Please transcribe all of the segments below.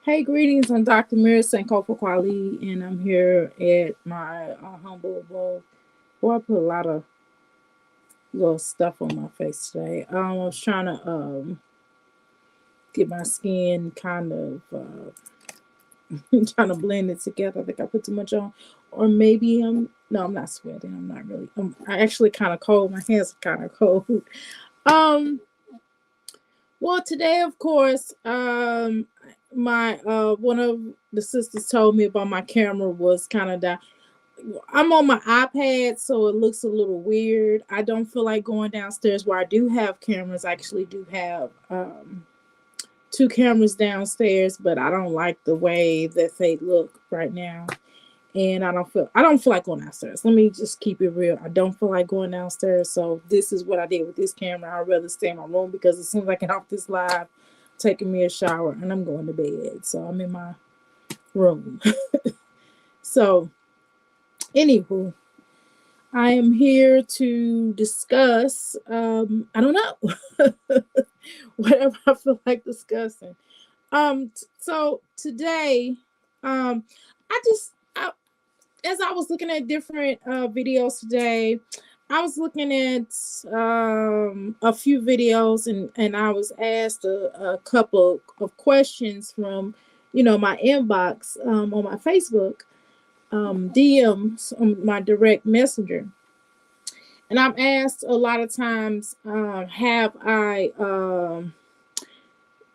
Hey, greetings. I'm Dr. Amirah Kweli, and I'm here at my humble abode. Boy, I put a lot of little stuff on my face today. I was trying to get my skin kind of trying to blend it together. I think I put too much on, or maybe no, I'm not sweating. I'm not really. I actually kind of cold. My hands are kind of cold. Um, well, today, of course, my one of the sisters told me about my camera was kind of down. I'm on my iPad, so it looks a little weird. I don't feel like going downstairs where I do have cameras. I actually do have two cameras downstairs, but I don't like the way that they look right now. And I don't feel like going downstairs. Let me just keep it real. I don't feel like going downstairs. So this is what I did with this camera. I'd rather stay in my room because as soon as I get off this live, taking me a shower and I'm going to bed. So I'm in my room. So anywho, I am here to discuss, I don't know, whatever I feel like discussing. So today, um, as I was looking at different videos today, I was looking at a few videos and I was asked a couple of questions from, my inbox on my Facebook DMs on my direct messenger. And I'm asked a lot of times, have I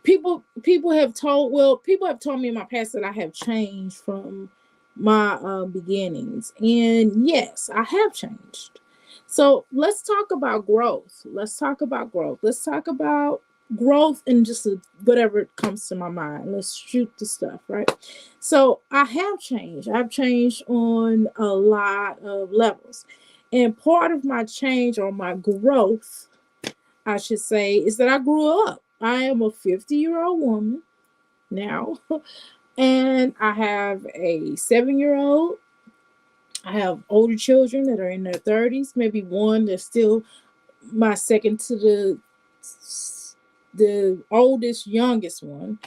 people have told me in my past that I have changed from my beginnings, and yes, I have changed. So let's talk about growth. Let's talk about growth and just whatever comes to my mind. Let's shoot the stuff, right? So I have changed. I've changed on a lot of levels. And part of my change or my growth, I should say, is that I grew up. I am a 50-year-old woman now, and I have a 7-year old. I have older children that are in their 30s, maybe one that's still my second to the oldest, youngest one.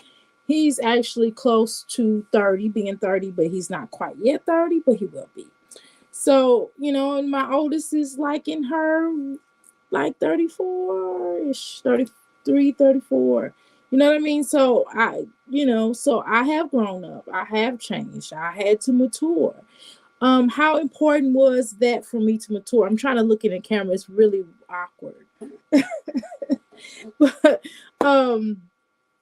He's actually close to 30, being 30, but he's not quite yet 30, but he will be. So, and my oldest is like in her like 34-ish, 33, 34. You know what I mean? So I have grown up. I have changed. I had to mature. How important was that for me to mature? I'm trying to look in the camera. It's really awkward. But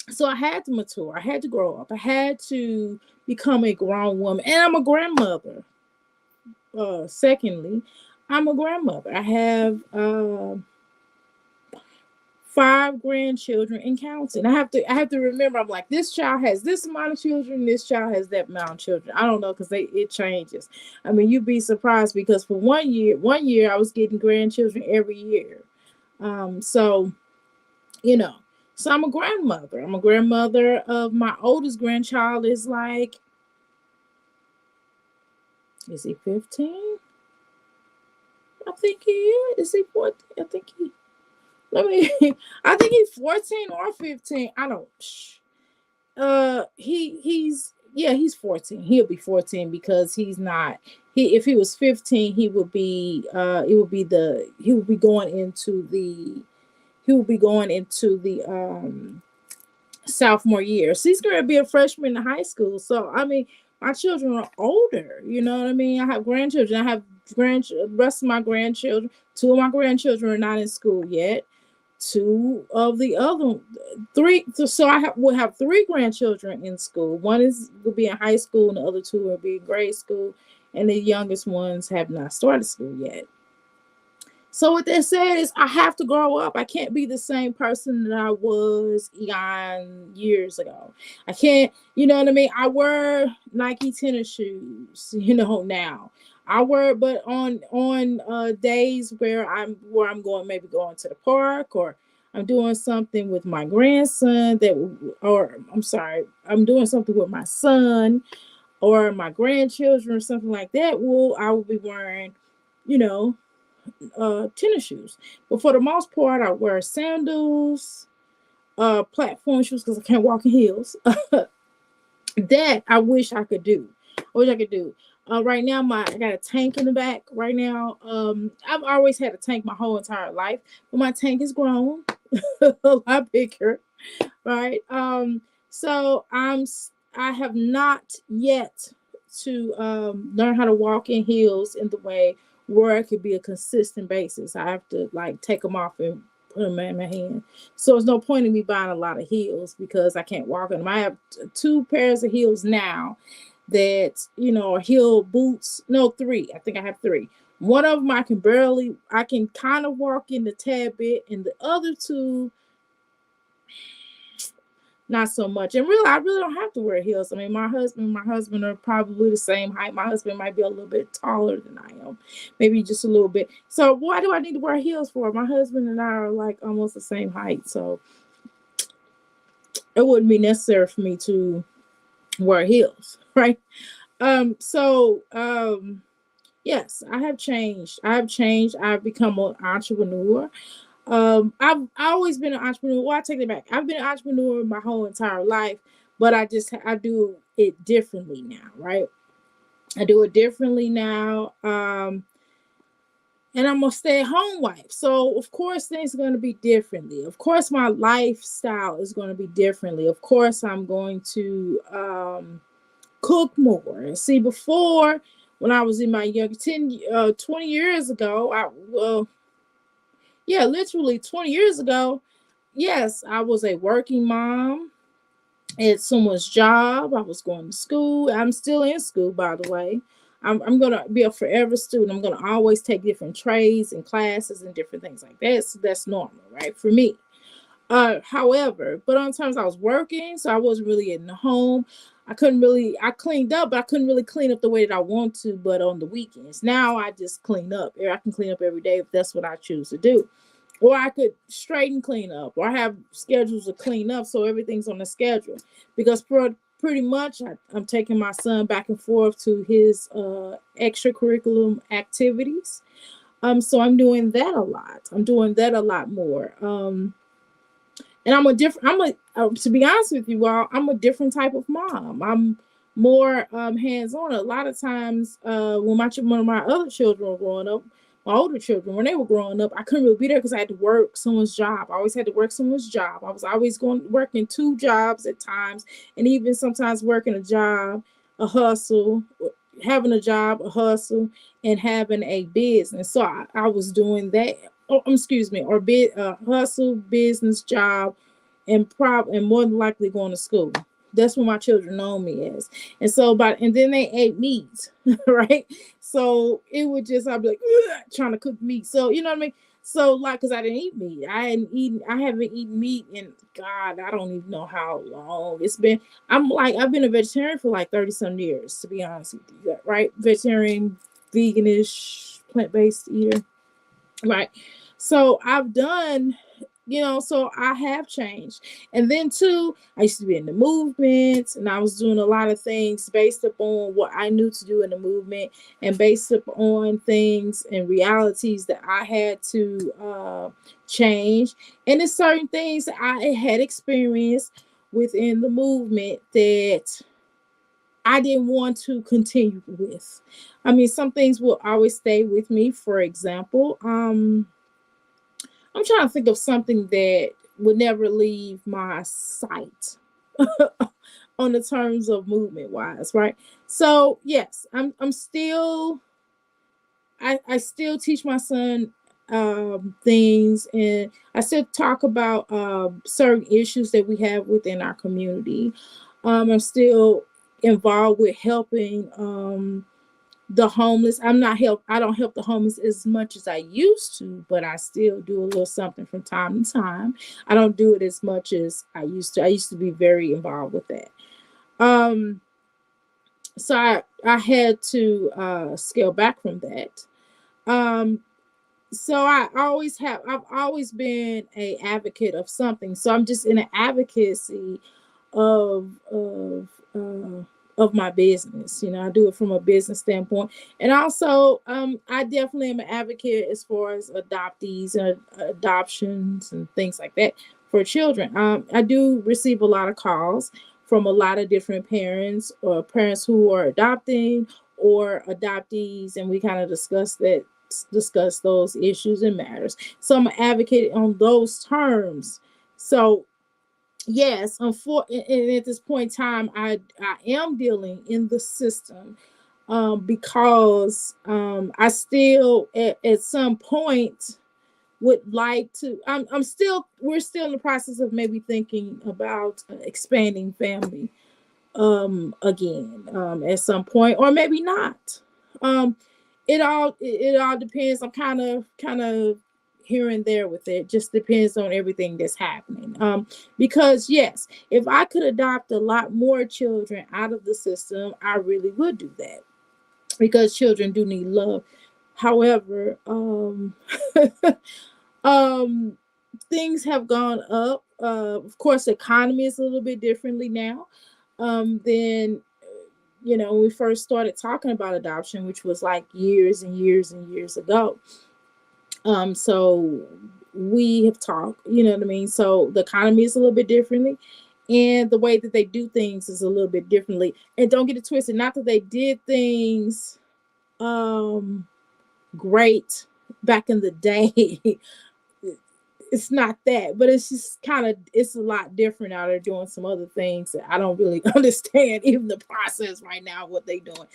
so I had to mature. I had to grow up. I had to become a grown woman. And I'm a grandmother. Secondly, I'm a grandmother. I have 5 grandchildren and counting. I have to remember. I'm like, this child has this amount of children. This child has that amount of children. I don't know because it changes. I mean, you'd be surprised because for one year I was getting grandchildren every year. So you know, so I'm a grandmother. I'm a grandmother of my oldest grandchild is like, is he 15? I think he is. Is he 14? I think he. Let me. I think he's 14 or 15. I don't. He's yeah, he's 14. He'll be 14 because he's not. If he was 15, he would be. It would be the. He would be going into the. He will be going into the sophomore year. So he's going to be a freshman in high school. So I mean, my children are older. You know what I mean? I have grandchildren. I have rest of my grandchildren. Two of my grandchildren are not in school yet. Two of the other three. So will have 3 grandchildren in school. One will be in high school, and the other 2 will be in grade school. And the youngest ones have not started school yet. So what they said is I have to grow up. I can't be the same person that I was years ago. I can't, you know what I mean? I wear Nike tennis shoes, now. I wear but on days where I'm going, maybe going to the park, or I'm doing something with my grandson I'm doing something with my son or my grandchildren or something like that. I will be wearing, you know, tennis shoes. But for the most part, I wear sandals, platform shoes because I can't walk in heels, That I wish I could do. I wish I could do. Right now, I got a tank in the back. Right now, I've always had a tank my whole entire life, but my tank is grown, a lot bigger, right? So I have not yet to learn how to walk in heels in the way where it could be a consistent basis. I have to like take them off and put them in my hand. So there's no point in me buying a lot of heels because I can't walk in them. I have two pairs of heels now that are heel boots. No, three. I think I have three. One of them I can kind of walk in the tad bit, and the other two not so much. And really, I really don't have to wear heels. I mean, my husband are probably the same height. My husband might be a little bit taller than I am, maybe just a little bit. So why do I need to wear heels for? My husband and I are like almost the same height, so it wouldn't be necessary for me to wear heels, right? Yes, I have changed. I've become an entrepreneur. I've always been an entrepreneur. Well, I take it back. I've been an entrepreneur my whole entire life, but I do it differently now, right? I do it differently now. And I'm a stay-at-home wife. So of course things are going to be differently. Of course my lifestyle is going to be differently. Of course I'm going to cook more. See, before when I was in my young 20 years ago, literally 20 years ago, yes, I was a working mom at someone's job. I was going to school. I'm still in school, by the way. I'm going to be a forever student. I'm going to always take different trades and classes and different things like that. So that's normal, right? For me. However, but on times I was working, so I wasn't really in the home. I cleaned up, but I couldn't really clean up the way that I want to, but on the weekends. Now I just clean up. I can clean up every day if that's what I choose to do. Or I could straighten clean up, or I have schedules to clean up, so everything's on the schedule. Because pretty much I'm taking my son back and forth to his extracurriculum activities. So I'm doing that a lot. I'm doing that a lot more. And to be honest with you all, I'm a different type of mom. I'm more hands-on. A lot of times when one of my other children were growing up, my older children, when they were growing up, I couldn't really be there because I had to work someone's job. I always had to work someone's job. I was always working two jobs at times, and even sometimes working a job, a hustle, having a job, a hustle, and having a business. So I was doing that. Oh, excuse me, or hustle, business, job, and more than likely going to school. That's what my children know me as. And then they ate meat, right? So it would just, I'd be like, trying to cook meat. So, you know what I mean? So like, cause I didn't eat meat. I haven't eaten meat in, God, I don't even know how long it's been. I've been a vegetarian for like 30 some years, to be honest with you, right? Vegetarian, veganish, plant-based eater, right? So so I have changed. And then too, I used to be in the movement, and I was doing a lot of things based upon what I knew to do in the movement, and based upon things and realities that I had to change. And there's certain things that I had experienced within the movement that I didn't want to continue with. I mean, some things will always stay with me. For example, I'm trying to think of something that would never leave my sight on the terms of movement wise, right? So yes, I'm still I still teach my son things, and I still talk about certain issues that we have within our community. I'm still involved with helping the homeless. I don't help the homeless as much as I used to, but I still do a little something from time to time. I don't do it as much as I used to. I used to be very involved with that. Um so I had to scale back from that. Um so I've always been a advocate of something. So I'm just in an advocacy of of uh of my business. I do it from a business standpoint. And also I definitely am an advocate as far as adoptees and adoptions and things like that for children. I do receive a lot of calls from a lot of different parents or parents who are adopting or adoptees, and we kind of discuss those issues and matters. So I'm advocating on those terms. So yes, and at this point in time, I am dealing in the system, because I still at some point would like to. I'm still we're still in the process of maybe thinking about expanding family again at some point, or maybe not. Um, it all depends. I'm kind of here and there with it. Just depends on everything that's happening. Because yes, if I could adopt a lot more children out of the system, I really would do that, because children do need love. However, um, things have gone up. Of course, the economy is a little bit differently now than when we first started talking about adoption, which was like years and years and years ago. So we have talked, you know what I mean? So the economy is a little bit differently, and the way that they do things is a little bit differently. And don't get it twisted, not that they did things um great back in the day. It's not that, but it's just it's a lot different now. They're doing some other things that I don't really understand, even the process right now, what they doing.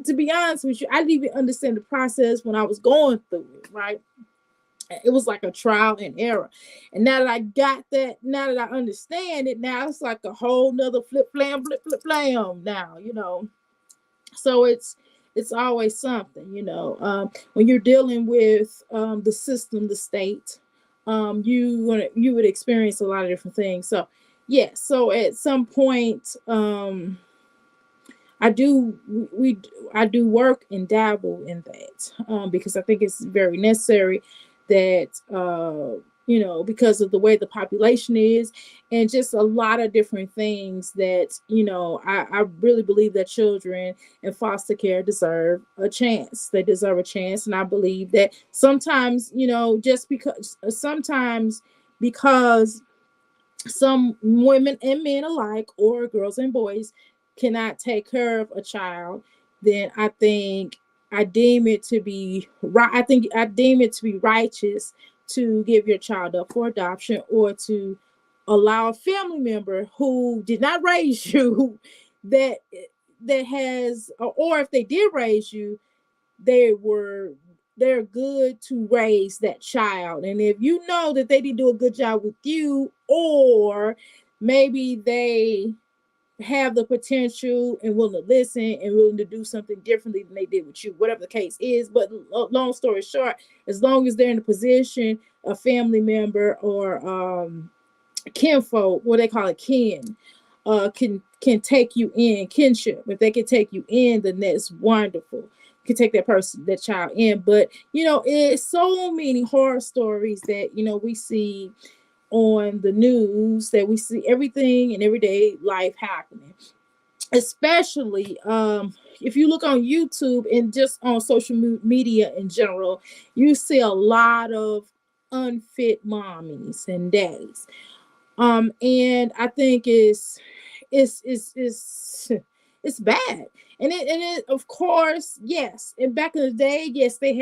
To be honest with you, I didn't even understand the process when I was going through it, right? It was like a trial and error. And now that I got that, now that I understand it, now it's like a whole nother flip flam, flip flip flam now. So it's always something. When you're dealing with the system, the state, you would experience a lot of different things. So yeah, so at some point, I do we I do work and dabble in that, because I think it's very necessary that because of the way the population is, and just a lot of different things that I really believe that children in foster care deserve a chance. They deserve a chance, and I believe that sometimes just because some women and men alike, or girls and boys, cannot take care of a child, then I deem it to be right. I deem it to be righteous to give your child up for adoption, or to allow a family member who did not raise you that has, or if they did raise you, they were they're good to raise that child. And if you know that they didn't do a good job with you, or maybe they have the potential and willing to listen and willing to do something differently than they did with you, whatever the case is. But long story short, as long as they're in a position, a family member or kinfolk, what they call it, can take you in, kinship. If they can take you in, then that's wonderful. Can take that child in. But it's so many horror stories that we see on the news, that we see everything in everyday life happening. Especially if you look on YouTube and just on social media in general, you see a lot of unfit mommies and daddies. And I think it's it's bad. And it of course, yes. And back in the day, yes, they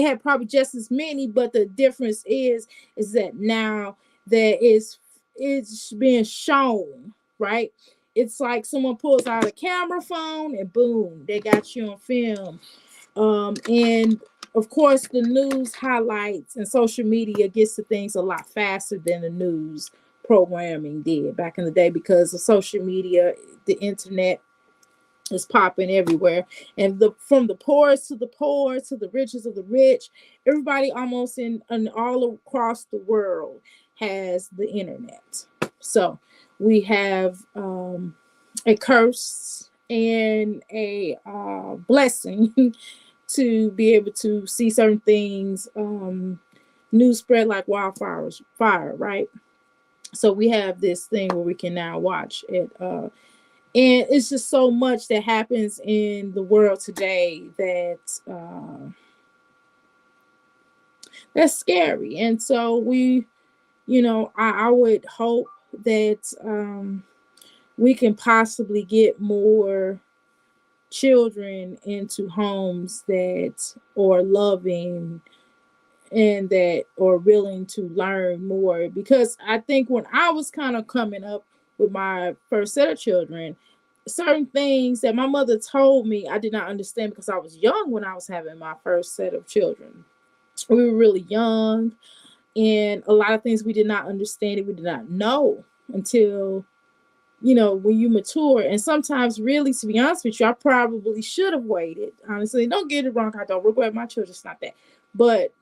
had probably just as many, but the difference is that now there is it's being shown, right? It's like someone pulls out a camera phone and boom, they got you on film. And of course, the news highlights and social media gets to things a lot faster than the news programming did back in the day, because of social media, the internet is popping everywhere. And from the poorest to the poor to the richest of the rich, everybody almost in all across the world has the internet. So we have a curse and a blessing to be able to see certain things. News spread like fire, right? So we have this thing where we can now watch it. And it's just so much that happens in the world today that's scary. And so I would hope that we can possibly get more children into homes that are loving and that are willing to learn more. Because I think when I was kind of coming up with my first set of children, certain things that my mother told me I did not understand because I was young when I was having my first set of children. We were really young, and a lot of things we did not understand and we did not know until, when you mature. And sometimes, really, to be honest with you, I probably should have waited. Honestly, don't get it wrong. I don't regret my children. It's not that. But,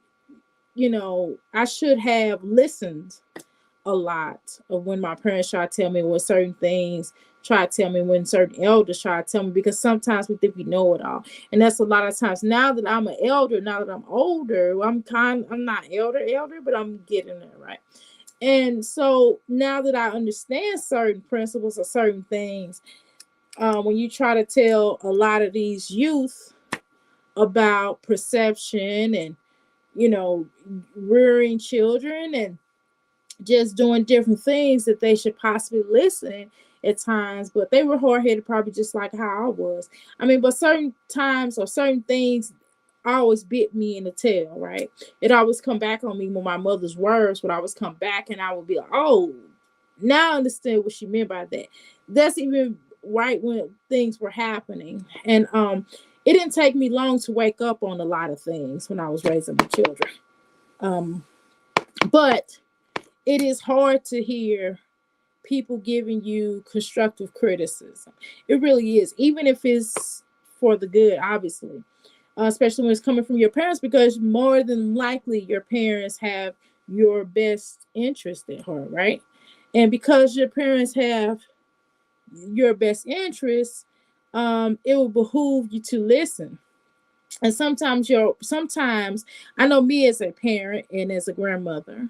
I should have listened a lot of when my parents try to tell me when certain things, try to tell me when certain elders try to tell me, because sometimes we think we know it all. And that's a lot of times. Now that I'm an elder, now that I'm older, I'm not elder, but I'm getting there, right? And so now that I understand certain principles or certain things, when you try to tell a lot of these youth about perception and, rearing children and just doing different things, that they should possibly listen at times, but they were hard-headed, probably just like how I was. I mean, but certain times or certain things always bit me in the tail, right? It always come back on me when my mother's words would always come back, and I would be like, oh, now I understand what she meant by that. That's even right when things were happening. And it didn't take me long to wake up on a lot of things when I was raising my children. Um, but it is hard to hear people giving you constructive criticism. It really is, even if it's for the good, obviously, especially when it's coming from your parents, because more than likely your parents have your best interest at heart, right? And because your parents have your best interest, it will behoove you to listen. And sometimes I know me as a parent and as a grandmother,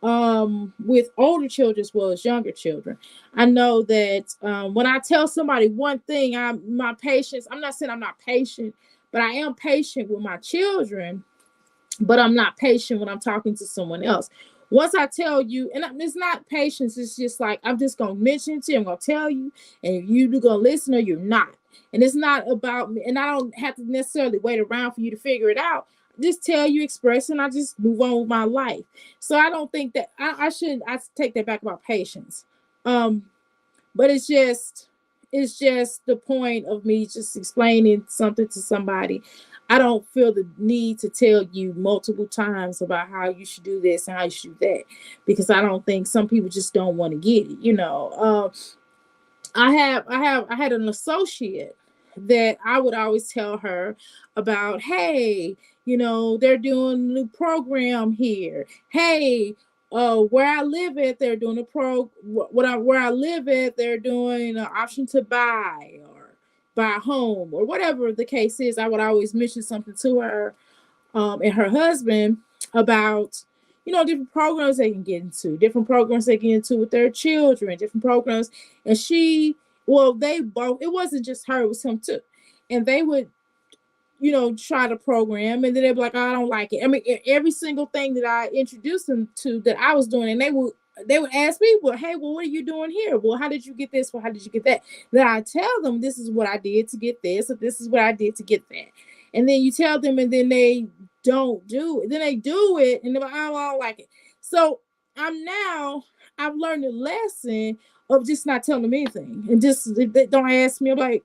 with older children as well as younger children, I know that when I tell somebody one thing, my patience, I'm not saying I'm not patient, but I am patient with my children, but I'm not patient when I'm talking to someone else. Once I tell you, and it's not patience, it's just like I'm just gonna mention it to you, I'm gonna tell you, and you're gonna listen or you're not. And it's not about me, and I don't have to necessarily wait around for you to figure it out. Just tell you, express, and I just move on with my life. So I don't think that I shouldn't. I take that back about patience. Um, but it's just the point of me just explaining something to somebody. I don't feel the need to tell you multiple times about how you should do this and how you should do that, because I don't think, some people just don't want to get it. I had an associate that I would always tell her about, hey, they're doing a new program here. Hey, where I live at, they're doing where I live at, they're doing an option to buy or buy a home or whatever the case is. I would always mention something to her, and her husband, about different programs they can get into, different programs they get into with their children, different programs. And they both, it wasn't just her, it was him too. And they would try the program, and then they'd be like, oh, I don't like it. I mean, every single thing that I introduced them to that I was doing, and they would ask me, well, hey, well, what are you doing here? Well, how did you get this? Well, how did you get that? Then I tell them, this is what I did to get this, or this is what I did to get that. And then you tell them, and then they don't do it. Then they do it, and they're like, oh, I don't like it. So I've learned a lesson of just not telling them anything. And just, if they don't ask me, I'm like,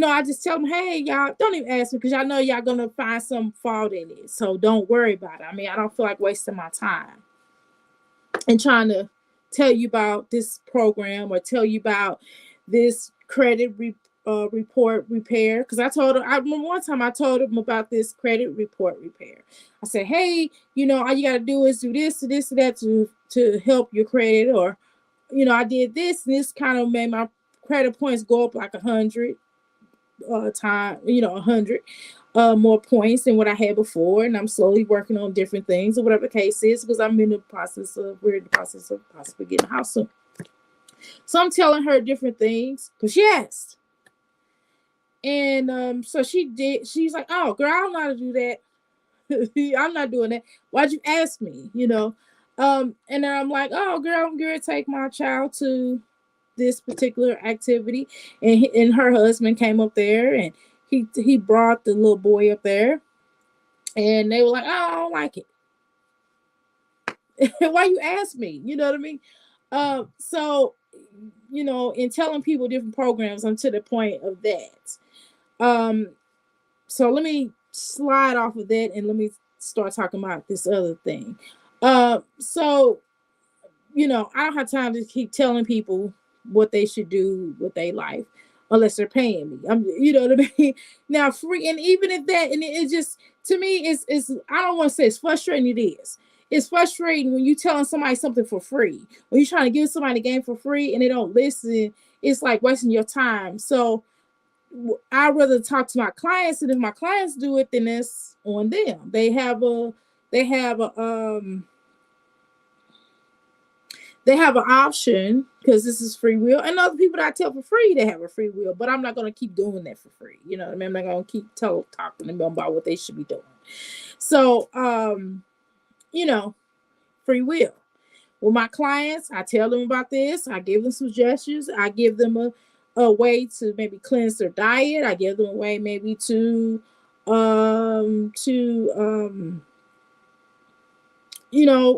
I just tell them, hey, y'all, don't even ask me, because y'all know y'all gonna find some fault in it. So don't worry about it. I mean, I don't feel like wasting my time and trying to tell you about this program or tell you about this report repair. Because I remember one time I told him about this credit report repair. I said, hey, all you got to do is do this, and this, and that to help your credit. Or, I did this, and this kind of made my credit points go up like 100 100 more points than what I had before, and I'm slowly working on different things or whatever the case is, because we're in the process of possibly getting a house soon. So I'm telling her different things because she asked, and so she did. She's like, "Oh, girl, I don't know how to do that. I'm not doing that. Why'd you ask me?" And then I'm like, "Oh, girl, I'm going to take my child to this particular activity, and her husband came up there, and he brought the little boy up there, and they were like, "Oh, I don't like it." Why you ask me? You know what I mean? So in telling people different programs, I'm to the point of that. So let me slide off of that and let me start talking about this other thing. So I don't have time to keep telling people what they should do with their life unless they're paying me. You know what I mean? Now, free, and even if that, and it just, to me, it's I don't want to say it's frustrating. It is. It's frustrating when you telling somebody something for free. When you're trying to give somebody a game for free and they don't listen, it's like wasting your time. So I'd rather talk to my clients, and if my clients do it, then it's on them. They have an option because this is free will, and other people that I tell for free, they have a free will, but I'm not going to keep doing that for free. You know what I mean? I'm not going to keep talking to them about what they should be doing. So, free will. With my clients, I tell them about this. I give them suggestions. I give them a way to maybe cleanse their diet. I give them a way maybe to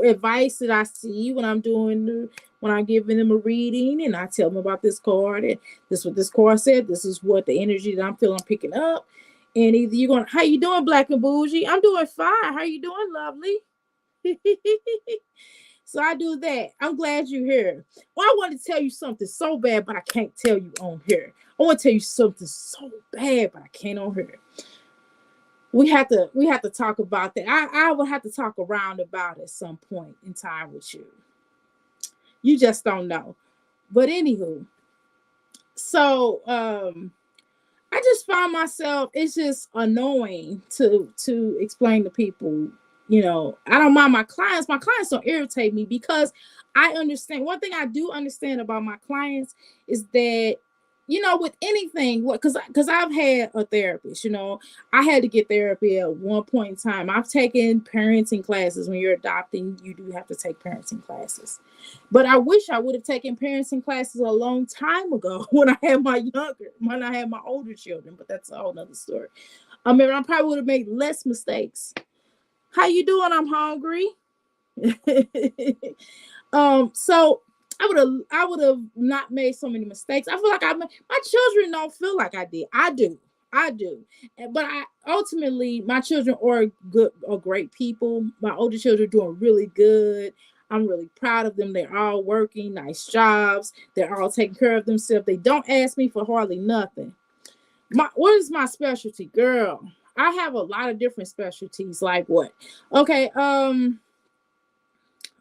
advice that I see when I'm giving them a reading, and I tell them about this card, and this is what this card said. This is what the energy that I'm feeling picking up. And either you're going, how you doing, Black and Bougie? I'm doing fine. How you doing, lovely? So I do that. I'm glad you're here. Well, I want to tell you something so bad, but I can't tell you on here. I want to tell you something so bad, but I can't on here. We have to talk about that. I will have to talk around about it at some point in time with you. You just don't know. But anywho, so I just find myself, it's just annoying to explain to people. I don't mind my clients. My clients don't irritate me because I understand. One thing I do understand about my clients is that, with anything, because I've had a therapist, I had to get therapy at one point in time. I've taken parenting classes. When you're adopting, you do have to take parenting classes. But I wish I would have taken parenting classes a long time ago when I had my older children, but that's a whole nother story. I mean, I probably would have made less mistakes. How you doing? I'm hungry. So I would have not made so many mistakes. I feel like my children don't feel like I did. I do. But ultimately, my children are great people. My older children are doing really good. I'm really proud of them. They're all working nice jobs. They're all taking care of themselves. They don't ask me for hardly nothing. What is my specialty, girl? I have a lot of different specialties. Like what? Okay.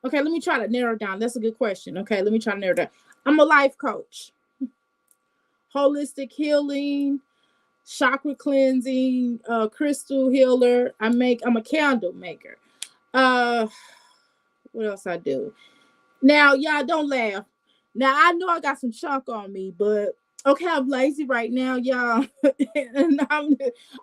Okay, let me try to narrow down. That's a good question. Okay, let me try to narrow down. I'm a life coach, holistic healing, chakra cleansing, crystal healer. I'm a candle maker. What else I do? Now, y'all don't laugh. Now I know I got some chunk on me, but okay, I'm lazy right now, y'all, and I'm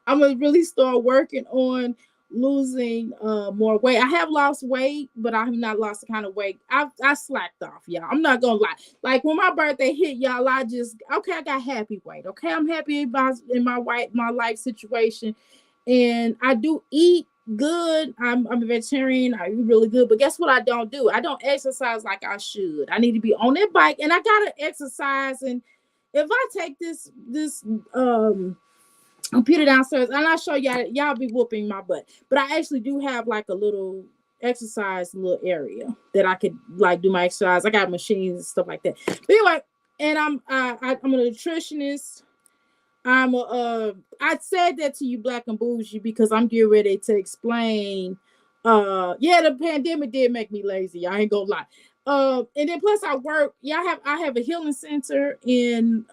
gonna really start working on losing more weight. I have lost weight, but I have not lost the kind of weight. I slacked off, y'all. I'm not gonna lie. Like when my birthday hit, y'all, I got happy weight. Okay, I'm happy in my life situation, and I do eat good. I'm a vegetarian. I eat really good, but guess what I don't do? I don't exercise like I should. I need to be on that bike, and I gotta exercise. And if I take this computer downstairs, and I'll show y'all be whooping my butt. But I actually do have like a little exercise little area that I could like do my exercise. I got machines and stuff like that. But anyway, and I'm a nutritionist. I said that to you, Black and Bougie, because I'm getting ready to explain. The pandemic did make me lazy. I ain't gonna lie. And then plus I work. I have a healing center in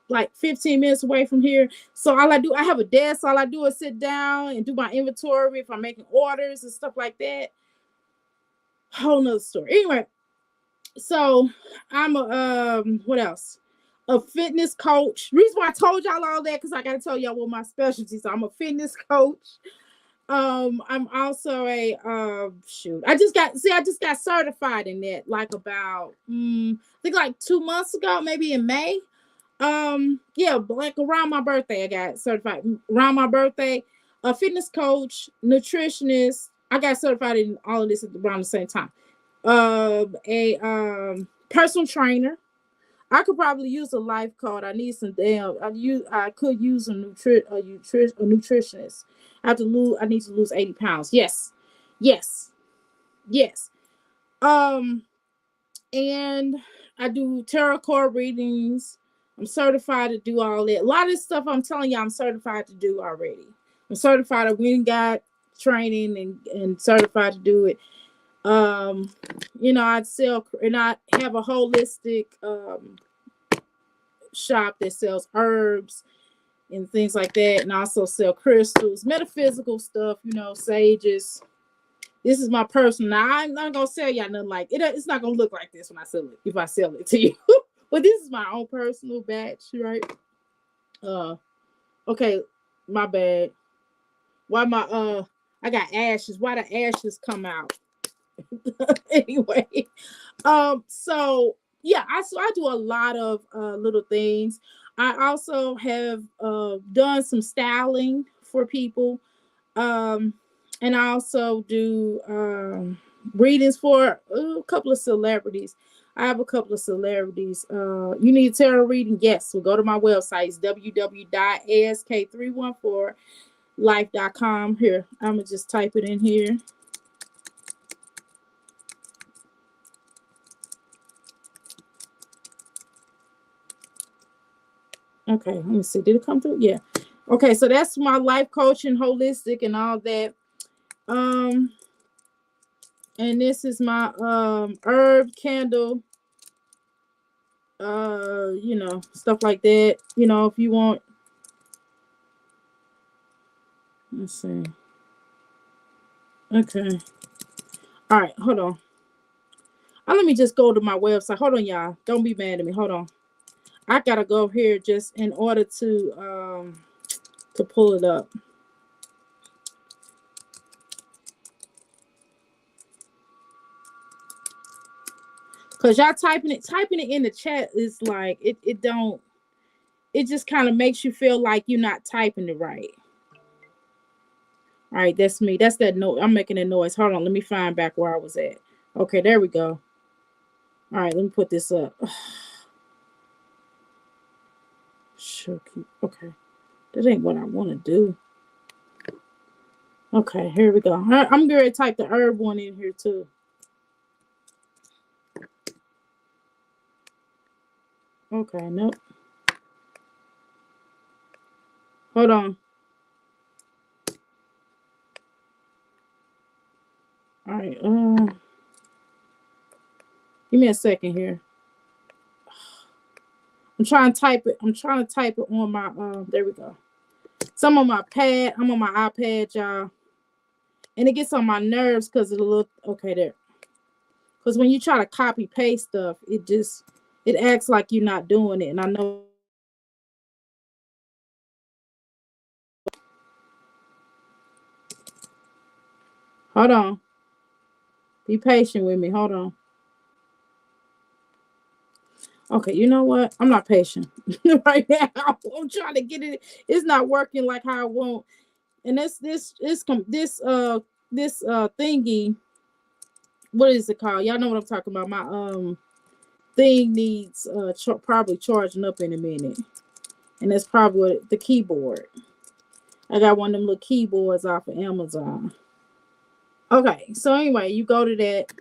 like 15 minutes away from here. So all I do, I have a desk. All I do is sit down and do my inventory if I'm making orders and stuff like that. Whole nother story. Anyway, so I'm what else? A fitness coach. Reason why I told y'all all that, because I gotta tell y'all what my specialties are. I'm a fitness coach. I'm also a shoot. I just got certified in that like about I think like 2 months ago, maybe in May. Yeah, like around my birthday, I got certified. Around my birthday, a fitness coach, nutritionist. I got certified in all of this around the same time. A personal trainer. I could probably use a life coach. I need some damn. I could use a nutritionist. I have to lose. I need to lose 80 pounds. Yes, yes, yes. Um, and I do tarot card readings. I'm certified to do all that. A lot of this stuff I'm telling you, I'm certified to do already. I'm certified. I went and got training and certified to do it. I sell and I have a holistic shop that sells herbs and things like that, and I also sell crystals, metaphysical stuff, sages. This is my personal. Now, I'm not gonna sell y'all nothing like it. It's not gonna look like this when I sell it. If I sell it to you, but this is my own personal batch, right? Okay, my bad. Why I got ashes. Why the ashes come out? Anyway, so yeah, I do a lot of little things. I also have done some styling for people. Um, and I also do readings for a couple of celebrities. I have a couple of celebrities. You need a tarot reading? Yes. So go to my website. It's www.ask314life.com. Here, I'm going to just type it in here. Okay, let me see. Did it come through? Yeah. Okay, so that's my life coaching, holistic, and all that. And this is my herb candle, stuff like that. If you want. Let's see. Okay. All right, hold on. Let me just go to my website. Hold on, y'all. Don't be mad at me. Hold on. I gotta go here just in order to pull it up. Cause y'all typing it in the chat is like it just kind of makes you feel like you're not typing it right. All right, that's me. That's that note. I'm making a noise. Hold on, let me find back where I was at. Okay, there we go. All right, let me put this up. Okay, that ain't what I want to do. Okay, here we go. I'm going to type the herb one in here too. Okay, nope. Hold on. All right. Give me a second here. I'm trying to type it. I'm trying to type it on my there we go. So I'm on my pad. I'm on my iPad, y'all. And it gets on my nerves because it look okay there. Because when you try to copy paste stuff, it acts like you're not doing it. And I know. Hold on. Be patient with me. Hold on. Okay, you know what? I'm not patient right now. I'm trying to get it. It's not working like how I want. And this thingy. What is it called? Y'all know what I'm talking about. My thing needs probably charging up in a minute, and that's probably the keyboard. I got one of them little keyboards off of Amazon. Okay, so anyway, you go to that.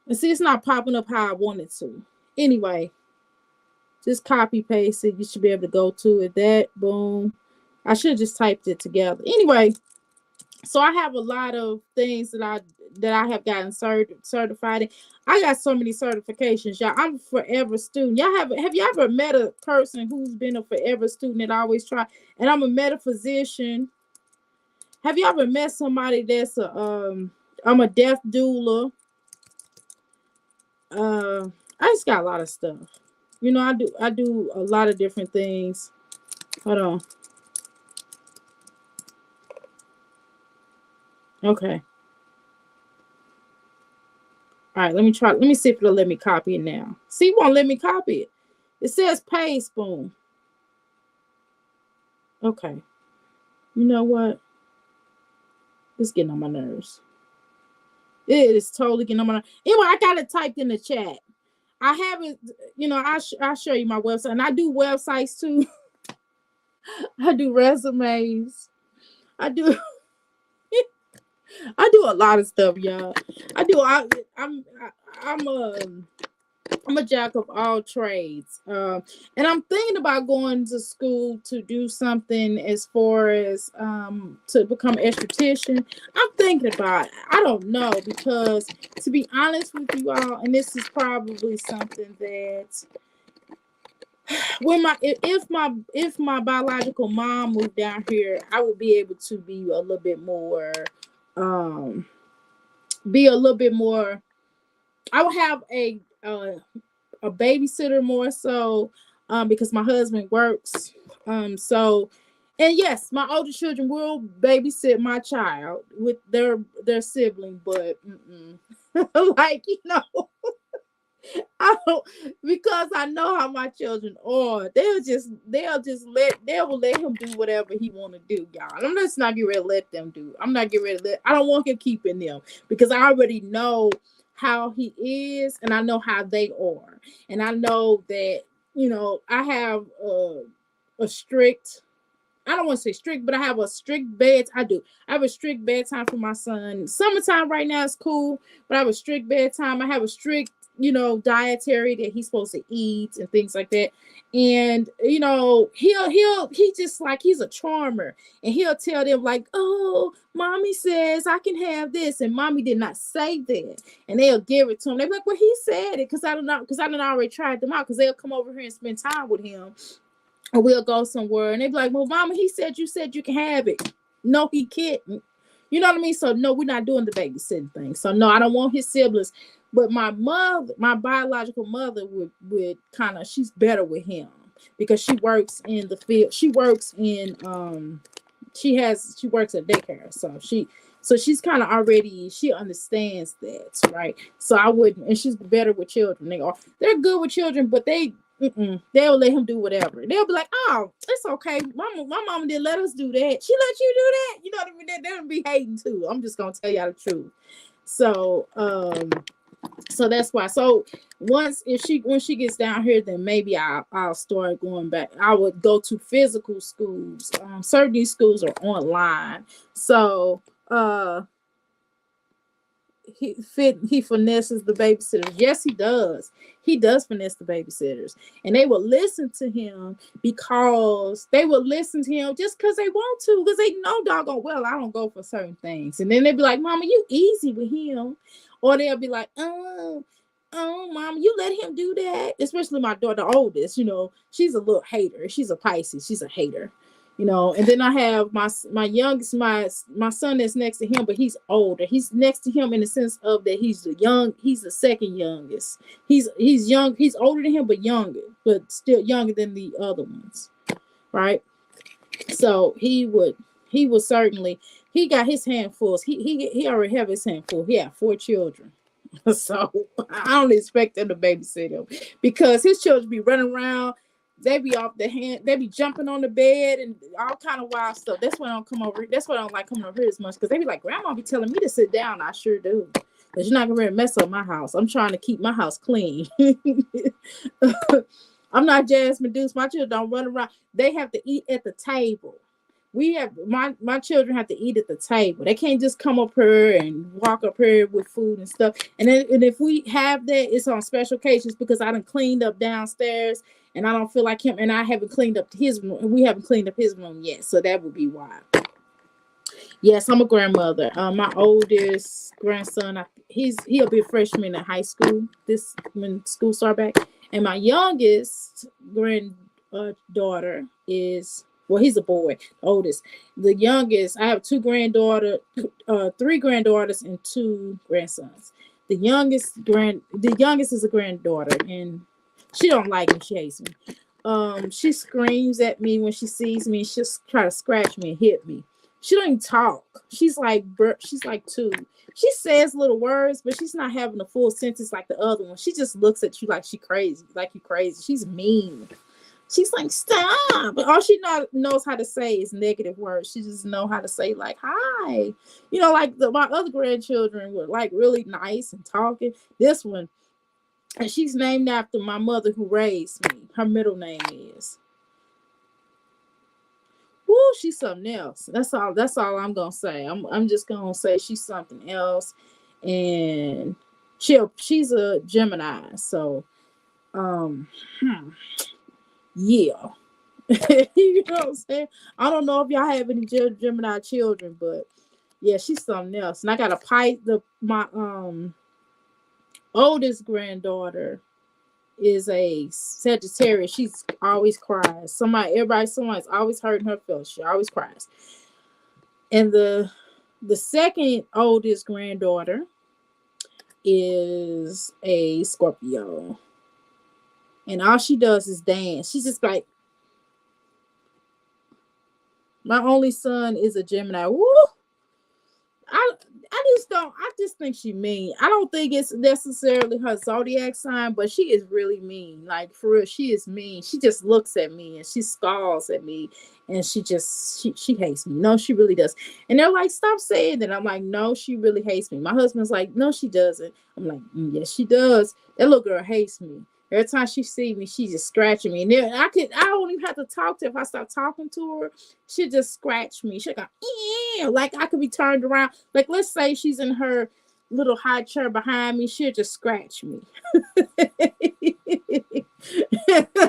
And see, it's not popping up how I want it to. Anyway, just copy paste it. You should be able to go to it. That, boom. I should have just typed it together. Anyway, so I have a lot of things that I have gotten certified in. I got so many certifications, y'all. I'm a forever student. Y'all have you ever met a person who's been a forever student that always try? And I'm a metaphysician. Have you ever met somebody that's I'm a death doula? I just got a lot of stuff. I do a lot of different things. Hold on. Okay. All right, let me try. Let me see if it'll let me copy it now. See, it won't let me copy it. It says pay spoon. Okay. You know what? It's getting on my nerves. It is totally getting on my nerves. Anyway, I got it typed in the chat. I haven't, I'll show you my website. And I do websites too. I do resumes. I do I do a lot of stuff, y'all. I do I'm I'm a jack of all trades. And I'm thinking about going to school to do something as far as to become an esthetician. I'm thinking about it. I don't know, because to be honest with you all, and this is probably something that when if my biological mom moved down here, I would be able to um be a little bit more. I would have a babysitter more so, because my husband works. So, and yes, my older children will babysit my child with their sibling, but like, I don't, because I know how my children are. They will let him do whatever he want to do, y'all. I'm just not getting ready to let them do. I'm not getting ready to let. I don't want him keeping them, because I already know how he is, and I know how they are, and I know that I have a strict. I don't want to say strict, but I have a strict bed. I do. I have a strict bedtime for my son. Summertime right now is cool, but I have a strict bedtime. I have a strict, dietary that he's supposed to eat and things like that. And he just like, he's a charmer, and he'll tell them like, "Oh, mommy says I can have this, and mommy did not say that," and they'll give it to him. They're like, "Well, he said it," because I don't know, because I done already tried them out, because they'll come over here and spend time with him, or we'll go somewhere, and they be like, "Well, mama, he said you can have it." No, he can't. You know what I mean? So no, we're not doing the babysitting thing. So no, I don't want his siblings. But my mother, my biological mother, would kind of, she's better with him, because she works in the field. She works in she works at daycare. So she's kind of already, she understands that, right? So I wouldn't, and she's better with children. They're good with children, but they'll let him do whatever. They'll be like, "Oh, it's okay. My mama didn't let us do that. She let you do that." You know what I mean? They'll be hating too. I'm just gonna tell y'all the truth. So so that's why. So when she gets down here, then maybe I'll start going back. I would go to physical schools. Certain these schools are online. So he finesses the babysitters. Yes, he does. He does finesse the babysitters, and they will listen to him, because they will listen to him just because they want to, because they know doggone well I don't go for certain things. And then they'll be like, "Mama, you easy with him," or they'll be like, "Oh, mom, you let him do that." Especially my daughter, the oldest. She's a little hater. She's a Pisces. She's a hater. And then I have my youngest, my son that's next to him, but he's older. He's next to him in the sense of that he's the second youngest. He's young, he's older than him, but younger, but still younger than the other ones, right? So he would certainly, he got his handfuls. He already have his handful. He had 4 children. So I don't expect him to babysit him, because his children be running around. They be off the hand. They be jumping on the bed and all kind of wild stuff. That's why I don't come over. That's why I don't like coming over here as much, because they be like, "Grandma be telling me to sit down." I sure do, because you're not gonna really mess up my house. I'm trying to keep my house clean. I'm not Jasmine Deuce. My children don't run around. They have to eat at the table. We have my children have to eat at the table. They can't just come up here and walk up here with food and stuff. And if we have that, it's on special occasions, because I done cleaned up downstairs, and I don't feel like him, and I haven't cleaned up his room. We haven't cleaned up his room yet, so that would be why. Yes, I'm a grandmother. My oldest grandson, he'll be a freshman in high school when school start back, and my youngest granddaughter is. Well, he's a boy, the oldest. The youngest, I have 3 granddaughters and 2 grandsons. The youngest is a granddaughter, and she don't like me. She hates me. She screams at me when she sees me. She'll try to scratch me and hit me. She don't even talk. She's like two. She says little words, but she's not having a full sentence like the other one. She just looks at you like she crazy, like you crazy. She's mean. She's like, stop. But all she knows how to say is negative words. She just know how to say like, hi. You know, like my other grandchildren were like really nice and talking. This one, and she's named after my mother who raised me. Her middle name is. Woo, she's something else. That's all I'm gonna say. I'm just gonna say she's something else. And she's a Gemini. So yeah. You know what I'm saying? I don't know if y'all have any Gemini children, but yeah, she's something else. And I got my oldest granddaughter is a Sagittarius. She's always cries. Someone's always hurting her feelings. She always cries. And the second oldest granddaughter is a Scorpio. And all she does is dance. She's just like, my only son is a Gemini. Woo! I just think she mean. I don't think it's necessarily her zodiac sign, but she is really mean. Like for real, she is mean. She just looks at me and she scowls at me and she hates me. No, she really does. And they're like, stop saying that. I'm like, no, she really hates me. My husband's like, no, she doesn't. I'm like, yes, she does. That little girl hates me. Every time she sees me, she's just scratching me. And then I don't even have to talk to her. If I start talking to her, she'll just scratch me. She'll go, like I could be turned around. Like, let's say she's in her little high chair behind me. She'll just scratch me.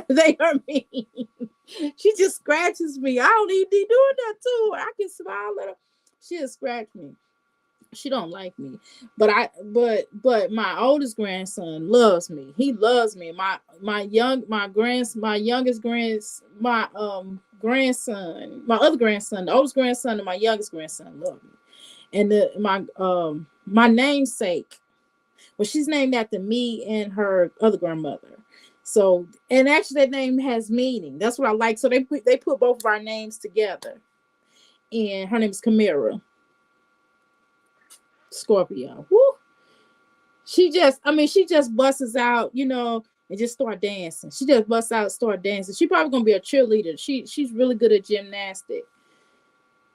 They are mean. She just scratches me. I don't even be doing that to her. I can smile at her. She'll scratch me. She don't like me, but my oldest grandson loves me. He loves me. My youngest grandson, my other grandson, the oldest grandson, and my youngest grandson love me. And my namesake, well, she's named after me and her other grandmother. So, and actually, that name has meaning. That's what I like. So they put both of our names together, and her name is Amirah. Scorpio. Woo. She just busts out, and just start dancing. She just busts out, start dancing. She probably gonna be a cheerleader. She's really good at gymnastics.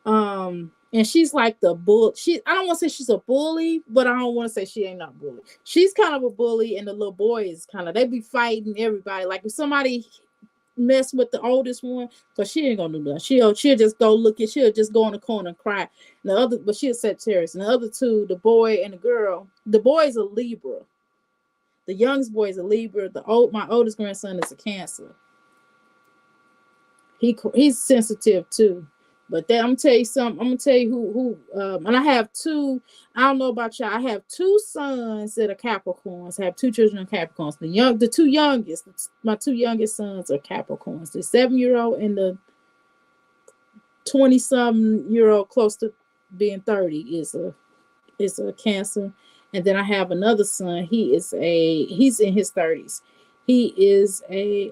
And she's like the bull. I don't want to say she's a bully, but I don't want to say she ain't not bully. She's kind of a bully, and the little boy is they be fighting everybody. Like if somebody mess with the oldest one, because she ain't gonna do that. She'll just go she'll just go in the corner and cry. But she'll set terrorists. And the other two, the boy and the girl, the boy is a Libra. The youngest boy is a Libra. My oldest grandson is a Cancer. He's sensitive too. But then I'm gonna tell you something. I'm gonna tell you who and I have two. I don't know about y'all. I have two sons that are Capricorns. I have two children of Capricorns. The two youngest, my two youngest sons are Capricorns. The 7-year-old and the 20-something-year-old, close to being 30, is a Cancer. And then I have another son. He's in his 30s. He is a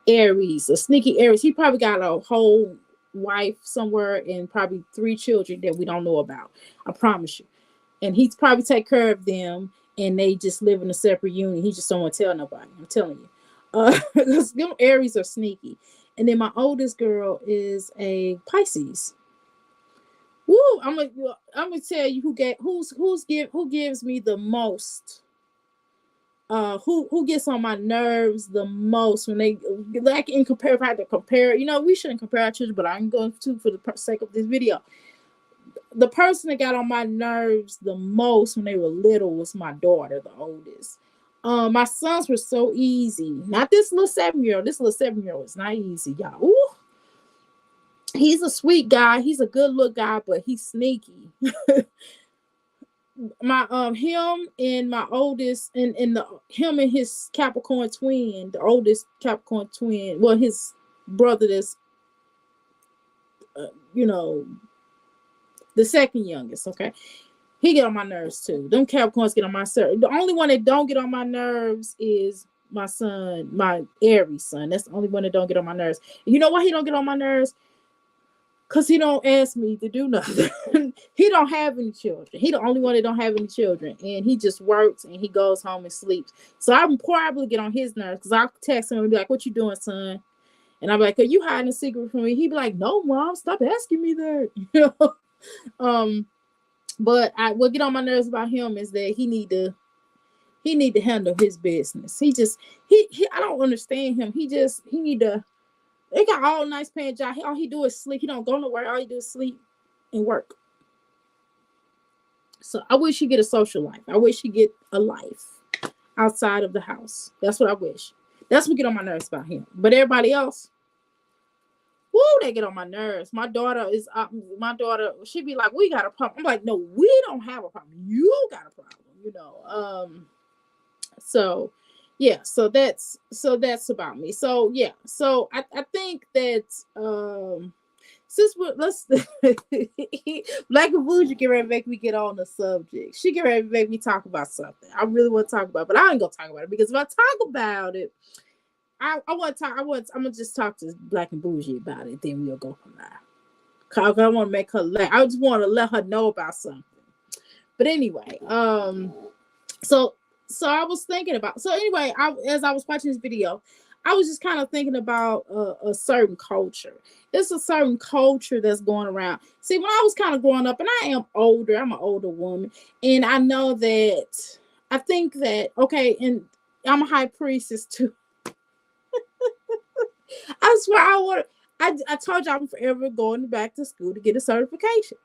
Aries, a sneaky Aries. He probably got a whole wife somewhere and probably 3 children that we don't know about. I promise you. And he's probably take care of them, and they just live in a separate union. He just don't want to tell nobody. I'm telling you. Because them Aries are sneaky. And then my oldest girl is a Pisces. Woo! I'm gonna tell you who gives me the most. Who gets on my nerves the most when they like if I had to compare, we shouldn't compare our children, but I'm going to for the sake of this video. The person that got on my nerves the most when they were little was my daughter, the oldest. My sons were so easy. Not this little 7-year-old. This little 7-year-old is not easy, y'all. Ooh. He's a sweet guy. He's a good little guy, but he's sneaky. Him and my oldest and him and his Capricorn twin, the oldest Capricorn twin, well, his brother that's the second youngest, okay, he get on my nerves too. Them Capricorns get on my nerves. The only one that don't get on my nerves is my son, my Aries son. That's the only one that don't get on my nerves. You know why he don't get on my nerves? Cause he don't ask me to do nothing. He don't have any children. He the only one that don't have any children, and he just works and he goes home and sleeps. So I'm probably get on his nerves because I'll text him and be like, "What you doing, son?" And I'm like, "Are you hiding a secret from me?" He'd be like, "No, mom, stop asking me that." But I what get on my nerves about him is that he need to handle his business. He I don't understand him. He need to. They got all nice paying job. All he do is sleep. He don't go nowhere. All he do is sleep and work. So I wish he get a social life. I wish he get a life outside of the house. That's what I wish. That's what get on my nerves about him. But everybody else, woo, they get on my nerves. My daughter, she be like, "We got a problem." I'm like, "No, we don't have a problem. You got a problem." So yeah, so that's about me. So yeah, so I think that since let's Black and Bougie get ready to make me get on the subject. She get ready to make me talk about something I really want to talk about, but I ain't gonna talk about it because if I talk about it, I'm gonna just talk to Black and Bougie about it. Then we'll go from there. Cause I want to make her laugh. I just want to let her know about something. But anyway, so I was thinking about. So anyway, as I was watching this video, I was just kind of thinking about a certain culture. It's a certain culture that's going around. See, when I was kind of growing up, and I am older, I'm an older woman, and I know that I think that okay, and I'm a high priestess too. I swear I told you I'm forever going back to school to get a certification.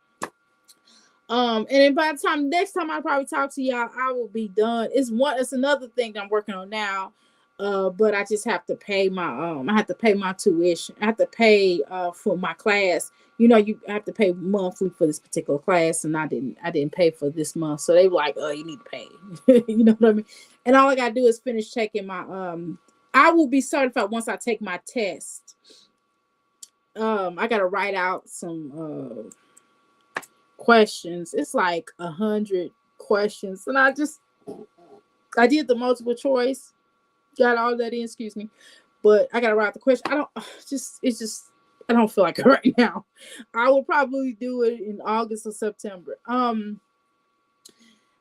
And then by the time next time I probably talk to y'all, I will be done. It's another thing that I'm working on now. But I just have to pay my I have to pay my tuition. I have to pay for my class. You have to pay monthly for this particular class, and I didn't pay for this month. So they were like, "Oh, you need to pay." You know what I mean? And all I gotta do is finish taking my I will be certified once I take my test. I gotta write out some questions. It's like 100 questions, and I did the multiple choice, got all that in. Excuse me, but I gotta write the question. I don't feel like it right now. I will probably do it in August or September.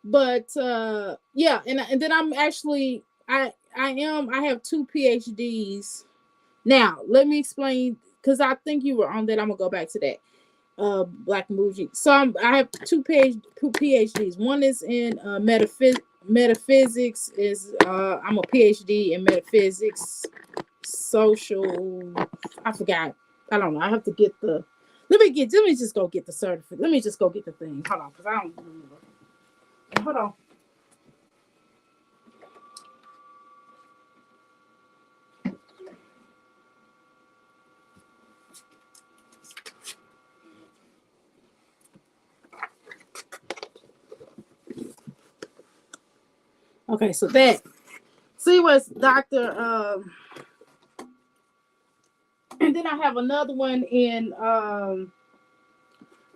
But yeah, and then I'm actually I have 2 PhDs. Now let me explain because I think you were on that. I'm gonna go back to that. Black and Bougie. So I have 2 PhDs. One is in metaphysics. I'm a PhD in metaphysics, social. I forgot. I don't know. I have to get the. Let me just go get the certificate. Let me just go get the thing. Hold on, because I don't remember. Hold on. Okay, so that was Dr. And then I have another one in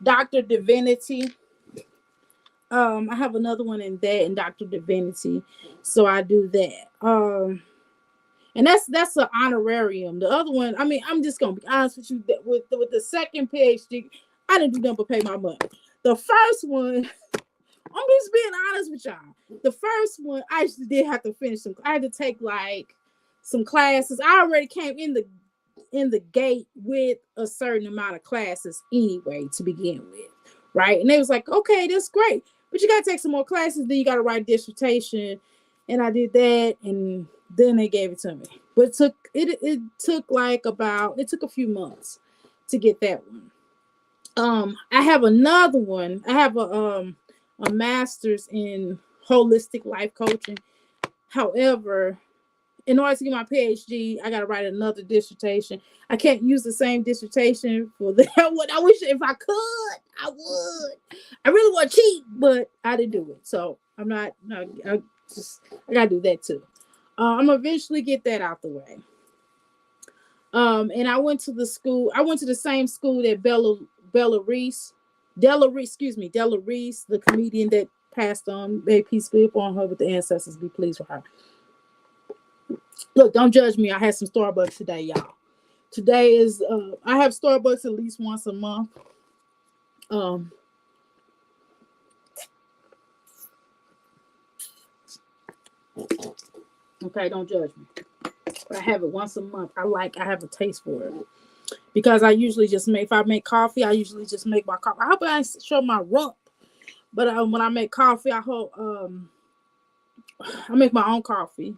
Dr. Divinity. I have another one in that in Dr. Divinity. So I do that. And that's an honorarium. The other one, I mean, I'm just gonna be honest with you. That with the second PhD, I didn't do nothing but pay my money. The first one, I'm just being honest with y'all. The first one, I actually did have to finish some. I had to take like some classes. I already came in the gate with a certain amount of classes anyway to begin with, right? And they was like, okay, that's great, but you gotta take some more classes. Then you gotta write a dissertation, and I did that, and then they gave it to me. But it took a few months to get that one. I have another one. I have a master's in holistic life coaching. However, in order to get my PhD, I got to write another dissertation. I can't use the same dissertation for that one. I wish if I could, I would. I really want to cheat, but I didn't do it. So I'm not. I got to do that too. I'm gonna eventually get that out the way. And I went to the school. I went to the same school that Della Reese, the comedian that passed on. May peace be upon her, with the ancestors be pleased with her. Look, don't judge me. I had some Starbucks today, y'all. Today is I have Starbucks at least once a month. Um, okay, don't judge me. But I have it once a month. I have a taste for it. Because I usually just make, if I make coffee, I usually just make my coffee. I hope I show my rump. But when I make coffee, I make my own coffee.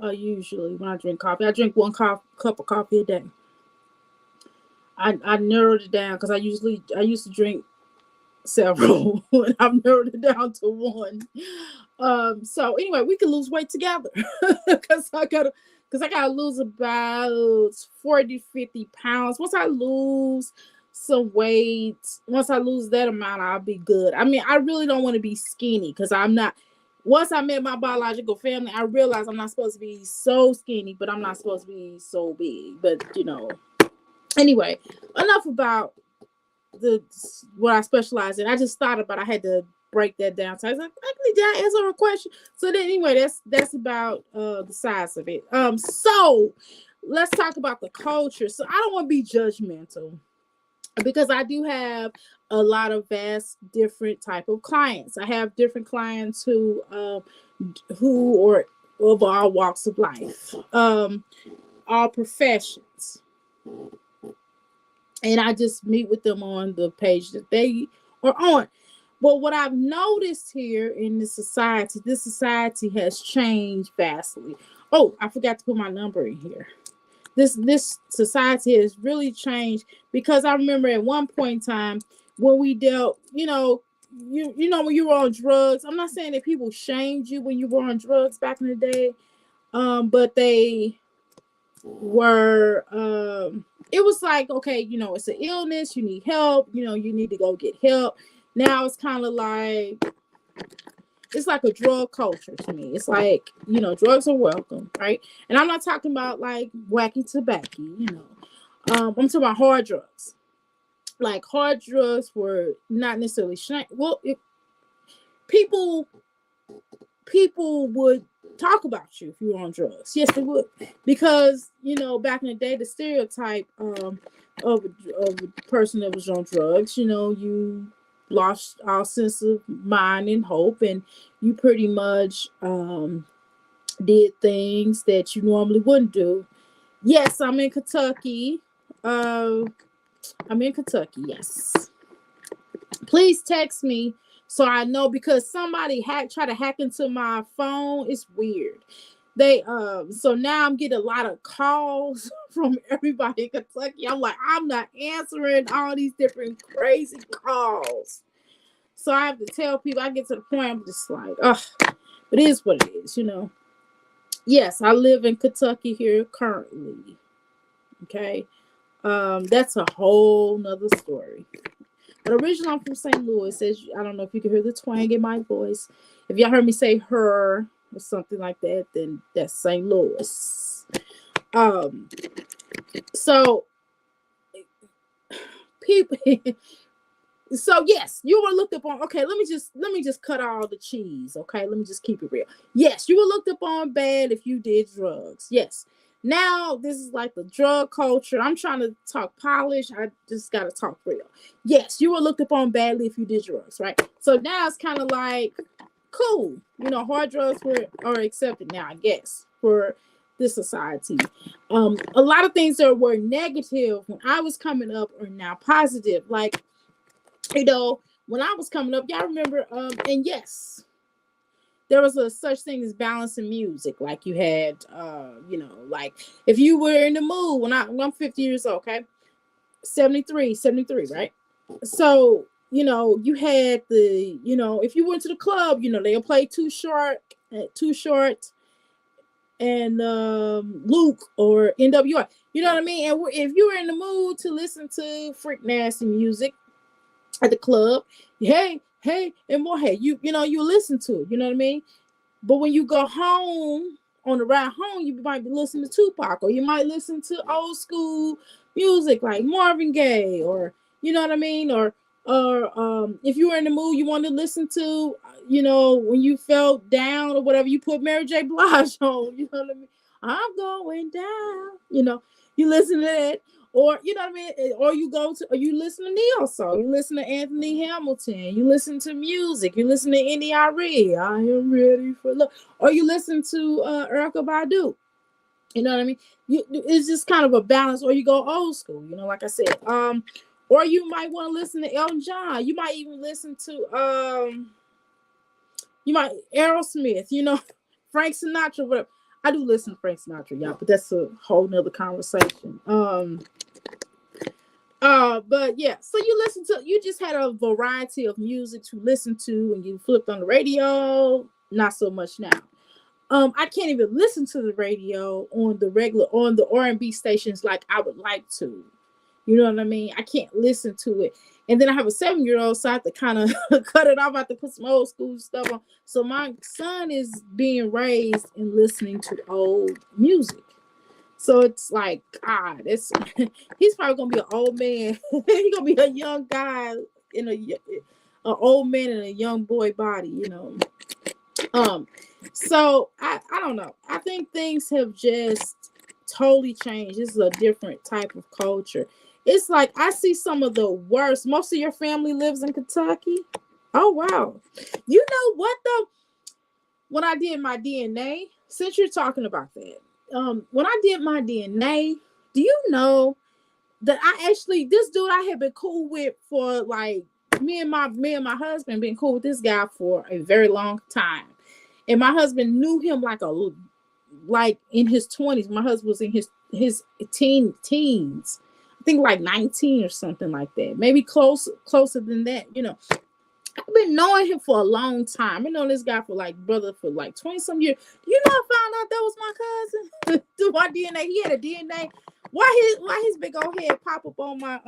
Usually when I drink coffee, I drink one cup of coffee a day. I narrowed it down because I used to drink several, and I've narrowed it down to one. So anyway, we can lose weight together because I gotta lose about 40-50 pounds. Once I lose some weight, once I lose that amount, I'll be good. I mean, I really don't want to be skinny because I'm not. Once I met my biological family, I realized I'm not supposed to be so skinny, but I'm not supposed to be so big. But anyway, enough about what I specialize in. I just thought about. I had to break that down. So I was like, actually, did I answer a question? So then, anyway, that's about the size of it. So let's talk about the culture. So I don't want to be judgmental because I do have a lot of vast different type of clients. I have different clients who are of all walks of life, all professions. And I just meet with them on the page that they are on. But what I've noticed here in this society has changed vastly. Oh, I forgot to put my number in here. This society has really changed because I remember at one point in time when we dealt, when you were on drugs. I'm not saying that people shamed you when you were on drugs back in the day, but they were it was like, okay, it's an illness, you need help, you need to go get help. Now it's kind of like it's like a drug culture to me. It's like, drugs are welcome, right? And I'm not talking about like wacky tobacco, I'm talking about hard drugs. Like hard drugs were not necessarily people would talk about you if you were on drugs. Yes, they would, because back in the day, the stereotype of a person that was on drugs, you lost all sense of mind and hope, and you pretty much did things that you normally wouldn't do. Yes, I'm in Kentucky. Yes. Please text me so I know, because somebody try to hack into my phone. It's weird. They so now I'm getting a lot of calls from everybody in Kentucky. I'm like, I'm not answering all these different crazy calls. So I have to tell people. I get to the point I'm just like, ugh, but it is what it is, Yes, I live in Kentucky here currently. Okay. That's a whole nother story. But originally I'm from St. Louis. As I don't know if you can hear the twang in my voice. If y'all heard me say her or something like that, then that's St. Louis. So people so yes, you were looked up on. Okay, let me just cut all the cheese. Okay, let me just keep it real. Yes, you were looked up on bad if you did drugs. Yes. Now this is like the drug culture. I'm trying to talk polish. I just gotta talk real. Yes, you were looked up on badly if you did drugs, right? So now it's kind of like cool. Hard drugs are accepted now, I guess, for this society. A lot of things that were negative when I was coming up are now positive. Like, when I was coming up, y'all remember, and yes, there was a such thing as balance in music. Like you had, like if you were in the mood when I'm 50 years old, okay, 73, right? So, you had if you went to the club, they'll play Too Short, and Luke or NWR. You know what I mean? And if you were in the mood to listen to freak nasty music at the club, hey, and more, hey, you listen to it, you know what I mean? But when you go home, on the ride home, you might be listening to Tupac, or you might listen to old school music like Marvin Gaye, or you know what I mean, or or if you were in the mood you wanted to listen to, when you felt down or whatever, you put Mary J. Blige on. You know what I mean? I'm going down. You listen to that, or you know what I mean, or you listen to neo soul, you listen to Anthony Hamilton, you listen to music, you listen to N.E.R.E. I am ready for love, or you listen to Erykah Badu. You know what I mean? It's just kind of a balance, or you go old school. Like I said, or you might want to listen to Elton John. You might even listen to Aerosmith. Frank Sinatra. Whatever. I do listen to Frank Sinatra, y'all, but that's a whole nother conversation. But yeah, so you just had a variety of music to listen to, and you flipped on the radio. Not so much now. I can't even listen to the radio on the R&B stations like I would like to. You know what I mean? I can't listen to it. And then I have a 7-year-old, so I have to kind of cut it off. I have to put some old school stuff on. So my son is being raised and listening to old music. So it's like, God, he's probably gonna be an old man. He's gonna be a young guy in an old man in a young boy body, So I don't know. I think things have just totally changed. This is a different type of culture. It's like I see some of the worst. Most of your family lives in Kentucky. Oh wow. You know what though? When I did my DNA, since you're talking about that, when I did my DNA, do you know that this dude I had been cool with for like me and my husband been cool with this guy for a very long time. And my husband knew him like in his 20s. My husband was in his teens. I think like 19 or something like that. Maybe closer than that. I've been knowing him for a long time. I've been knowing this guy for like 20 some years. I found out that was my cousin through my DNA. He had a DNA. Why his big old head pop up on my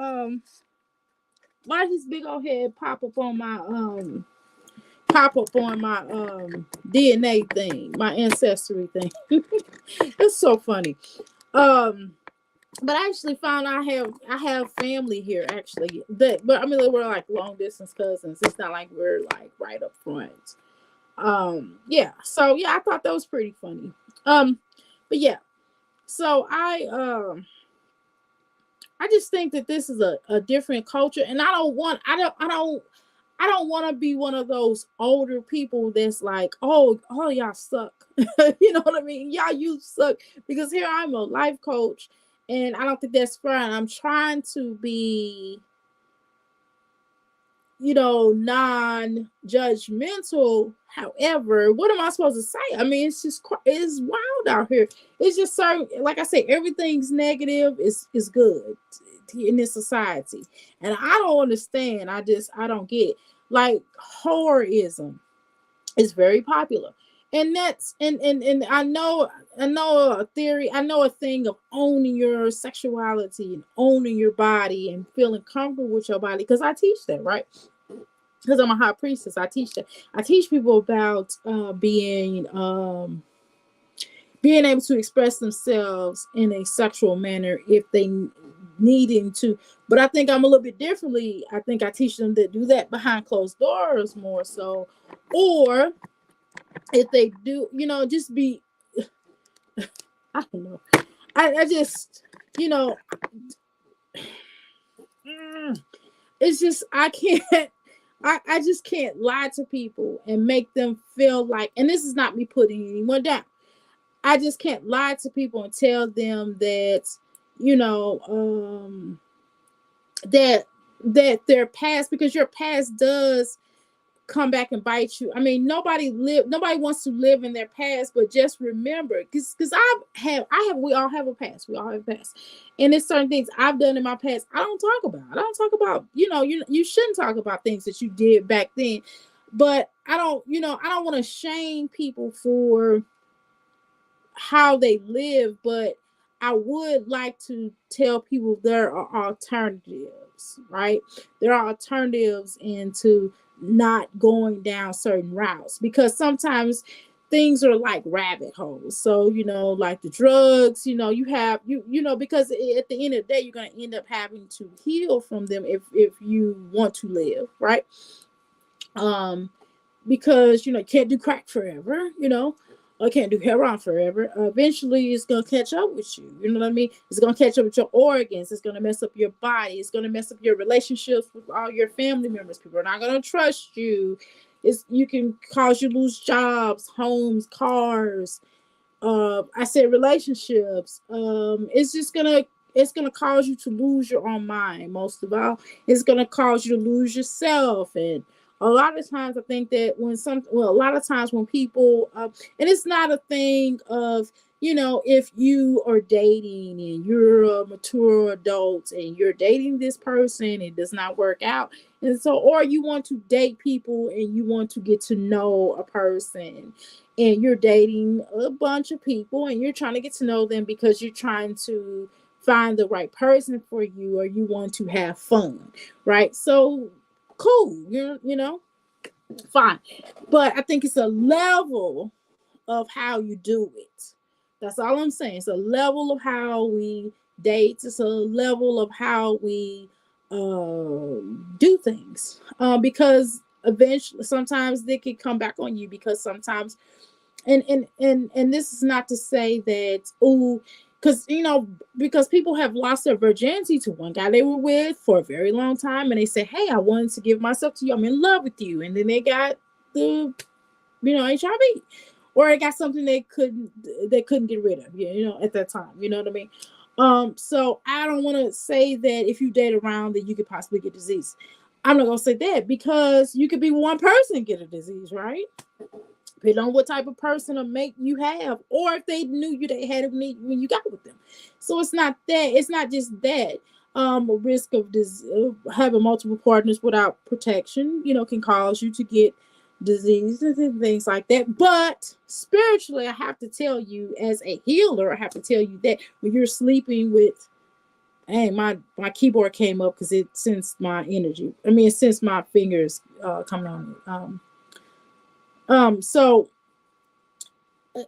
DNA thing, my ancestry thing. It's so funny. But I actually found I have family here actually. But I mean we're like long distance cousins. It's not like we're like right up front. Yeah. So yeah, I thought that was pretty funny. But yeah. So I just think that this is a different culture, and I don't want to be one of those older people that's like, oh, y'all suck. You know what I mean? Y'all, you suck. Because here I'm a life coach, and I don't think that's fair. And I'm trying to be, non-judgmental. However, what am I supposed to say? I mean, it's wild out here. It's just so, like I say, everything's negative is good in this society. And I don't understand. I don't get it. Like horrorism is very popular. And that's and I know a theory, I know a thing of owning your sexuality and owning your body and feeling comfortable with your body, because I teach that, right? Because I'm a high priestess. I teach that. I teach people about being able to express themselves in a sexual manner if they needing to. But I think I'm a little bit differently. I think I teach them to do that behind closed doors more so. Or if they do, just be, I don't know. I just, it's just, I can't. I just can't lie to people and make them feel like, and this is not me putting anyone down. I just can't lie to people and tell them that, that their past, because your past does come back and bite you. I mean, nobody wants to live in their past, but just remember, because we all have a past. We all have a past. And there's certain things I've done in my past I don't talk about. I don't talk about, you shouldn't talk about things that you did back then. But I don't want to shame people for how they live, but I would like to tell people there are alternatives, right? There are alternatives into not going down certain routes, because sometimes things are like rabbit holes. So, like the drugs, you have, because at the end of the day, you're going to end up having to heal from them if you want to live, right? Um, because, you can't do crack forever, or can't do heroin forever. Eventually, it's going to catch up with you. You know what I mean? It's going to catch up with your organs. It's going to mess up your body. It's going to mess up your relationships with all your family members. People are not going to trust you. You can cause you lose jobs, homes, cars. I said relationships. It's gonna cause you to lose your own mind. Most of all, it's gonna cause you to lose yourself. And a lot of times, I think that a lot of times when people, and it's not a thing of, if you are dating and you're a mature adult and you're dating this person, it does not work out. And so, or you want to date people and you want to get to know a person and you're dating a bunch of people and you're trying to get to know them because you're trying to find the right person for you or you want to have fun, right? So cool, fine. But I think it's a level of how you do it. That's all I'm saying. It's a level of how we date. It's a level of how we do things. Because eventually, sometimes they can come back on you because sometimes, and this is not to say that, because people have lost their virginity to one guy they were with for a very long time, and they say, "Hey, I wanted to give myself to you. I'm in love with you," and then they got the, HIV, or it got something they couldn't get rid of, at that time. You know what I mean? So I don't want to say that if you date around that you could possibly get disease. I'm not gonna say that because you could be one person and get a disease, right? Depending on what type of person or mate you have, or if they knew you, they had it when you got with them. So it's not that. It's not just that. A risk of having multiple partners without protection, can cause you to get diseases and things like that. But spiritually, I have to tell you, as a healer, I have to tell you that when you're sleeping with, hey, my keyboard came up because it sensed my energy. I mean, it sensed my fingers coming on it. So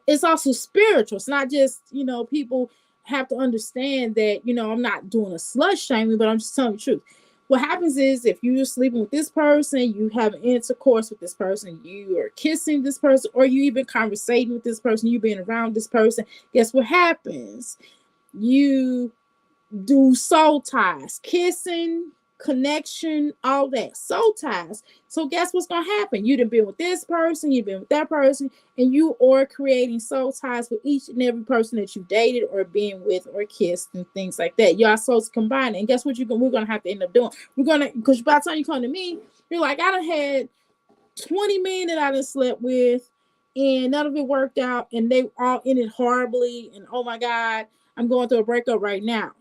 it's also spiritual. It's not just, people have to understand that, I'm not doing a slut shaming, but I'm just telling the truth. What happens is if you're sleeping with this person, you have intercourse with this person, you are kissing this person, or you even conversating with this person, you being around this person, guess what happens? You do soul ties, kissing, connection, all that, soul ties. So guess what's gonna happen? You've been with this person, you've been with that person, and you are creating soul ties with each and every person that you dated or been with or kissed and things like that. Y'all souls combined, and guess what? We're gonna have to end up doing. Because by the time you come to me, you're like, I done had 20 men that I done slept with, and none of it worked out, and they all ended horribly. And oh my God, I'm going through a breakup right now.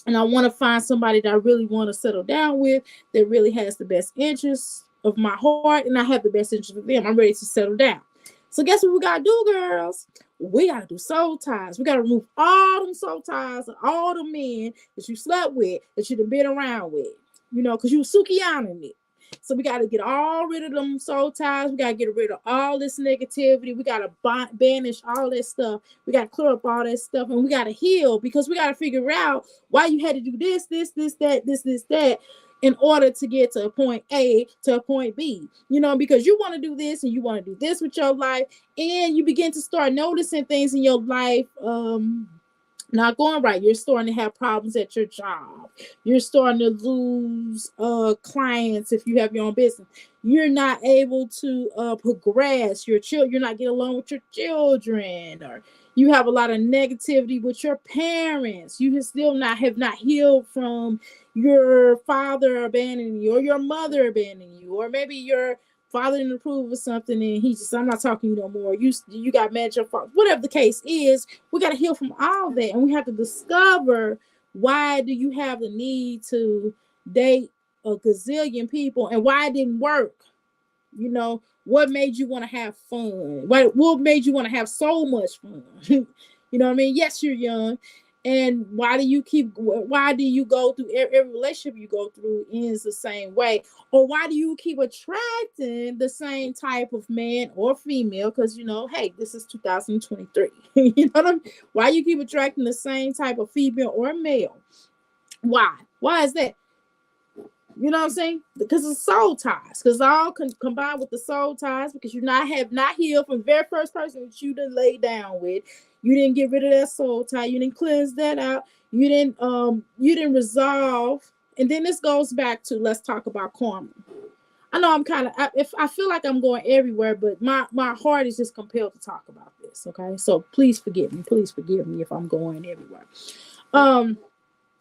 And I want to find somebody that I really want to settle down with, that really has the best interests of my heart, and I have the best interest of them. I'm ready to settle down. So guess what we got to do, girls? We got to do soul ties. We got to remove all them soul ties of all the men that you slept with, that you've been around with, because you were Sukiyana it. So we got to get all rid of them soul ties. We got to get rid of all this negativity. We got to banish all that stuff. We got to clear up all that stuff, and we got to heal, because we got to figure out why you had to do this, that, in order to get to a point A to a point B, because you want to do this and you want to do this with your life, and you begin to start noticing things in your life not going right. You're starting to have problems at your job. You're starting to lose clients if you have your own business. You're not able to progress. You're not getting along with your children, or you have a lot of negativity with your parents. You have not healed from your father abandoning you, or your mother abandoning you, or maybe your father didn't approve of something and I'm not talking to you no more. You got mad at your father. Whatever the case is, we got to heal from all that, and we have to discover, why do you have the need to date a gazillion people, and why it didn't work? What made you want to have fun? What made you want to have so much fun? You know what I mean? Yes, you're young, And why do you go through every relationship you go through ends the same way? Or why do you keep attracting the same type of man or female? Because, hey, this is 2023. You know what I mean? Why you keep attracting the same type of female or male? Why is that? You know what I'm saying? Because it's soul ties. Because all combined with the soul ties, because you have not healed from the very first person that you done laid down with. You didn't get rid of that soul tie. You didn't cleanse that out. You didn't resolve. And then this goes back to, let's talk about karma. I know I'm I feel like I'm going everywhere, but my heart is just compelled to talk about this. Okay, so please forgive me. Please forgive me if I'm going everywhere. And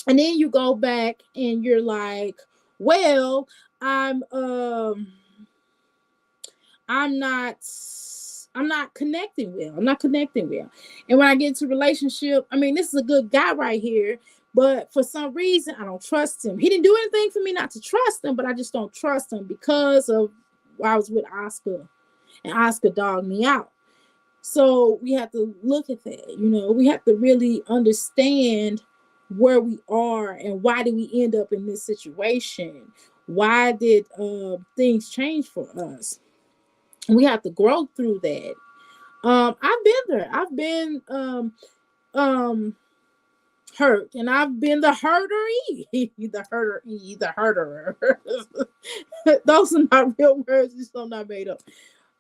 then you go back and you're like, well, I'm not connecting well. I'm not connecting well. And when I get into a relationship, I mean, this is a good guy right here, but for some reason, I don't trust him. He didn't do anything for me not to trust him, but I just don't trust him because of I was with Oscar, and Oscar dogged me out. So we have to look at that. We have to really understand where we are and why did we end up in this situation? Why did things change for us? We have to grow through that. I've been there. I've been hurt, and I've been the hurter-y, the hurterer. Those are not real words, just I'm not made up.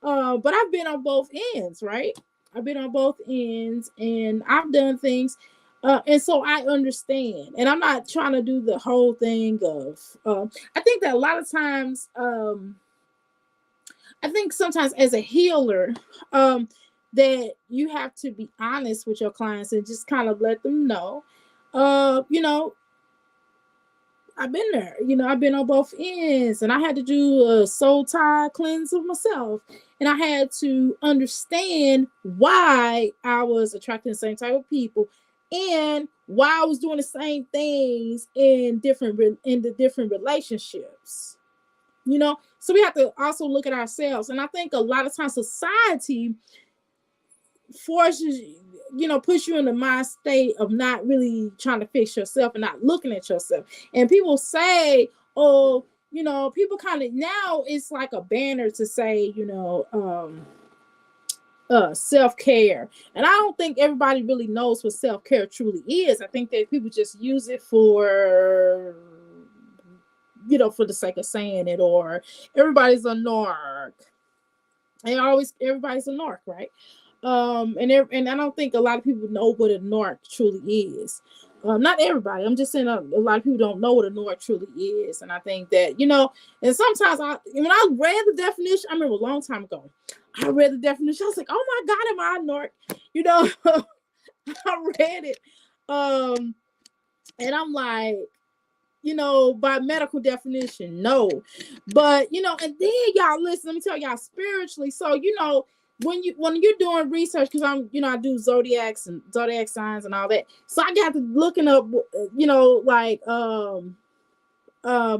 But I've been on both ends, right? I've been on both ends, and I've done things. And so I understand, and I'm not trying to do the whole thing of, I think that a lot of times, I think sometimes as a healer, that you have to be honest with your clients and just kind of let them know, I've been there, I've been on both ends, and I had to do a soul tie cleanse of myself. And I had to understand why I was attracting the same type of people and why I was doing the same things in the different relationships. So we have to also look at ourselves. And I think a lot of times society forces, puts you in the mind state of not really trying to fix yourself and not looking at yourself. And people say, oh, people kind of, now it's like a banner to say, self-care. And I don't think everybody really knows what self-care truly is. I think that people just use it for, for the sake of saying it, or everybody's a narc. Everybody's a narc, right? And I don't think a lot of people know what a narc truly is. Not everybody. I'm just saying a lot of people don't know what a narc truly is. And I think that, and sometimes when I read the definition, I remember a long time ago, I read the definition. I was like, oh my God, am I a narc? I read it. And I'm like, by medical definition, no. But, and then y'all listen, let me tell y'all spiritually. So, when you're doing research, because I do zodiacs and zodiac signs and all that. So I got to looking up, like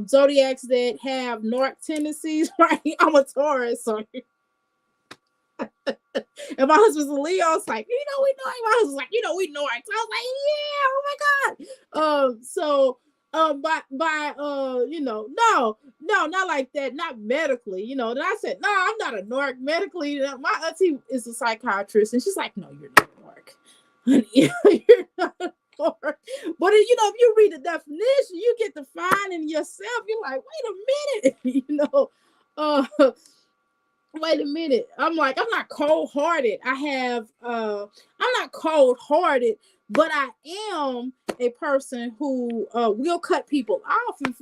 zodiacs that have narc tendencies, right? I'm a Taurus, so and my husband's a Leo. It's like, we know. My husband's like, we know. I was like, yeah, oh my God. So by no, not like that, not medically, and I said, no, I'm not a narc medically. My auntie is a psychiatrist, and she's like, no, you're not a narc. Honey, you're not a narc. But if you read the definition, you get to finding yourself. You're like, wait a minute, wait a minute. I'm like, I'm not cold-hearted. I'm not cold-hearted, but I am a person who will cut people off if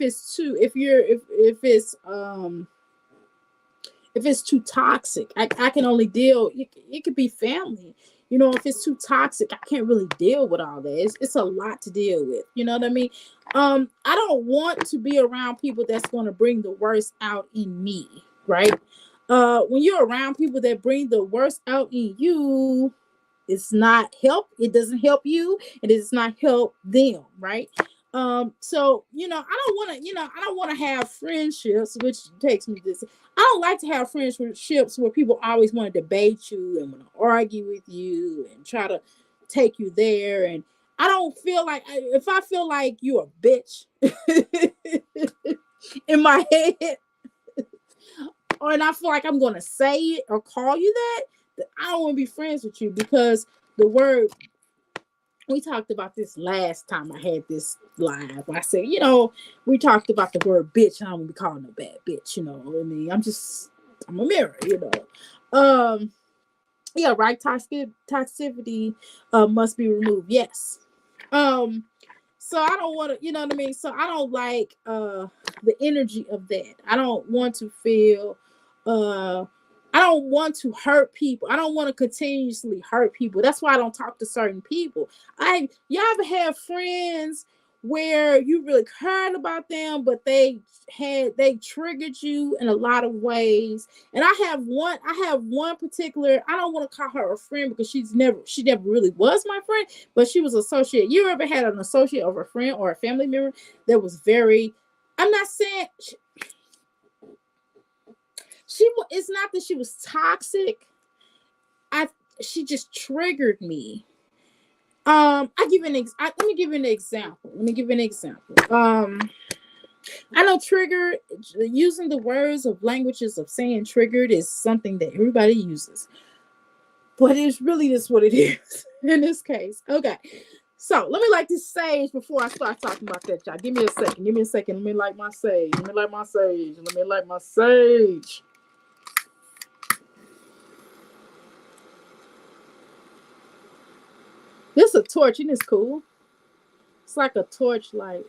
it's too toxic. I can only deal. It could be family. If it's too toxic, I can't really deal with all that. It's a lot to deal with. You know what I mean? I don't want to be around people that's going to bring the worst out in me. Right? When you're around people that bring the worst out in you, it's not help. It doesn't help you. It does not help them. Right? So I don't want to have friendships, which takes me to this. I don't like to have friendships where people always want to debate you and want to argue with you and try to take you there. And I don't feel like if I feel like you a bitch in my head, or and I feel like I'm gonna say it or call you that, then I don't want to be friends with you because the word we talked about this last time I had this live. I said, we talked about the word bitch. I don't want to be calling a bad bitch. I mean, I'm a mirror. Yeah, right. Toxicity must be removed. Yes. So I don't want to, you know what I mean? So I don't like the energy of that. I don't want to feel I don't want to hurt people. I don't want to continuously hurt people. That's why I don't talk to certain people. Y'all ever have friends where you really cared about them, but they triggered you in a lot of ways. And I have one particular, I don't want to call her a friend because she never really was my friend, but she was an associate. You ever had an associate or a friend or a family member that was very, I'm not saying it's not that she was toxic. She just triggered me. Let me give you an example. I know using the words of languages of saying triggered is something that everybody uses, but it's really just what it is in this case. Okay. So let me light this sage before I start talking about that, y'all. Give me a second. Let me light my sage. This is a torch, and it's cool. It's like a torch light.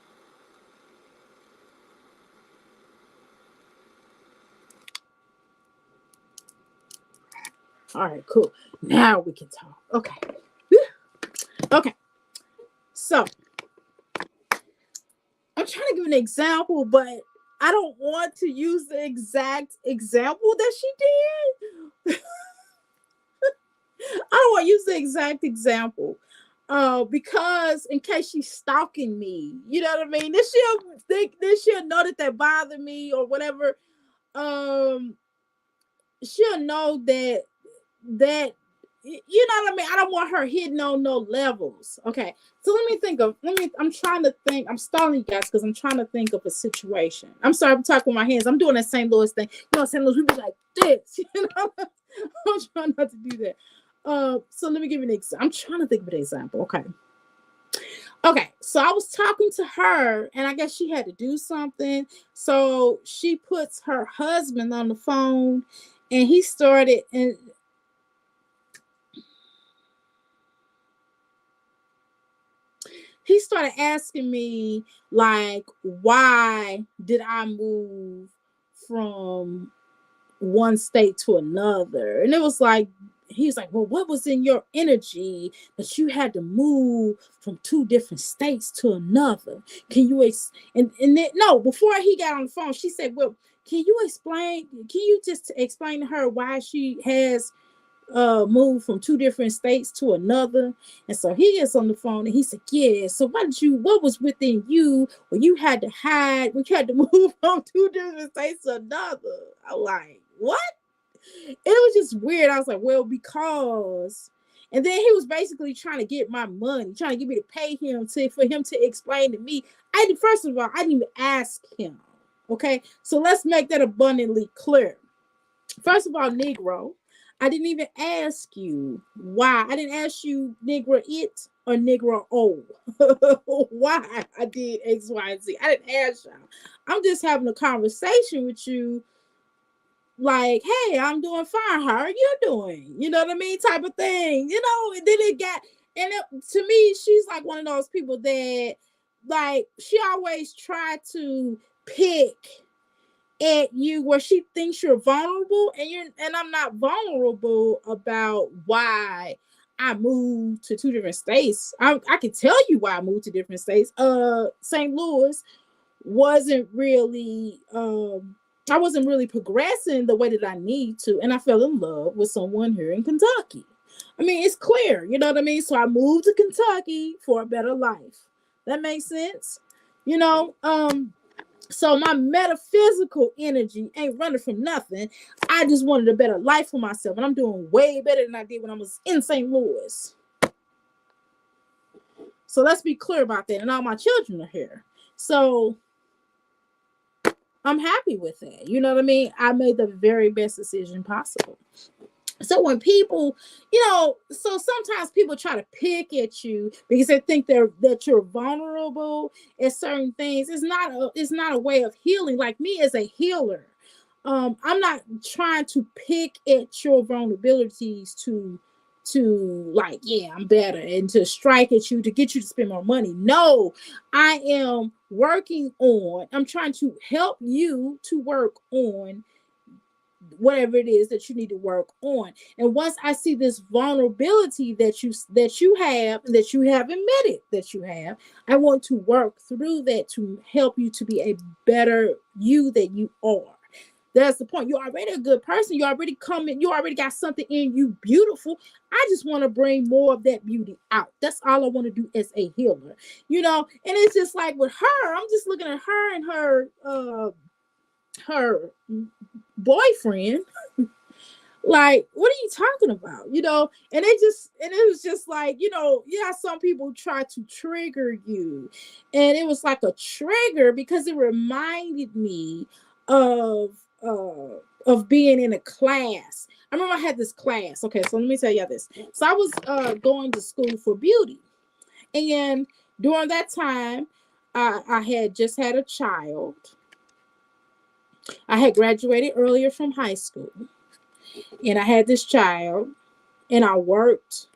All right, cool. Now we can talk. Okay. Okay. So I'm trying to give an example, but I don't want to use the exact example that she did. I don't want to use the exact example. Because in case she's stalking me, you know what I mean? Then she'll know that bothered me or whatever. She'll know that you know what I mean. I don't want her hitting on no levels. Okay, so I'm trying to think. I'm stalling you guys because I'm trying to think of a situation. I'm sorry, I'm talking with my hands. I'm doing that St. Louis thing. St. Louis, we be like this. I'm trying not to do that. So let me give you an example. I'm trying to think of an example. Okay, so I was talking to her, and I guess she had to do something. So she puts her husband on the phone, and he started asking me, like, why did I move from one state to another? And it was like, he was like, well, what was in your energy that you had to move from 2 different states to another? Can you and then no, before he got on the phone, she said, well, can you just explain to her why she has moved from 2 different states to another? And so he gets on the phone and he said, yeah, so what was within you when you had to move from 2 different states to another? I'm like, what? It was just weird. I was like, well, because, and then he was basically trying to get my money, trying to get me to pay him for him to explain to me. First of all, I didn't even ask him. Okay, so let's make that abundantly clear. First of all, Negro, I didn't even ask you why. I didn't ask you, Negro it or Negro O, why I did X, Y, and Z. I didn't ask y'all. I'm just having a conversation with you, like, hey, I'm doing fine. How are you doing? You know what I mean? Type of thing. And then to me, she's like one of those people that, like, she always tried to pick at you where she thinks you're vulnerable, and I'm not vulnerable about why I moved to 2 different states. I can tell you why I moved to different states. St. Louis wasn't really I wasn't really progressing the way that I need to, and I fell in love with someone here in Kentucky. I mean, it's clear, you know what I mean? So I moved to Kentucky for a better life. That makes sense. So my metaphysical energy ain't running from nothing. I just wanted a better life for myself, and I'm doing way better than I did when I was in St. Louis. So let's be clear about that. And all my children are here. So I'm happy with that. You know what I mean? I made the very best decision possible. So when people, so sometimes people try to pick at you because they think that you're vulnerable at certain things. It's not a way of healing. Like me as a healer, I'm not trying to pick at your vulnerabilities to like, yeah, I'm better, and to strike at you to get you to spend more money. No, I am I'm trying to help you to work on whatever it is that you need to work on. And once I see this vulnerability that you have, and that you have admitted that you have, I want to work through that to help you to be a better you that you are. That's the point. You're already a good person. You already got something in you beautiful. I just want to bring more of that beauty out. That's all I want to do as a healer. And it's just like with her, I'm just looking at her and her boyfriend. Like, what are you talking about? And it was just like, some people try to trigger you. And it was like a trigger because it reminded me of being in a class. I remember I had this class. Okay, so let me tell you this. So I was going to school for beauty. And during that time, I had just had a child. I had graduated earlier from high school. And I had this child, and I worked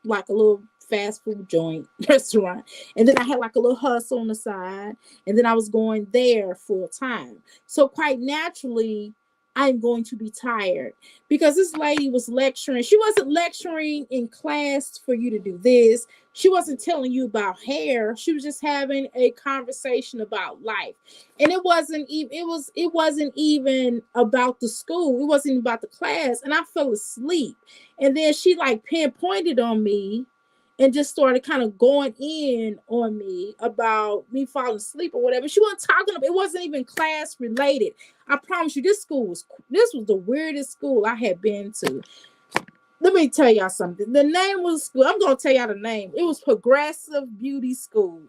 like a little fast food joint restaurant. And then I had like a little hustle on the side. And then I was going there full time. So quite naturally, I'm going to be tired because this lady was lecturing. She wasn't lecturing in class for you to do this. She wasn't telling you about hair. She was just having a conversation about life. And it wasn't even about the school. It wasn't even about the class. And I fell asleep. And then she like pinpointed on me and just started kind of going in on me about me falling asleep or whatever. She wasn't talking about, it wasn't even class related. I promise you, this was the weirdest school I had been to. Let me tell y'all something. The name was school. I'm going to tell y'all the name. It was Progressive Beauty School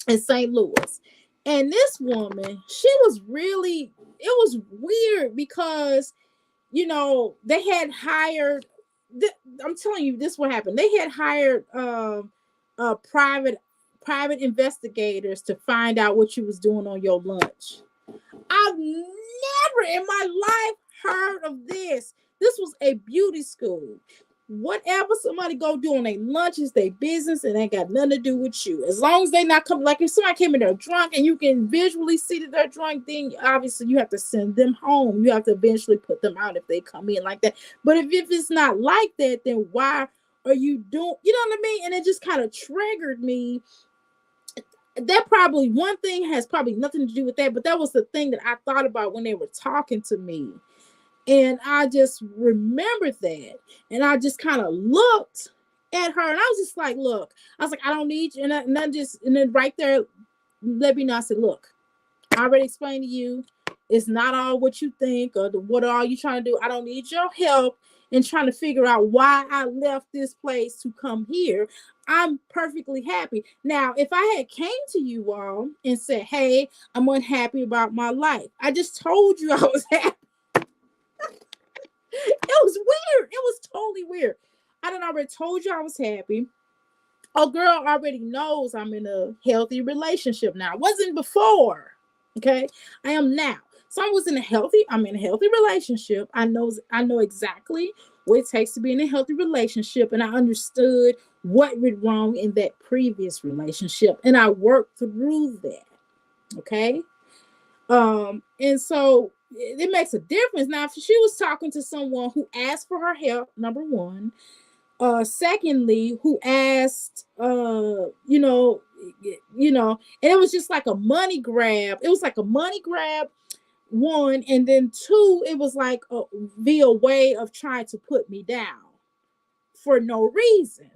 in St. Louis. And this woman, it was weird because, they had hired, I'm telling you, this what happened. They had hired private investigators to find out what you was doing on your lunch. I've never in my life heard of this. This was a beauty school. Whatever somebody go do on their lunch is their business, and ain't got nothing to do with you. As long as they not come, like if somebody came in there drunk and you can visually see that they're drunk, then obviously you have to send them home. You have to eventually put them out if they come in like that. But if it's not like that, then why are you doing, you know what I mean? And it just kind of triggered me. That probably one thing has probably nothing to do with that, but that was the thing that I thought about when they were talking to me. And I just remembered that. And I just kind of looked at her and I was just like, look, I was like, I don't need you. And then right there, let me know. I said, look, I already explained to you, it's not all what you think or what are you trying to do. I don't need your help in trying to figure out why I left this place to come here. I'm perfectly happy. Now, if I had came to you all and said, hey, I'm unhappy about my life, I just told you I was happy. It was weird. It was totally weird. I done already told you I was happy. Oh, girl already knows I'm in a healthy relationship now. I wasn't before. Okay. I am now. So I'm in a healthy relationship. I know exactly what it takes to be in a healthy relationship. And I understood what went wrong in that previous relationship. And I worked through that. Okay. And so it makes a difference. Now, if she was talking to someone who asked for her help, number one, secondly, who asked, and it was just like a money grab. It was like a money grab, one, and then two, it was like a way of trying to put me down for no reason.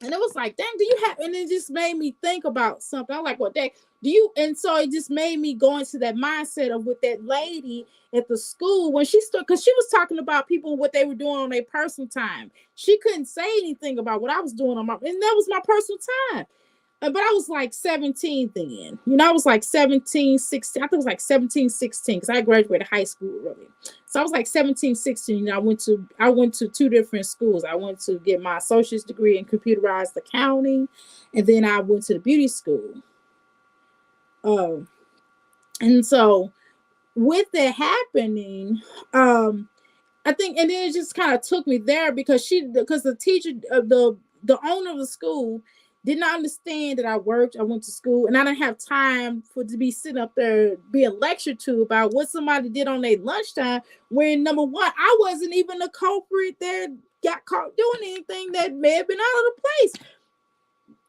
And it was like, dang, do you have, and it just made me think about something. I'm like, well, dang, do you, and so it just made me go into that mindset of with that lady at the school when she stood, because she was talking about people, what they were doing on their personal time. She couldn't say anything about what I was doing on my, and that was my personal time. But I was like 17 then. I was like 17, 16. I think it was like 17, 16 because I graduated high school early. So I was like 17, 16. I went to two different schools. I went to get my associate's degree in computerized accounting, and then I went to the beauty school. And so with that happening, I think, and then it just kind of took me there because the teacher, the owner of the school did not understand that I worked. I went to school, and I didn't have time to be sitting up there being lectured to about what somebody did on their lunchtime. When number one, I wasn't even the culprit that got caught doing anything that may have been out of the place.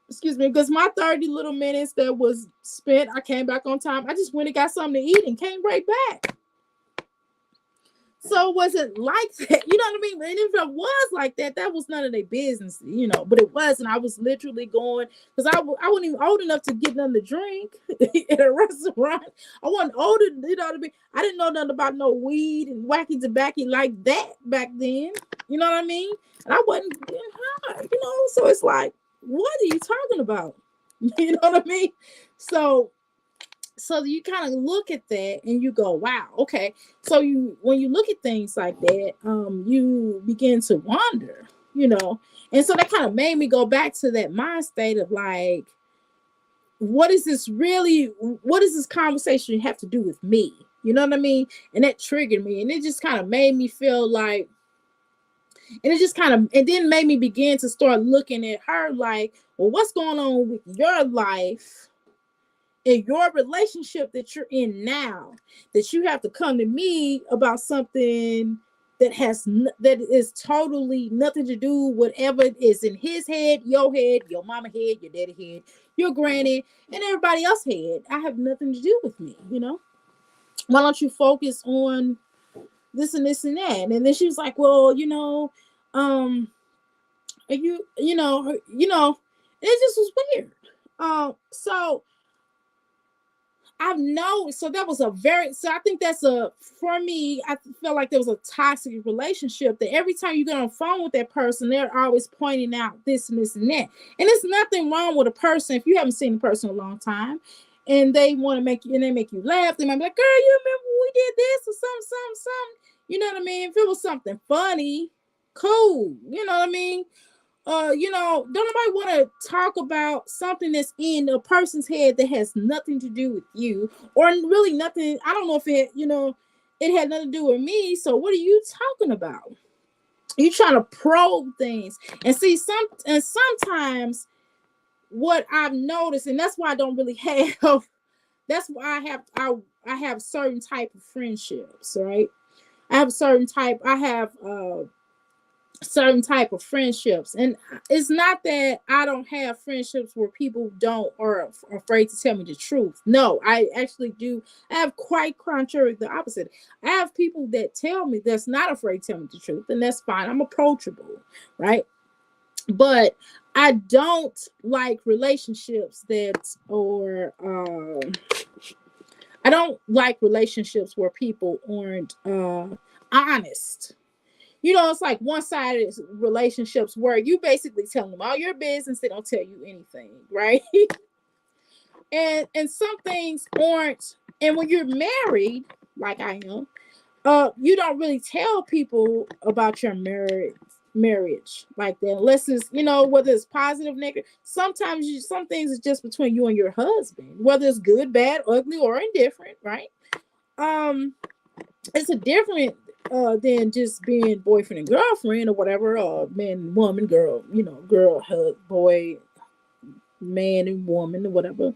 Excuse me, because my 30 little minutes that was spent, I came back on time. I just went and got something to eat and came right back. So it wasn't like that, you know what I mean? And if it was like that, that was none of their business, but it wasn't. I was literally going, because I wasn't even old enough to get nothing to drink at a restaurant. I wasn't old, you know what I mean? I didn't know nothing about no weed and wacky tobacco like that back then, you know what I mean? And I wasn't getting high, so it's like, what are you talking about? You know what I mean? So you kind of look at that and you go, wow, okay. So when you look at things like that, you begin to wonder, and so that kind of made me go back to that mind state of like, what is this conversation have to do with me? You know what I mean? And that triggered me, and it just kind of made me feel like, and it just kind of, and then made me begin to start looking at her like, well, what's going on with your life in your relationship that you're in now, that you have to come to me about something that is totally nothing to do with whatever is in his head, your mama head, your daddy head, your granny, and everybody else head. I have nothing to do with me, Why don't you focus on this and this and that? And then she was like, well, it just was weird. So I've known, so that was I think for me, I felt like there was a toxic relationship that every time you get on the phone with that person, they're always pointing out this and this and that. And there's nothing wrong with a person if you haven't seen a person in a long time and they want to make you laugh. They might be like, girl, you remember when we did this or something. You know what I mean? If it was something funny, cool. You know what I mean? Don't nobody want to talk about something that's in a person's head that has nothing to do with you, or really nothing. I don't know if it had nothing to do with me. So what are you talking about? You trying to probe things and see sometimes what I've noticed, and that's why I don't really have. That's why I have certain type of friendships, right? I have certain type of friendships, and it's not that I don't have friendships where people don't or are afraid to tell me the truth. No, I actually do. I have quite contrary, the opposite. I have people that tell me that's not afraid to tell me the truth, and that's fine. I'm approachable, right? But I don't like relationships I don't like relationships where people aren't honest. It's like one-sided relationships where you basically tell them all your business, they don't tell you anything, right? and some things aren't, and when you're married, like I am, you don't really tell people about your marriage like that, unless it's, whether it's positive, negative. Sometimes some things is just between you and your husband, whether it's good, bad, ugly, or indifferent, right? It's a different than just being boyfriend and girlfriend or whatever, man, woman, girl, girl, boy, man and woman or whatever.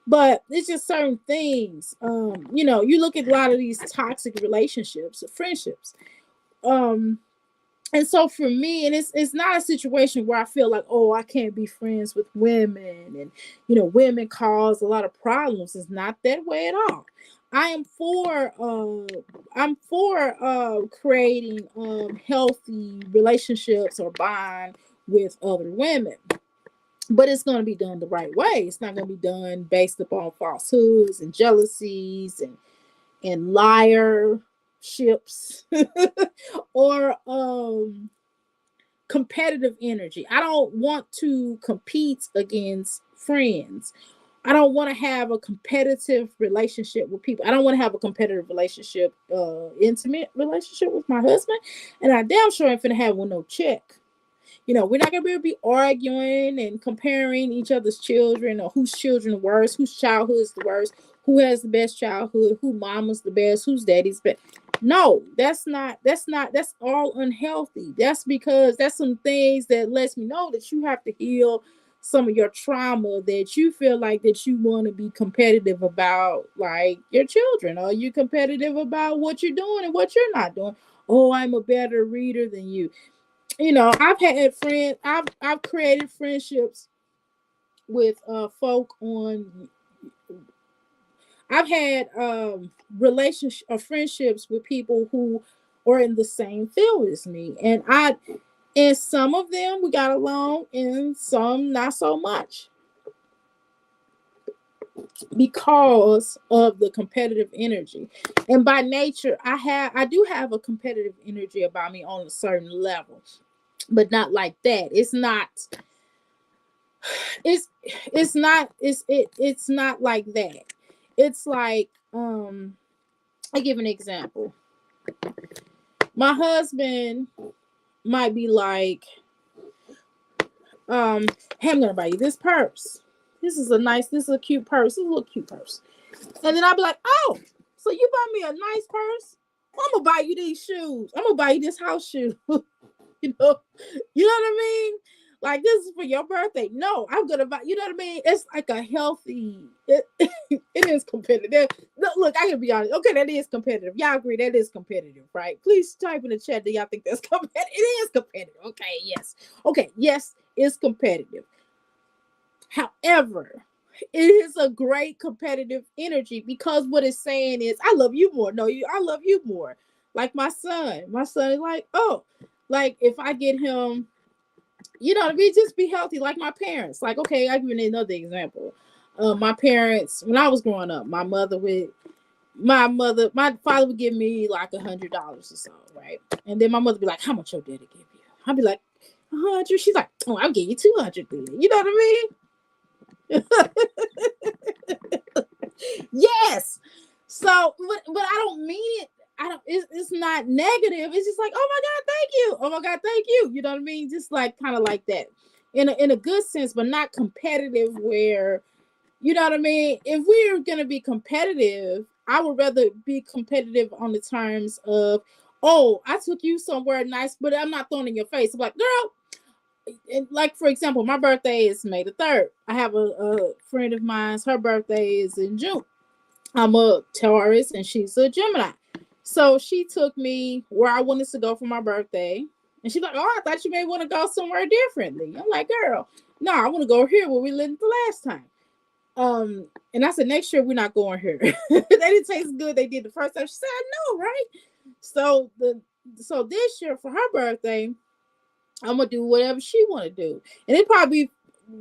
But it's just certain things. You look at a lot of these toxic relationships or friendships. And so for me, and it's not a situation where I feel like, oh, I can't be friends with women, and women cause a lot of problems. It's not that way at all. I'm for creating healthy relationships or bond with other women. But it's going to be done the right way. It's not going to be done based upon falsehoods and jealousies and liarships or competitive energy. I don't want to compete against friends. I don't want to have a competitive relationship with people. I don't want to have a competitive relationship, intimate relationship with my husband. And I damn sure ain't finna have one no chick. We're not gonna be arguing and comparing each other's children or whose children are worse, whose childhood is the worst, who has the best childhood, who mama's the best, whose daddy's best. No, that's all unhealthy. That's because that's some things that lets me know that you have to heal some of your trauma, that you feel like that you want to be competitive about, like your children, or you competitive about what you're doing and what you're not doing. Oh, I'm a better reader than you. I've had friends. I've created friendships with folk on. I've had relationship or friendships with people who are in the same field as me, and some of them we got along, and some not so much, because of the competitive energy. And by nature, I do have a competitive energy about me on a certain level, but not like that. It's not like that. It's like, I give an example. My husband might be like, hey, I'm gonna buy you this purse. This is a cute purse. This is a little cute purse. And then I'll be like, oh, so you buy me a nice purse? Well, I'm gonna buy you these shoes. I'm gonna buy you this house shoe. You know what I mean? Like, this is for your birthday. No, I'm gonna buy. You know what I mean? It's like a healthy. It is competitive. Look, I can be honest. Okay, that is competitive. Y'all agree that is competitive, right? Please type in the chat. Do y'all think that's competitive? It is competitive. Okay, yes. Okay, yes, it's competitive. However, it is a great competitive energy, because what it's saying is, I love you more. No, I love you more. Like my son. My son is like, oh, like if I get him, you know what I mean, just be healthy. Like my parents. Like, okay, I'll give you another example. My parents, when I was growing up, my father would give me like $100 or so, right? And then my mother would be like, how much your daddy give you? I'd be like, 100. She's like, oh, I'll give you 200 then. You know what I mean? Yes. So, but I don't mean it. It's not negative. It's just like, oh my God, thank you. Oh my God, thank you. You know what I mean? Just like kind of like that, in a good sense, but not competitive. Where, you know what I mean? If we're gonna be competitive, I would rather be competitive on the terms of, oh, I took you somewhere nice, but I'm not throwing in your face. I'm like, girl. And like, for example, my birthday is May the 3rd. I have a friend of mine's, her birthday is in June. I'm a Taurus and she's a Gemini. So she took me where I wanted to go for my birthday. And she's like, oh, I thought you may want to go somewhere differently. I'm like, girl, no, I want to go here where we lived the last time. And I said, next year we're not going here. They didn't taste good. They did the first time. She said, I know, right? So this year for her birthday, I'm gonna do whatever she want to do, and it probably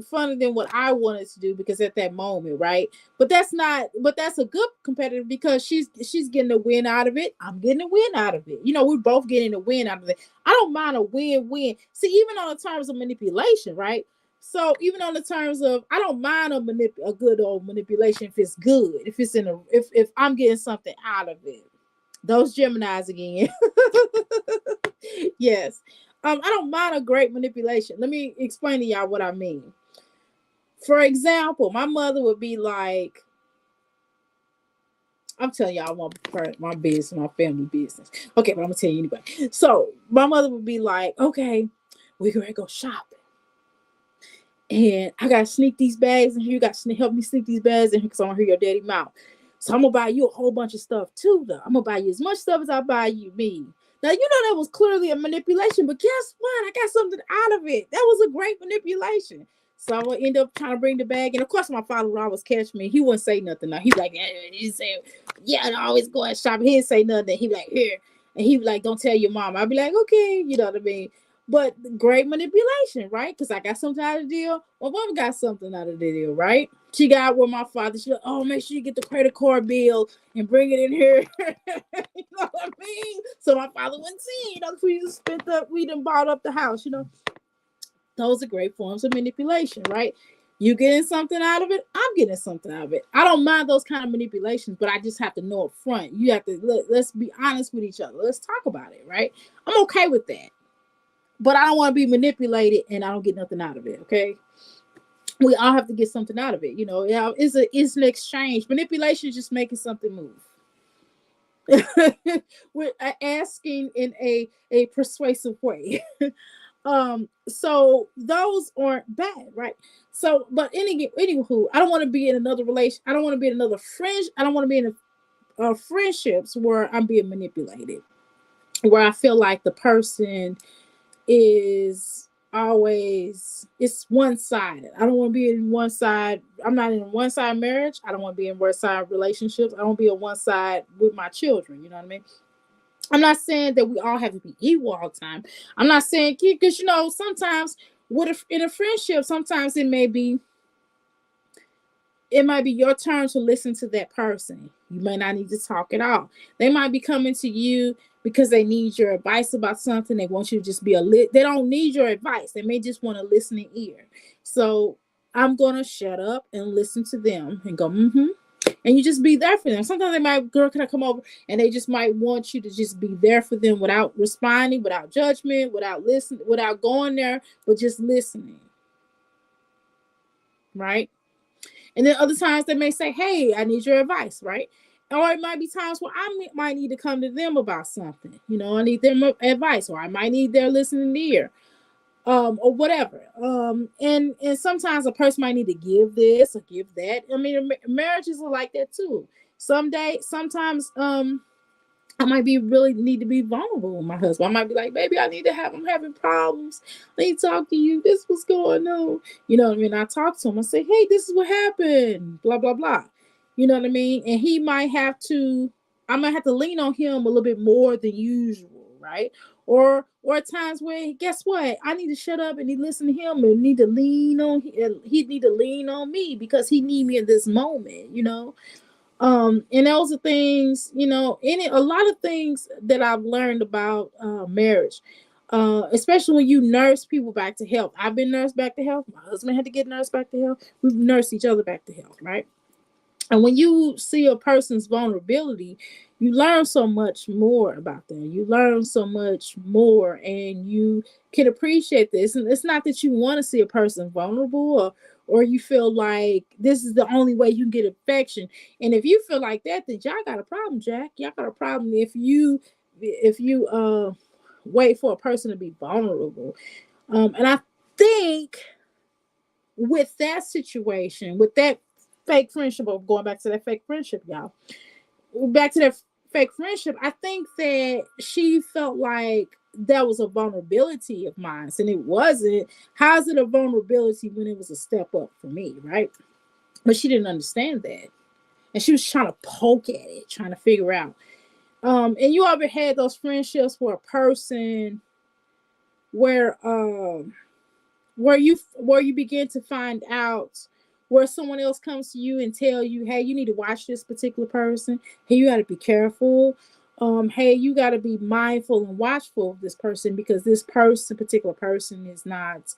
funner than what I wanted to do, because at that moment, right? But that's a good competitor, because she's getting a win out of it. I'm getting a win out of it. We're both getting a win out of it. I don't mind a win-win. See, even on the terms of manipulation, right? So even on the terms of, I don't mind a good old manipulation if it's good, if it's if I'm getting something out of it. Those Geminis again. Yes. I don't mind a great manipulation. Let me explain to y'all what I mean. For example, my mother would be like, I'm telling y'all my business, my family business. Okay, but I'm gonna tell you anyway. So my mother would be like, okay, we're gonna go shopping. And I gotta sneak these bags in here. You got to help me sneak these bags in here, because I want to hear your daddy mouth. So I'm gonna buy you a whole bunch of stuff too, though. I'm gonna buy you as much stuff as I buy you me. Now, that was clearly a manipulation, but guess what? I got something out of it. That was a great manipulation. So I would end up trying to bring the bag. And of course, my father would always catch me. He wouldn't say nothing. Now, he'd be like, he said, yeah, I always go and shop. He didn't say nothing. He'd be like, here. And he'd be like, don't tell your mom. I'd be like, okay, you know what I mean? but great manipulation, right? Because I got something out of the deal. My mom got something out of the deal, right? She got with my father. She like, oh, make sure you get the credit card bill and bring it in here. You know what I mean? So my father wouldn't see. We just spent up, we done bought up the house. Those are great forms of manipulation, right? You getting something out of it, I'm getting something out of it. I don't mind those kind of manipulations, but I just have to know up front. You have to let's be honest with each other. Let's talk about it, right? I'm okay with that, but I don't want to be manipulated and I don't get nothing out of it. Okay, we all have to get something out of it. Yeah, it's an exchange. Manipulation is just making something move. We're asking in a persuasive way. So those aren't bad, right? So, but anywho, I don't want to be in another relation. I don't want to be in another friend. I don't want to be in friendships where I'm being manipulated, where I feel like the person is always it's one sided. I don't want to be in one side. I'm not in a one side marriage. I don't want to be in one side relationships. I don't want to be on one side with my children. You know what I mean? I'm not saying that we all have to be equal all the time. I'm not saying because sometimes in a friendship, sometimes it might be your turn to listen to that person. You may not need to talk at all. They might be coming to you because they need your advice about something. They want you to just be they don't need your advice. They may just want a listening ear. So I'm gonna shut up and listen to them and go, mm-hmm. And you just be there for them. Sometimes they might girl can I come over and they just might want you to just be there for them without responding, without judgment, without listening, without going there, but just listening. Right? And then other times they may say, hey, I need your advice, right? Or it might be times where I might need to come to them about something. I need their advice, or I might need their listening ear, or whatever. And sometimes a person might need to give this or give that. I mean, marriages are like that too. Sometimes, I might be really need to be vulnerable with my husband. I might be like, baby, I'm having problems. Let me talk to you. This was going on. You know what I mean? I talk to him. I say, hey, this is what happened. Blah, blah, blah. You know what I mean? And I might have to lean on him a little bit more than usual, right? Or at times where guess what? I need to shut up and he listen to him and need to lean on he need to lean on me because he need me in this moment. And those are things, a lot of things that I've learned about marriage, especially when you nurse people back to health. I've been nursed back to health. My husband had to get nursed back to health. We've nursed each other back to health, right? And when you see a person's vulnerability, you learn so much more about them. You learn so much more, and you can appreciate this. And it's not that you want to see a person vulnerable, or you feel like this is the only way you can get affection. And if you feel like that, then y'all got a problem, Jack. Y'all got a problem if you wait for a person to be vulnerable. And I think with that situation, with that fake friendship, or going back to that fake friendship, y'all, back to that fake friendship, I think that she felt like that was a vulnerability of mine, and it wasn't. How's it a vulnerability when it was a step up for me, right? But she didn't understand that, and she was trying to poke at it, trying to figure out. And you ever had those friendships where a person where where you begin to find out where someone else comes to you and tell you, hey, you need to watch this particular person. Hey, you got to be careful. Hey, you got to be mindful and watchful of this person because this particular person is not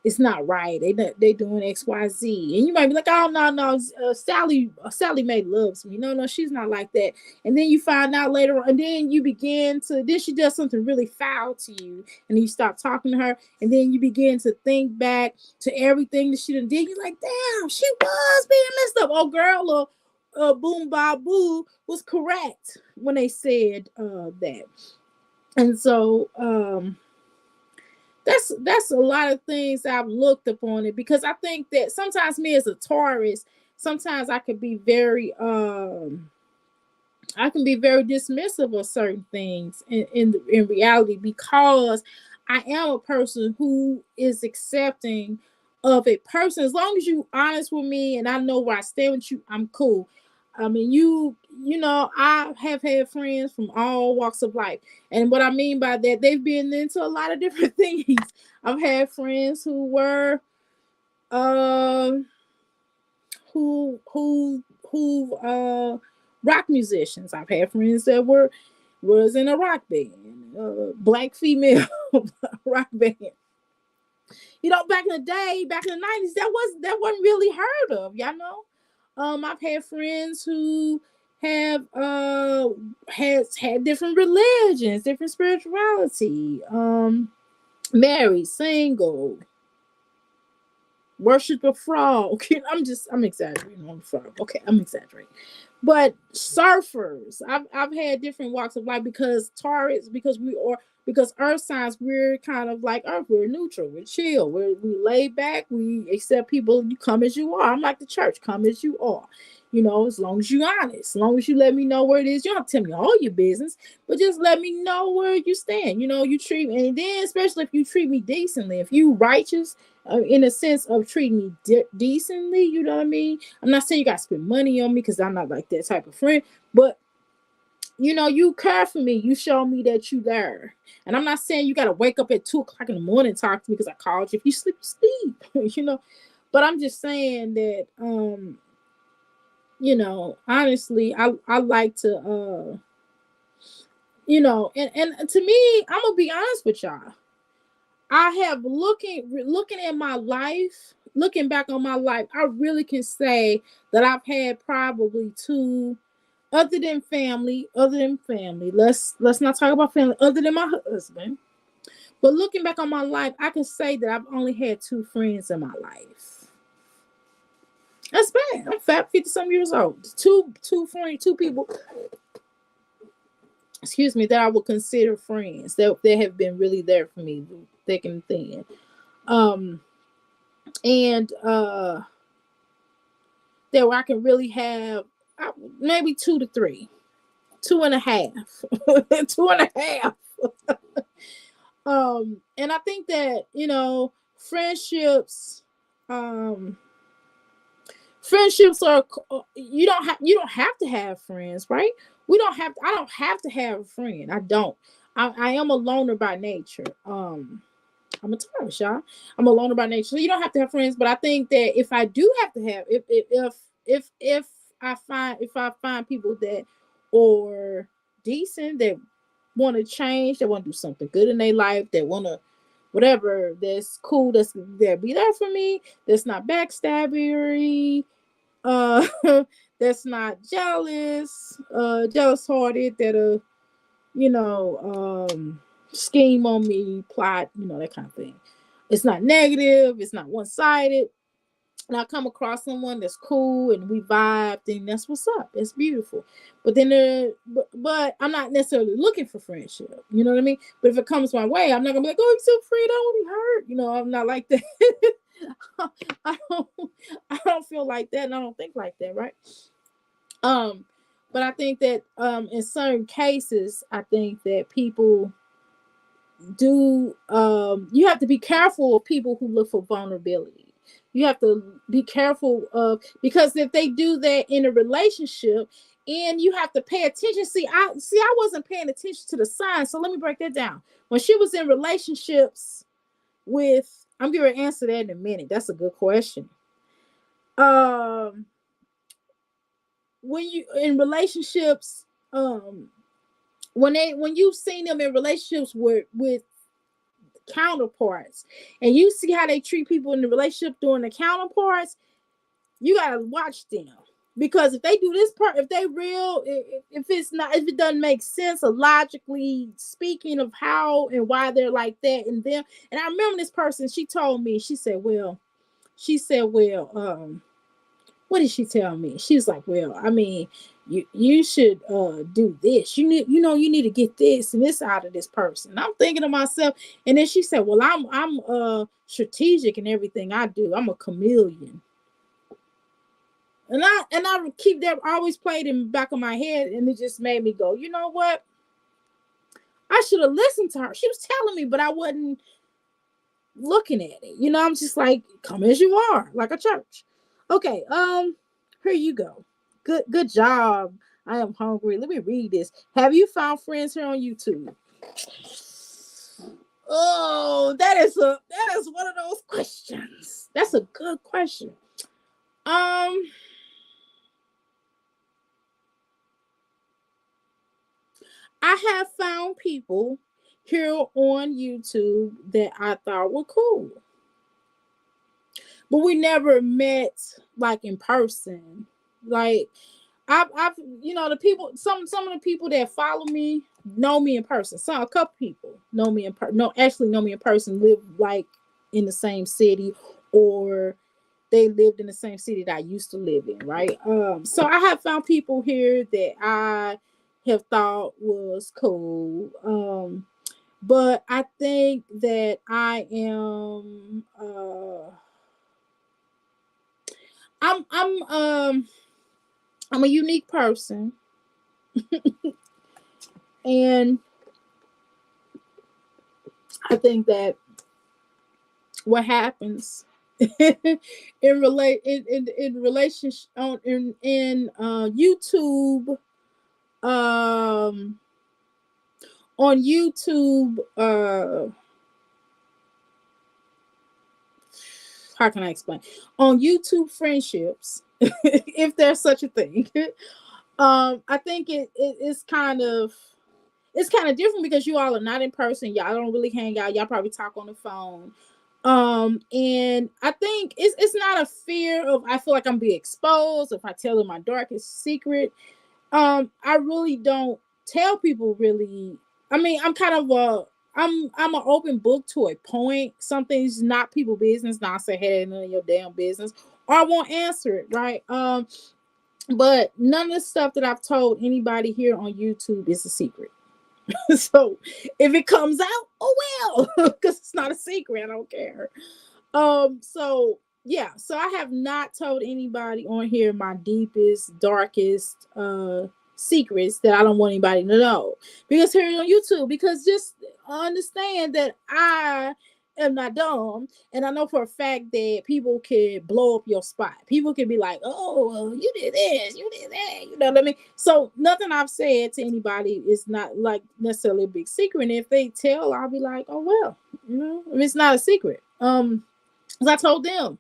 it's not right. They doing XYZ, and you might be like, oh no, Sally Mae loves me. No, she's not like that. And then you find out later on, and then then she does something really foul to you, and you stop talking to her, and then you begin to think back to everything that she done did. You're like, damn, she was being messed up. Oh, girl, boom ba boo was correct when they said that. And so that's a lot of things I've looked upon it, because I think that sometimes me as a Taurus, sometimes I can be very dismissive of certain things in reality, because I am a person who is accepting of a person. As long as you honest with me and I know where I stand with you, I'm cool. I mean, you know, I have had friends from all walks of life, and what I mean by that, they've been into a lot of different things. I've had friends who were, um, rock musicians. I've had friends that was in a rock band, black female rock band. You know, back in the day, back in the 90s, that wasn't really heard of, y'all know. I've had friends who have has had different religions, different spirituality, married, single, worship a frog. I'm exaggerating on the frog. Okay, I'm exaggerating. But surfers, I've had different walks of life because Taurus, because earth signs, we're kind of like earth, we're neutral, we're chill, we lay back, we accept people, you come as you are. I'm like the church, come as you are. You know, as long as you're honest, as long as you let me know where it is, you don't have to tell me all your business, but just let me know where you stand. You know, you treat me, and then especially if you treat me decently, if you righteous, in a sense of treating me decently, you know what I mean? I'm not saying you got to spend money on me because I'm not like that type of friend, but you know, you care for me, you show me that you there. And I'm not saying you got to wake up at 2 o'clock in the morning and talk to me because I called you. If you sleep, you sleep. You know, but I'm just saying that, you know, honestly, I like to, you know, and to me, I'm gonna be honest with y'all. I have looking at my life, looking back on my life, I really can say that I've had probably two, other than family. Let's not talk about family other than my husband. But looking back on my life, I can say that I've only had two friends in my life. That's bad. I'm fat, 50 some years old. Two friends, two people, excuse me, that I would consider friends that have been really there for me, thick and thin. Um and that where I can really have, maybe 2 to 3, 2.5, 2.5. And I think that, you know, friendships, um, friendships are, you don't have to have friends, right? I don't have to have a friend. I don't. I am a loner by nature. I'm a Taurus, y'all. I'm a loner by nature. So you don't have to have friends, but I think that if I do have to have, if I find people that are decent, that want to change, that want to do something good in their life, that want to whatever, that's cool, that be there for me, that's not backstabbery, uh, that's not jealous hearted, that you know, scheme on me, plot, you know, that kind of thing. It's not negative, it's not one sided. And I come across someone that's cool and we vibe, then that's what's up. It's beautiful. But then, but I'm not necessarily looking for friendship. You know what I mean? But if it comes my way, I'm not gonna be like, oh, you're so free, don't be hurt. You know, I'm not like that. I don't, I don't feel like that, and I don't think like that, right? Um, but I think that in certain cases, I think that people do you have to be careful of people who look for vulnerability. You have to be careful of, because if they do that in a relationship, and you have to pay attention. I wasn't paying attention to the signs, so let me break that down. When she was in relationships with, I'm going to answer that in a minute. That's a good question. Um when you in relationships, when you've seen them in relationships with counterparts, and you see how they treat people in the relationship during the counterparts, you gotta watch them, because if they do this part, if they real, if it's not, if it doesn't make sense or logically speaking of how and why they're like that and them. And I remember this person, she told me, she said, what did she tell me? She was like, well, I mean, you should do this. You need to get this and this out of this person. And I'm thinking to myself, and then she said, well, I'm strategic in everything I do. I'm a chameleon. And I keep that always played in the back of my head, and it just made me go, you know what? I should have listened to her. She was telling me, but I wasn't looking at it. You know, I'm just like, come as you are, like a church. Okay, here you go. Good job. I am hungry. Let me read this. Have you found friends here on YouTube? Oh, that is one of those questions. That's a good question. Um, I have found people here on YouTube that I thought were cool, but we never met like in person. Like I've the people, some of the people that follow me know me in person. So a couple people know me in person. No, actually know me in person. Live like in the same city, or they lived in the same city that I used to live in. Right. So I have found people here that I have thought was cool. But I think that I'm a unique person, and I think that what happens in relationship on in YouTube, um on YouTube, how can I explain? On YouTube friendships, if there's such a thing. I think it's kind of different because you all are not in person. Y'all don't really hang out. Y'all probably talk on the phone. And I think it's not a fear of I feel like I'm being exposed if I tell them my darkest secret. I really don't tell people really. I mean, I'm an open book to a point. Something's not people business. Not say hey, none of your damn business, or I won't answer it. Right. But none of the stuff that I've told anybody here on YouTube is a secret. So if it comes out, oh well, because it's not a secret. I don't care. So yeah, so I have not told anybody on here my deepest, darkest secrets that I don't want anybody to know. Because here on YouTube, because just understand that I am not dumb, and I know for a fact that people can blow up your spot. People can be like, oh well, you did this, you did that, you know what I mean? So nothing I've said to anybody is not like necessarily a big secret. And if they tell, I'll be like, oh well, I mean, it's not a secret. Because I told them.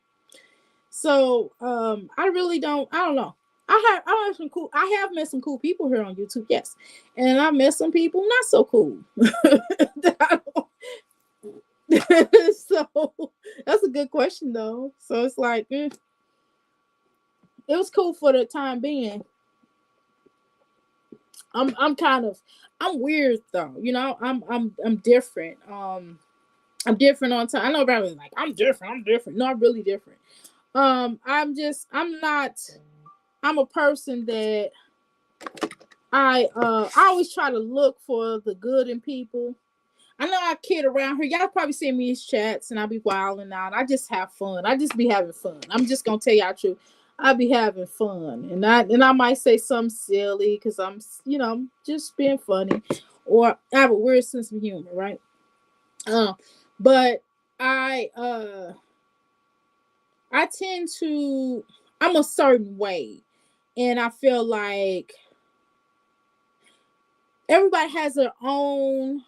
So I really don't. I don't know. I have some cool. I have met some cool people here on YouTube. Yes, and I met some people not so cool. So that's a good question though. So it's like it was cool for the time being. I'm weird though. I'm different. I'm different on time. I know everybody's like, I'm different. I'm different. No, I'm really different. I'm a person that I always try to look for the good in people. I know I kid around here. Y'all probably see me in chats and I be wilding out. I just have fun. I just be having fun. I'm just gonna tell y'all true. I be having fun. And I might say something silly because I'm just being funny. Or I have a weird sense of humor, right? But I tend to I'm a certain way, and I feel like everybody has their own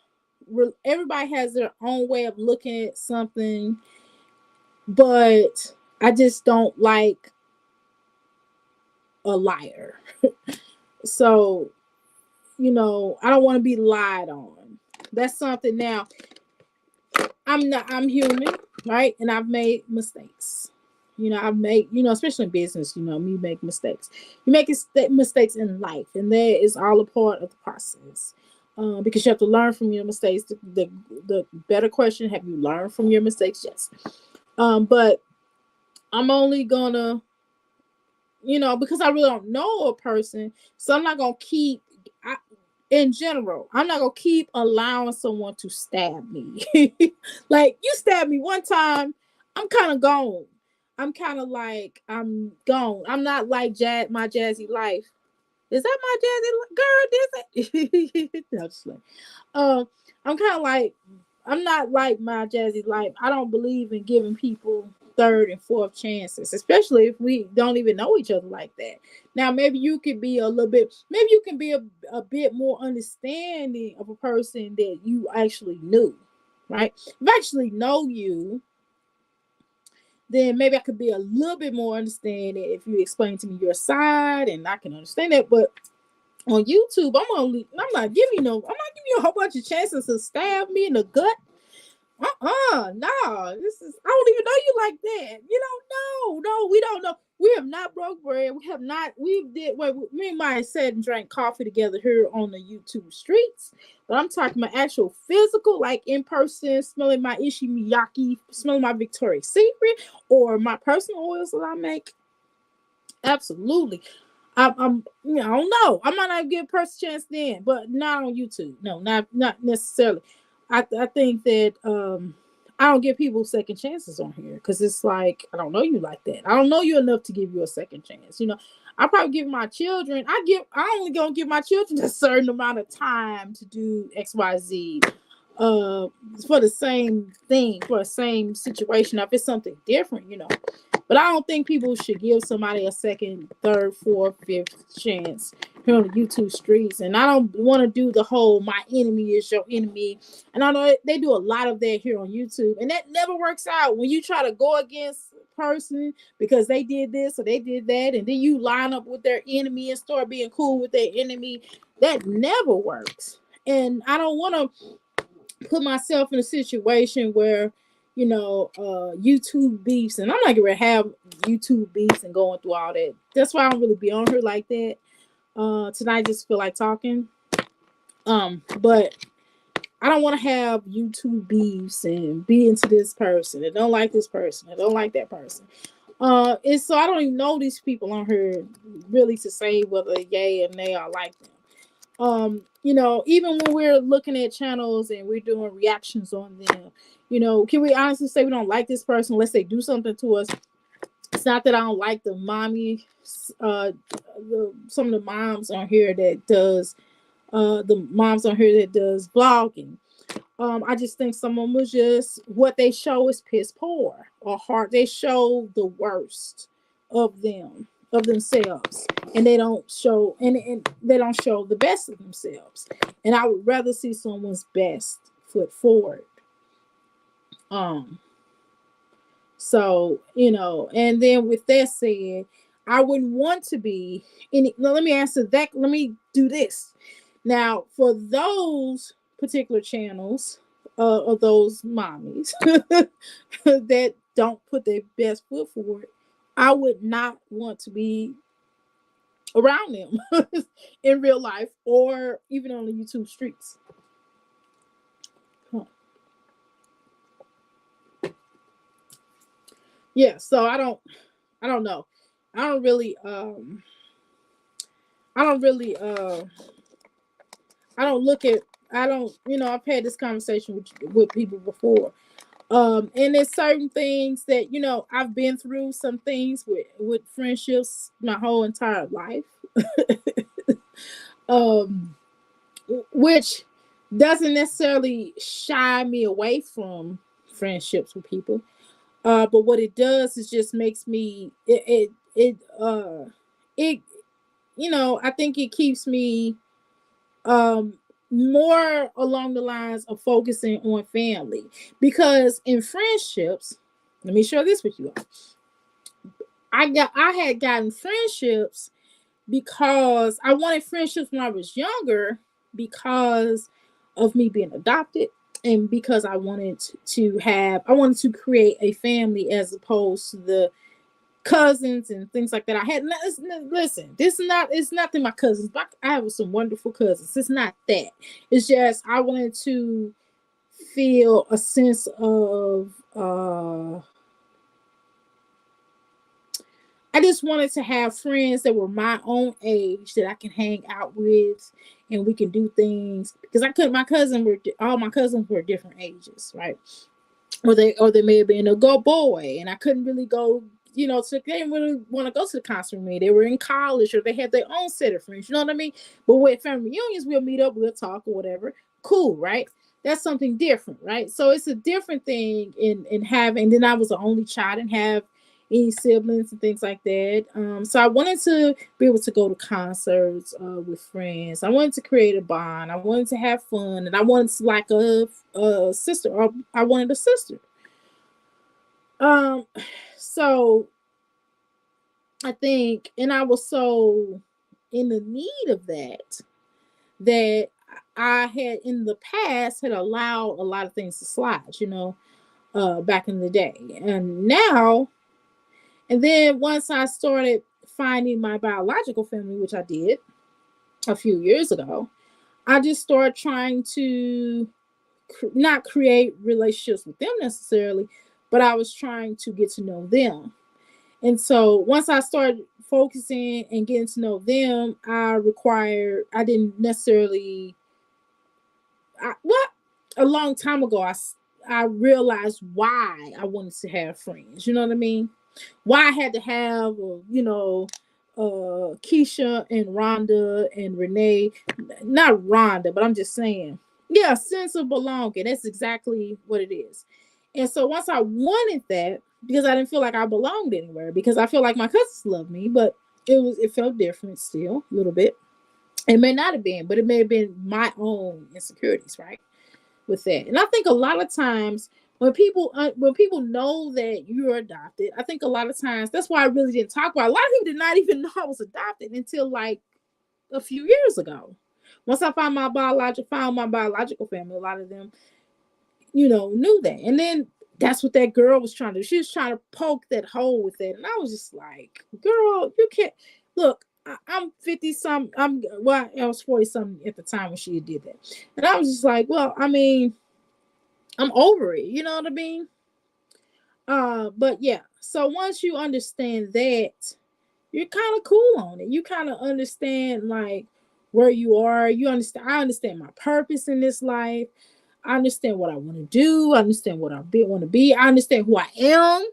way of looking at something, but I just don't like a liar. So, I don't want to be lied on. That's something. Now I'm human, right? And I've made mistakes. I've made, especially in business, me make mistakes. You make mistakes in life, and that is all a part of the process. Because you have to learn from your mistakes. The better question: have you learned from your mistakes? Yes. But I'm only gonna, because I really don't know a person, so I'm not gonna keep. In general, I'm not gonna keep allowing someone to stab me. Like you stabbed me one time, I'm kind of gone. I'm kind of like I'm gone. I'm not like my jazzy life. Is that my jazzy girl? Is it? No, just like, I'm kind of like I'm not like my jazzy life. I don't believe in giving people third and fourth chances, especially if we don't even know each other like that. Now, maybe you could be a little bit, maybe you can be a bit more understanding of a person that you actually knew, right? If I actually know you, then maybe I could be a little bit more understanding if you explain to me your side and I can understand that. But on YouTube, I'm not giving you a whole bunch of chances to stab me in the gut. No, this is, I don't even know you like that. You don't know. No, we don't know. We have not broke bread. We have not, we did, well, me and Maya sat and drank coffee together here on the YouTube streets. But I'm talking about actual physical, like in person, smelling my Ishi Miyake, smelling my Victoria's Secret, or my personal oils that I make. Absolutely. I'm I don't know. I might not give a person a chance then, but not on YouTube. No, not necessarily. I think that I don't give people second chances on here because it's like I don't know you like that. I don't know you enough to give you a second chance. I probably give my children. I only gonna give my children a certain amount of time to do XYZ. For the same thing, for the same situation. Now, if it's something different, But I don't think people should give somebody a second, third, fourth, fifth chance here on the YouTube streets. And I don't want to do the whole my enemy is your enemy. And I know they do a lot of that here on YouTube. And that never works out when you try to go against a person because they did this or they did that. And then you line up with their enemy and start being cool with their enemy. That never works. And I don't want to put myself in a situation where YouTube beefs, and I'm not gonna have YouTube beefs and going through all that. That's why I don't really be on her like that. Tonight I just feel like talking. But I don't want to have YouTube beefs and be into this person. I don't like this person. I don't like that person. And so I don't even know these people on here really to say whether yay or nay I like them. Even when we're looking at channels and we're doing reactions on them, can we honestly say we don't like this person unless they do something to us? It's not that I don't like the mommy, some of the moms on here that does, vlogging. I just think some of them was just what they show is piss poor or hard. They show the worst of themselves, and they don't show and they don't show the best of themselves. And I would rather see someone's best foot forward. So and then with that said, I wouldn't want to be any. Now, let me answer that. Let me do this. Now, for those particular channels of those mommies that don't put their best foot forward, I would not want to be around them in real life or even on the YouTube streets. Yeah, so I don't know. I've had this conversation with people before. And there's certain things that, I've been through some things with friendships my whole entire life. Which doesn't necessarily shy me away from friendships with people. But what it does is just makes me I think it keeps me more along the lines of focusing on family, because in friendships, let me share this with you all. I had gotten friendships because I wanted friendships when I was younger because of me being adopted and because I wanted to create a family as opposed to the cousins and things like that I had. Listen, it's nothing my cousins, but I have some wonderful cousins. It's not that. It's just I wanted to feel a sense of I just wanted to have friends that were my own age that I can hang out with and we can do things, because all my cousins were different ages, right? Or they may have been a go boy and I couldn't really go, they didn't really want to go to the concert with me. They were in college or they had their own set of friends, you know what I mean? But with family reunions, we'll meet up, we'll talk or whatever. Cool, right? That's something different, right? So it's a different thing in having. Then I was the only child and have any siblings and things like that. So I wanted to be able to go to concerts with friends. I wanted to create a bond. I wanted to have fun, and I wanted to, like a sister, or I wanted a sister. Um, so I think, and I was so in the need of that I had in the past had allowed a lot of things to slide, back in the day. And now, and then once I started finding my biological family, which I did a few years ago, I just started trying to not create relationships with them necessarily, but I was trying to get to know them. And so once I started focusing and getting to know them, I didn't necessarily, what a long time ago, I realized why I wanted to have friends. You know what I mean? Why I had to have, Keisha and Rhonda and Renee, not Rhonda, but I'm just saying, yeah, sense of belonging. That's exactly what it is. And so once I wanted that, because I didn't feel like I belonged anywhere, because I feel like my cousins loved me, but it felt different still a little bit. It may not have been, but it may have been my own insecurities, right? With that. And I think a lot of times when people know that you're adopted, I think a lot of times that's why I really didn't talk about it. A lot of people did not even know I was adopted until like a few years ago. Once I found my biological family, a lot of them, knew that. And then that's what that girl was trying to do. She was trying to poke that hole with it. And I was just like, girl, you can't look. I'm 50 something. I was 40 something at the time when she did that. And I was just like, well, I mean, I'm over it. You know what I mean? But yeah. So once you understand that, you're kind of cool on it. You kind of understand like where you are. I understand my purpose in this life. I understand what I want to do. I understand what want to be. I understand who I am.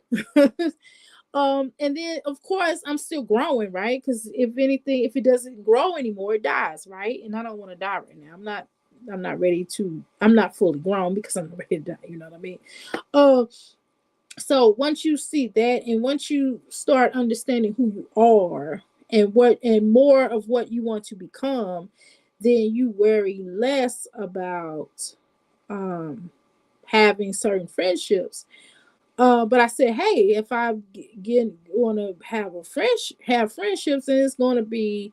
And then of course I'm still growing, right? Because if it doesn't grow anymore, it dies, right? And I don't want to die right now. I'm not ready to. I'm not fully grown because I'm not ready to die. You know what I mean? Uh, so once you see that, and once you start understanding who you are and more of what you want to become, then you worry less about um having certain friendships. But I said, hey, if I want to have friendships, and it's going to be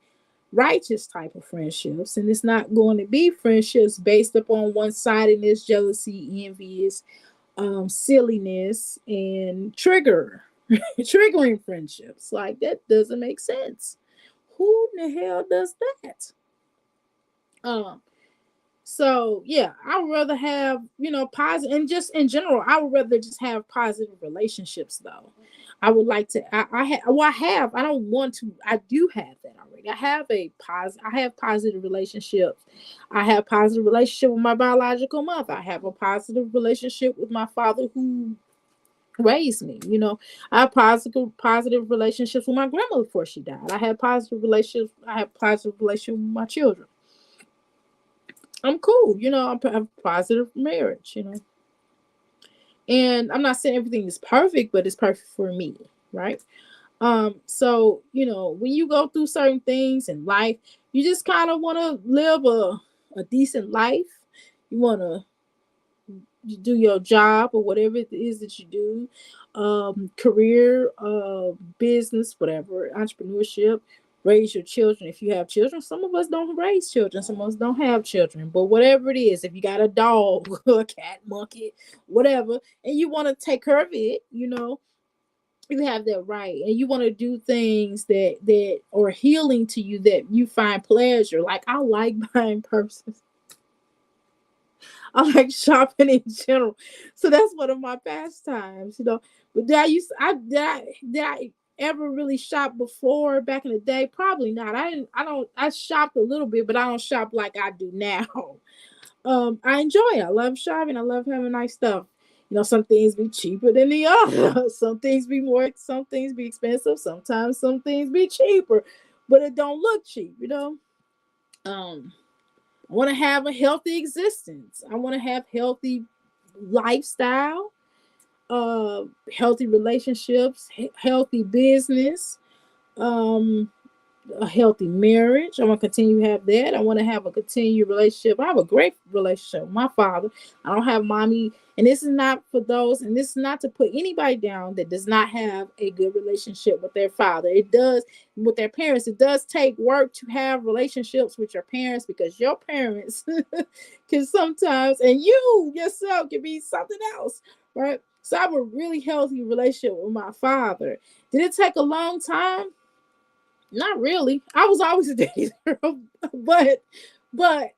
righteous type of friendships, and it's not going to be friendships based upon one-sidedness, jealousy, envious, silliness, and triggering friendships. Like that doesn't make sense. Who in the hell does that? Um, so yeah, I would rather have, positive, and just in general, I would rather just have positive relationships though. I would like to I don't want to I do have that already. I have positive relationships. I have positive relationship with my biological mother. I have a positive relationship with my father who raised me. I have positive relationships with my grandmother before she died. I have positive relationship with my children. I'm cool. I have a positive marriage, And I'm not saying everything is perfect, but it's perfect for me, right? So, when you go through certain things in life, you just kind of want to live a decent life. You want to do your job or whatever it is that you do, career, business, whatever, entrepreneurship, raise your children. If you have children, some of us don't raise children, some of us don't have children, but whatever it is, if you got a dog, a cat, monkey, whatever, and you want to take care of it, you have that right, and you want to do things that are healing to you, that you find pleasure. Like I like buying purses. I like shopping in general. So that's one of my pastimes, But did I ever really shop before back in the day? Probably not. I shopped a little bit, but I don't shop like I do now. I enjoy it. I love shopping. I love having nice stuff. Some things be cheaper than the other. Some things be expensive. Sometimes some things be cheaper, but it don't look cheap, Um, I want to have a healthy existence. I want to have healthy lifestyle, healthy relationships, healthy business, um, a healthy marriage. I want to continue to have that. I want to have a continued relationship. I have a great relationship with my father. I don't have mommy, and this is not for those, and this is not to put anybody down that does not have a good relationship with their father. It does with their parents. It does take work to have relationships with your parents, because your parents can sometimes, and you yourself can be something else, right? So I have a really healthy relationship with my father. Did it take a long time? Not really. I was always a daddy's girl, but but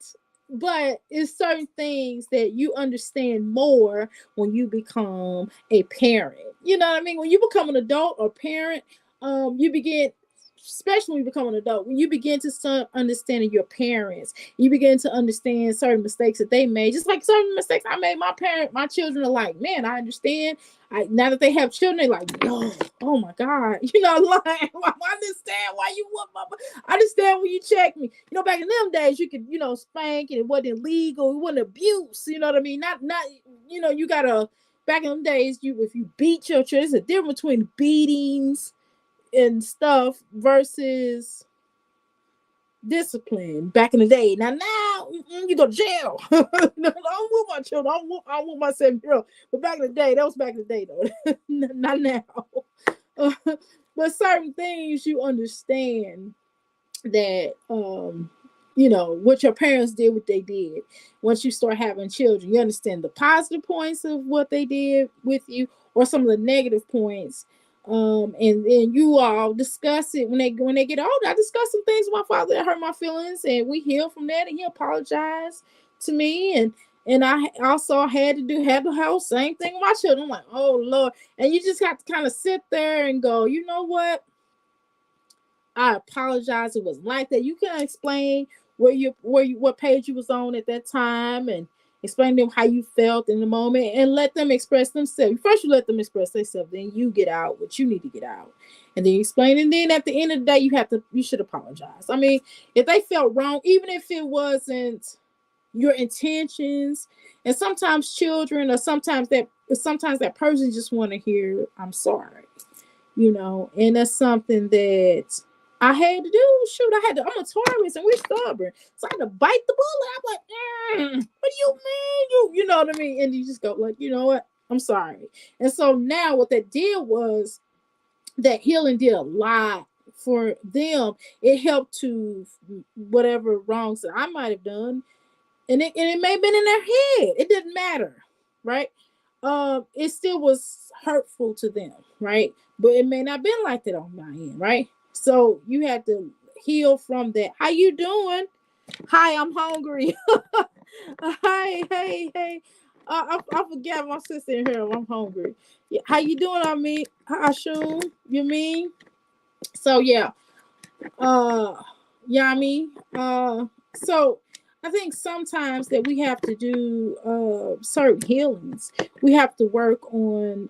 but it's certain things that you understand more when you become a parent. You know what I mean? When you become an adult or parent, you begin, especially when you become an adult, when you begin to start understanding your parents, you begin to understand certain mistakes that they made, just like certain mistakes I made. My children are like, man, I understand. Now that they have children, they're like, yo, oh my God, like, I understand why you want my, I understand when you check me. Back in them days, you could, spank, and it wasn't illegal, it wasn't abuse. You know what I mean? Not, you gotta. Back in them days, if you beat your children, there's a difference between beatings and stuff versus discipline back in the day. Now you go to jail. I don't want my children. I want my 7-year-old. But back in the day, that was back in the day though. Not now. But certain things you understand that what your parents did, what they did. Once you start having children, you understand the positive points of what they did with you, or some of the negative points. And then you all discuss it when they get older. I discussed some things with my father that hurt my feelings, and we healed from that, and he apologized to me, and I also had the whole same thing with my children. I'm like, oh Lord. And you just have to kind of sit there and go, you know what? I apologize. It wasn't like that. You can explain what page you was on at that time, and explain to them how you felt in the moment, and let them express themselves. First, you let them express themselves, then you get out what you need to get out, and then you explain. And then at the end of the day, you should apologize. I mean, if they felt wrong, even if it wasn't your intentions, and sometimes children, or sometimes that person just want to hear, "I'm sorry," and that's something that I had to do. Shoot, I'm a Taurus and we're stubborn. So I had to bite the bullet. I'm like, what do you mean? You know what I mean? And you just go like, you know what? I'm sorry. And so now what that did was that healing did a lot for them. It helped to whatever wrongs that I might have done. And it may have been in their head. It didn't matter. Right? It still was hurtful to them, right? But it may not have been like that on my end, right? So you had to heal from that. How you doing? Hi, I'm hungry. Hi, hey. I forgot my sister in here. I'm hungry. Yeah, how you doing? Ashun, you mean? So yeah, Yami. So I think sometimes that we have to do certain healings. We have to work on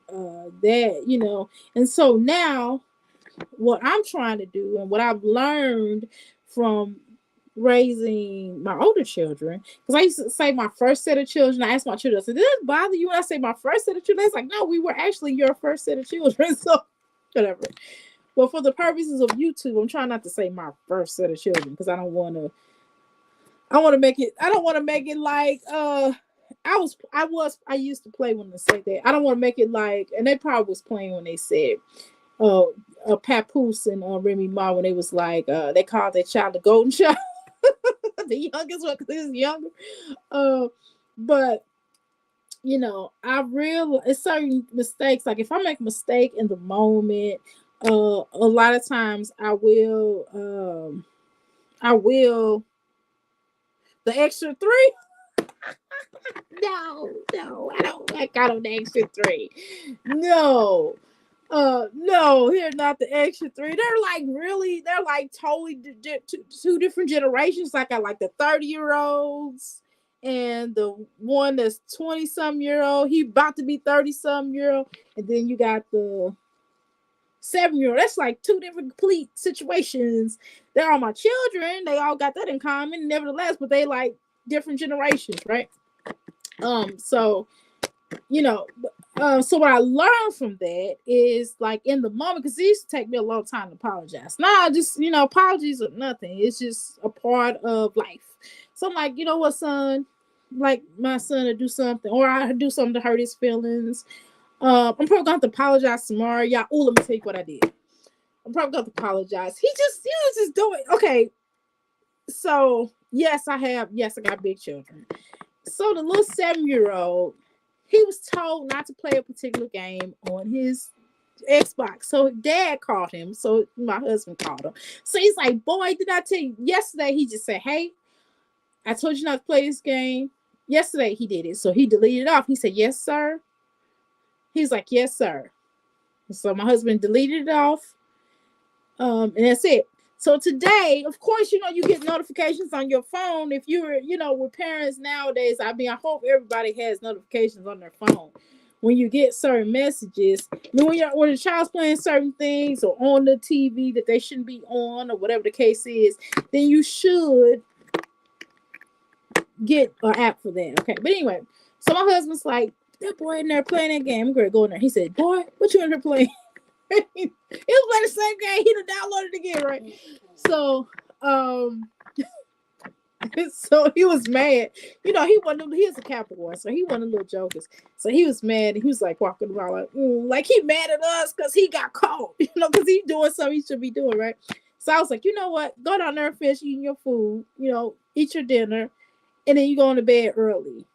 that, and so now what I'm trying to do, and what I've learned from raising my older children, because I used to say my first set of children, I asked my children, I said, did it bother you when I say my first set of children? It's like, no, we were actually your first set of children. So whatever. Well, for the purposes of YouTube, I'm trying not to say my first set of children, because I don't want to make it like I used to play when they say that. I don't want to make it like, and they probably was playing when they said Papoose and Remy Ma, when they was like they called their child the golden child. The youngest one, because he was younger. But I realize certain mistakes, like if I make a mistake in the moment, a lot of times I will the extra 3. No, I don't like out of the extra 3. No. No, here not the extra 3. They're like totally two different generations. Like I like the 30-year-olds and the one that's 20-some-year-old. He about to be 30-some-year-old, and then you got the 7-year-old. That's like 2 different complete situations. They're all my children. They all got that in common, nevertheless, but they like different generations, right? So you know, so what I learned from that is like in the moment, because it used to take me a long time to apologize. Now, just apologies are nothing. It's just a part of life. So I'm like, you know what, son? Like my son to do something, or I do something to hurt his feelings. I'm probably gonna have to apologize tomorrow, y'all. Oh, let me tell you what I did. I'm probably gonna have to apologize. He was just doing okay. So yes, I got big children. So the little 7-year-old, he was told not to play a particular game on his Xbox. So dad called him. So my husband called him. So he's like, boy, did I tell you yesterday? He just said, hey, I told you not to play this game. Yesterday he did it. So he deleted it off. He said, yes, sir. He's like, yes, sir. So my husband deleted it off. And that's it. So today, of course, you get notifications on your phone. If you're, with parents nowadays, I hope everybody has notifications on their phone. When you get certain messages, when the child's playing certain things or on the TV that they shouldn't be on or whatever the case is, then you should get an app for that. Okay. But anyway, so my husband's like, that boy in there playing that game. I'm going to go in there. He said, boy, what you in there playing? He was playing the same game. He done downloaded it again, right? So, so he was mad. He is a Capricorn, so he one of the little jokers. So he was mad. He was like walking around like he mad at us because he got caught, because he's doing something he should be doing, right? So I was like, you know what? Go down there and finish eating your food, eat your dinner, and then you go to bed early.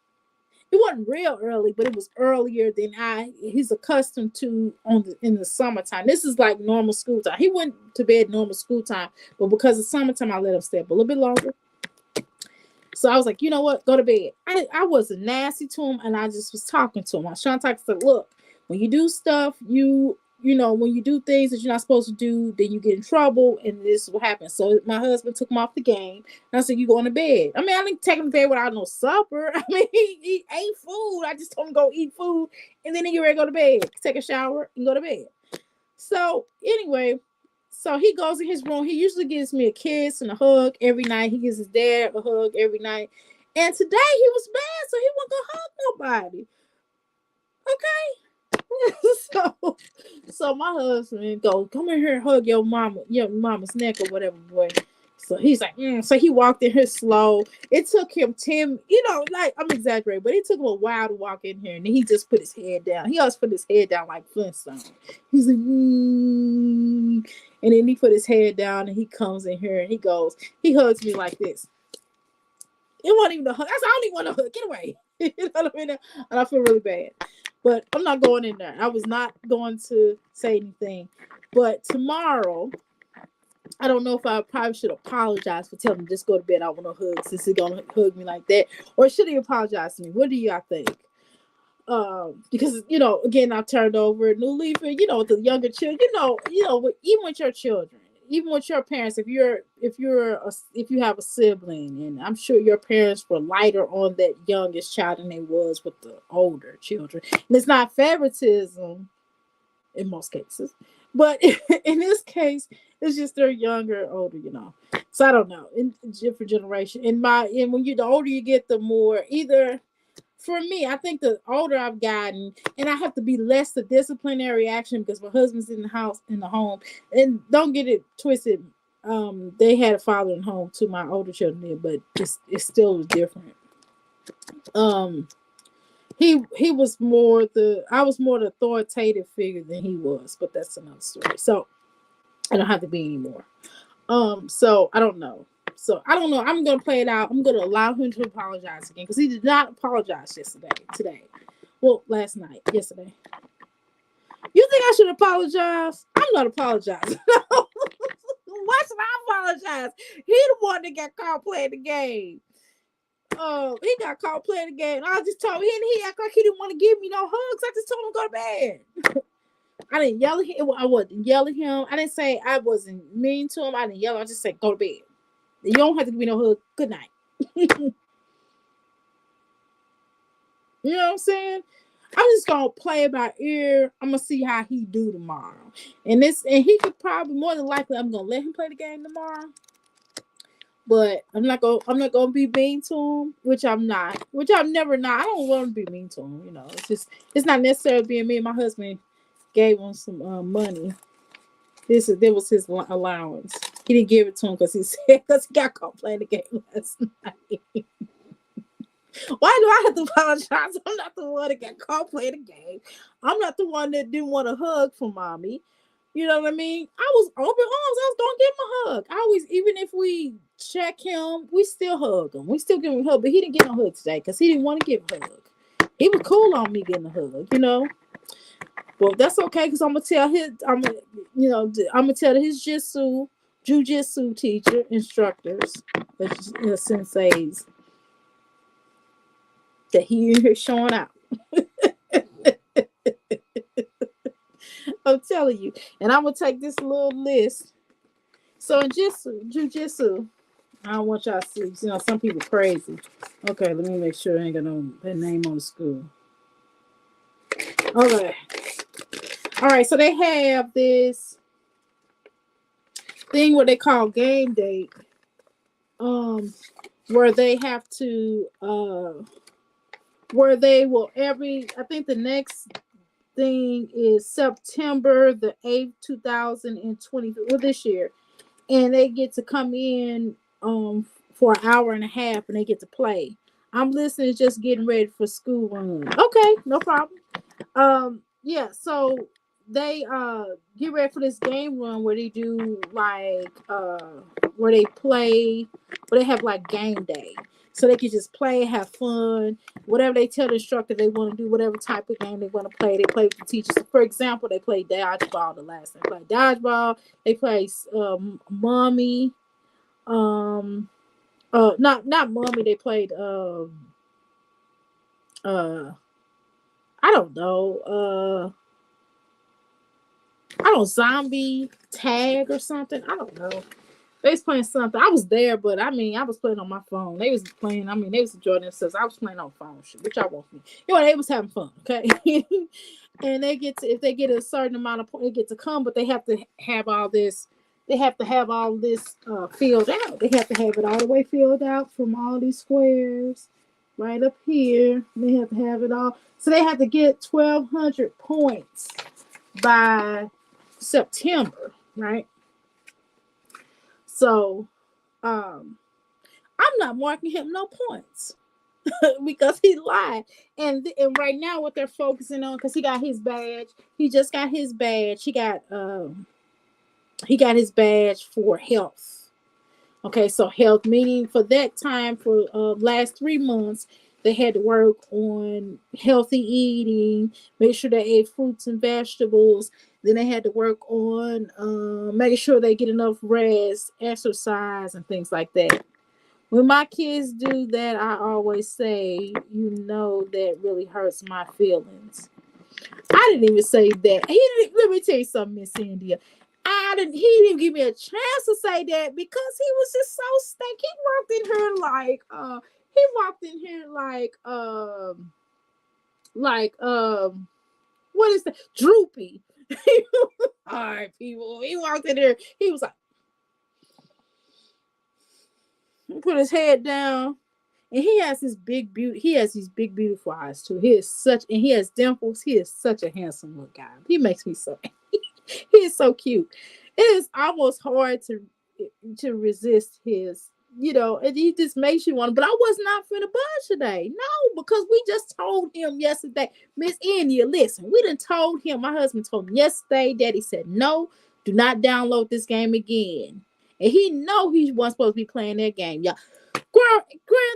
It wasn't real early, but it was earlier than he's accustomed to in the summertime. This is like normal school time. He went to bed normal school time, but because it's summertime, I let him stay up a little bit longer. So I was like, you know what? Go to bed. I wasn't nasty to him, and I just was talking to him. I was trying to talk to him. Look, when you do stuff, when you do things that you're not supposed to do, then you get in trouble, and this is what happens. So my husband took him off the game, and I said, you going to bed. I didn't take him to bed without no supper. He ate food. I just told him go eat food, and then he get ready to go to bed, take a shower, and go to bed. So anyway, so he goes in his room. He usually gives me a kiss and a hug every night. He gives his dad a hug every night. And today he was mad, so he wasn't going to hug nobody. Okay? So my husband go, come in here and hug your mama's neck or whatever, boy. So he's like, So he walked in here slow. It took him 10, like I'm exaggerating, but it took him a while to walk in here. And then he just put his head down. He always put his head down like Flintstone. He's like, And then he put his head down and he comes in here and he hugs me like this. It wasn't even a hug. I said, I don't even want to hug. Get away. You know what I mean? And I feel really bad. But I'm not going in there. I was not going to say anything. But tomorrow, I don't know if I probably should apologize for telling him just go to bed. I want to hug since he's going to hug me like that. Or should he apologize to me? What do y'all think? Because, again, I turned over a new leaf. And, with the younger children, even with your children, even with your parents, if you have a sibling, and I'm sure your parents were lighter on that youngest child than they was with the older children. And it's not favoritism in most cases, but in this case, it's just they're younger, older, So I don't know. In different generation, and when the older you get, the more either. For me, I think the older I've gotten, and I have to be less the disciplinary action because my husband's in the home, and don't get it twisted. They had a father in home too. My older children did, but it still was different. He was more I was more the authoritative figure than he was, but that's another story. So I don't have to be anymore. So I don't know. I'm gonna play it out. I'm gonna allow him to apologize again because he did not apologize today. Well, yesterday. You think I should apologize? I'm not apologizing. Why should I apologize? He the one that got caught playing the game. He got caught playing the game. I just told him he act like he didn't want to give me no hugs. I just told him to go to bed. I didn't yell at him. I wasn't yell at him. I didn't say I wasn't mean to him. I didn't yell. I just said go to bed. You don't have to give me no hug. Good night. You know what I'm saying? I'm just gonna play it by ear. I'm gonna see how he do tomorrow. And he could probably more than likely I'm gonna let him play the game tomorrow. But I'm not gonna be mean to him, which I'm not, which I'm never not. I don't want to be mean to him. It's not necessarily being mean. My husband gave him some money. There was his allowance. He didn't give it to him because he said because he got caught playing the game last night. Why do I have to apologize? I'm not the one that got caught playing the game. I'm not the one that didn't want a hug from mommy. You know what I mean? I was open arms. I was gonna give him a hug. I always, even if we check him, we still hug him. We still give him a hug, but he didn't get a hug today because he didn't want to give a hug. He was cool on me getting a hug. Well, that's okay because I'm gonna tell I'm gonna tell his jujitsu teacher, instructors, senseis, that he is showing out. I'm telling you. And I'm going to take this little list. So in jujitsu, I don't want y'all to see. Some people crazy. Okay, let me make sure I ain't got no that name on the school. Okay. All right, so they have this thing what they call game date. Where they have to where they will I think the next thing is September the 8th, 2020, this year. And they get to come in for an hour and a half and they get to play. I'm listening, just getting ready for school run. Okay, no problem. Yeah, so they get ready for this game run where they do where they play, where they have like game day. So they can just play, have fun, whatever they tell the instructor they want to do, whatever type of game they want to play. They play with the teachers. So for example, they played dodgeball the last time. They played dodgeball. They play mommy. Not mommy. They played I don't know. I don't zombie tag or something. I don't know. They was playing something. I was there, but I was playing on my phone. They was playing. They was enjoying themselves. I was playing on phone shit, which I want me. They was having fun. Okay, and if they get a certain amount of points, they get to come, but they have to have all this. They have to have all this filled out. They have to have it all the way filled out from all these squares right up here. They have to have it all. So they have to get 1,200 points by September, right? So, I'm not marking him no points because he lied. And right now, what they're focusing on, because he got his badge, he just got his badge. He got his badge for health. Okay, so health meaning for that time for last 3 months. They had to work on healthy eating, make sure they ate fruits and vegetables. Then they had to work on making sure they get enough rest, exercise, and things like that. When my kids do that, I always say, that really hurts my feelings. I didn't even say that. Let me tell you something, Miss India. He didn't even give me a chance to say that because he was just so stank. He walked in here what is that? Droopy. All right, people. He walked in there. He was like, he put his head down, and he has these big beautiful eyes too. He has dimples. He is such a handsome little guy. He makes me so. He is so cute. It is almost hard to resist his. And he just makes you want. But I was not finna budge today. No, because we just told him yesterday, Miss India, listen, we done told him. My husband told him yesterday. Daddy said, no, do not download this game again. And he wasn't supposed to be playing that game, y'all. Grand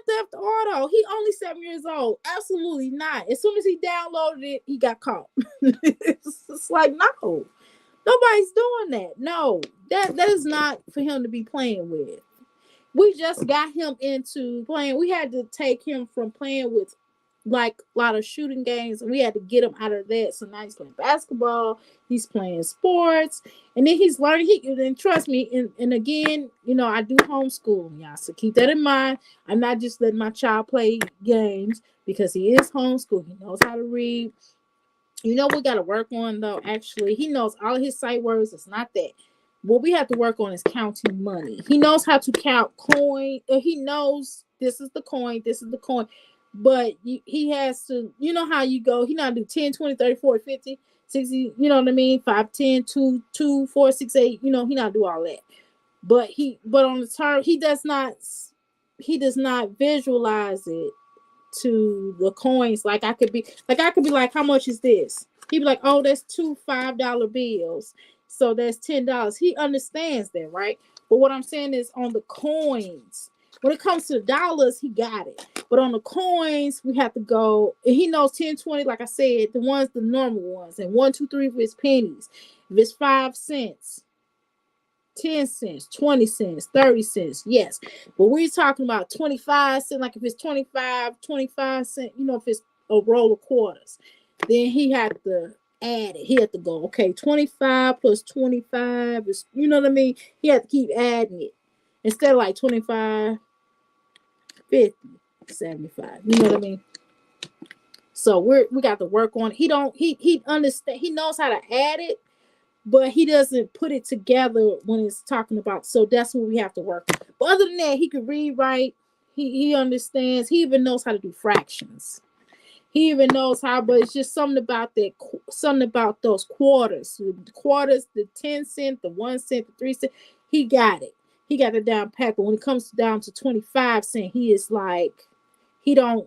Theft Auto. He only 7 years old. Absolutely not. As soon as he downloaded it, he got caught. It's like, no, nobody's doing that. No, that is not for him to be playing with. We just got him into playing. We had to take him from playing with like a lot of shooting games, and we had to get him out of that. So now he's playing basketball. He's playing sports, and then he's learning. And trust me, and again, I do homeschooling, y'all. So keep that in mind. I'm not just letting my child play games because he is homeschooled. He knows how to read. We got to work on though. Actually, he knows all his sight words. It's not that. What we have to work on is counting money. He knows how to count coin. He knows this is the coin, this is the coin. But he has to, you know how you go. He not do 10, 20, 30, 40, 50, 60, you know what I mean? 5, 10, 2, 2, 4, 6, 8. You know, he not do all that. But on the turn, he does not visualize it to the coins. Like I could be like, how much is this? He'd be like, oh, that's two $5 bills. So that's $10. He understands that, right? But what I'm saying is on the coins, when it comes to the dollars, he got it. But on the coins, we have to go, and he knows 10, 20, like I said, the normal ones, and 1, 2, 3 if it's pennies. If it's 5 cents, 10 cents, 20 cents, 30 cents, yes. But we're talking about 25 cents, like if it's 25 cents, you know, if it's a roll of quarters, then he had to add it. He had to go, okay, 25 plus 25 is, you know what I mean? He had to keep adding it. Instead of like 25, 50, 75, you know what I mean? So we got to work on it. He understand, he knows how to add it, but he doesn't put it together when it's talking about. So that's what we have to work on. But other than that, he can read, write. He understands. He even knows how to do fractions. He even knows how, but it's just something about those quarters. The quarters, the 10 cent, the 1 cent, the 3 cent. He got it. He got it down pat. But when it comes down to 25 cent, he is like, he knows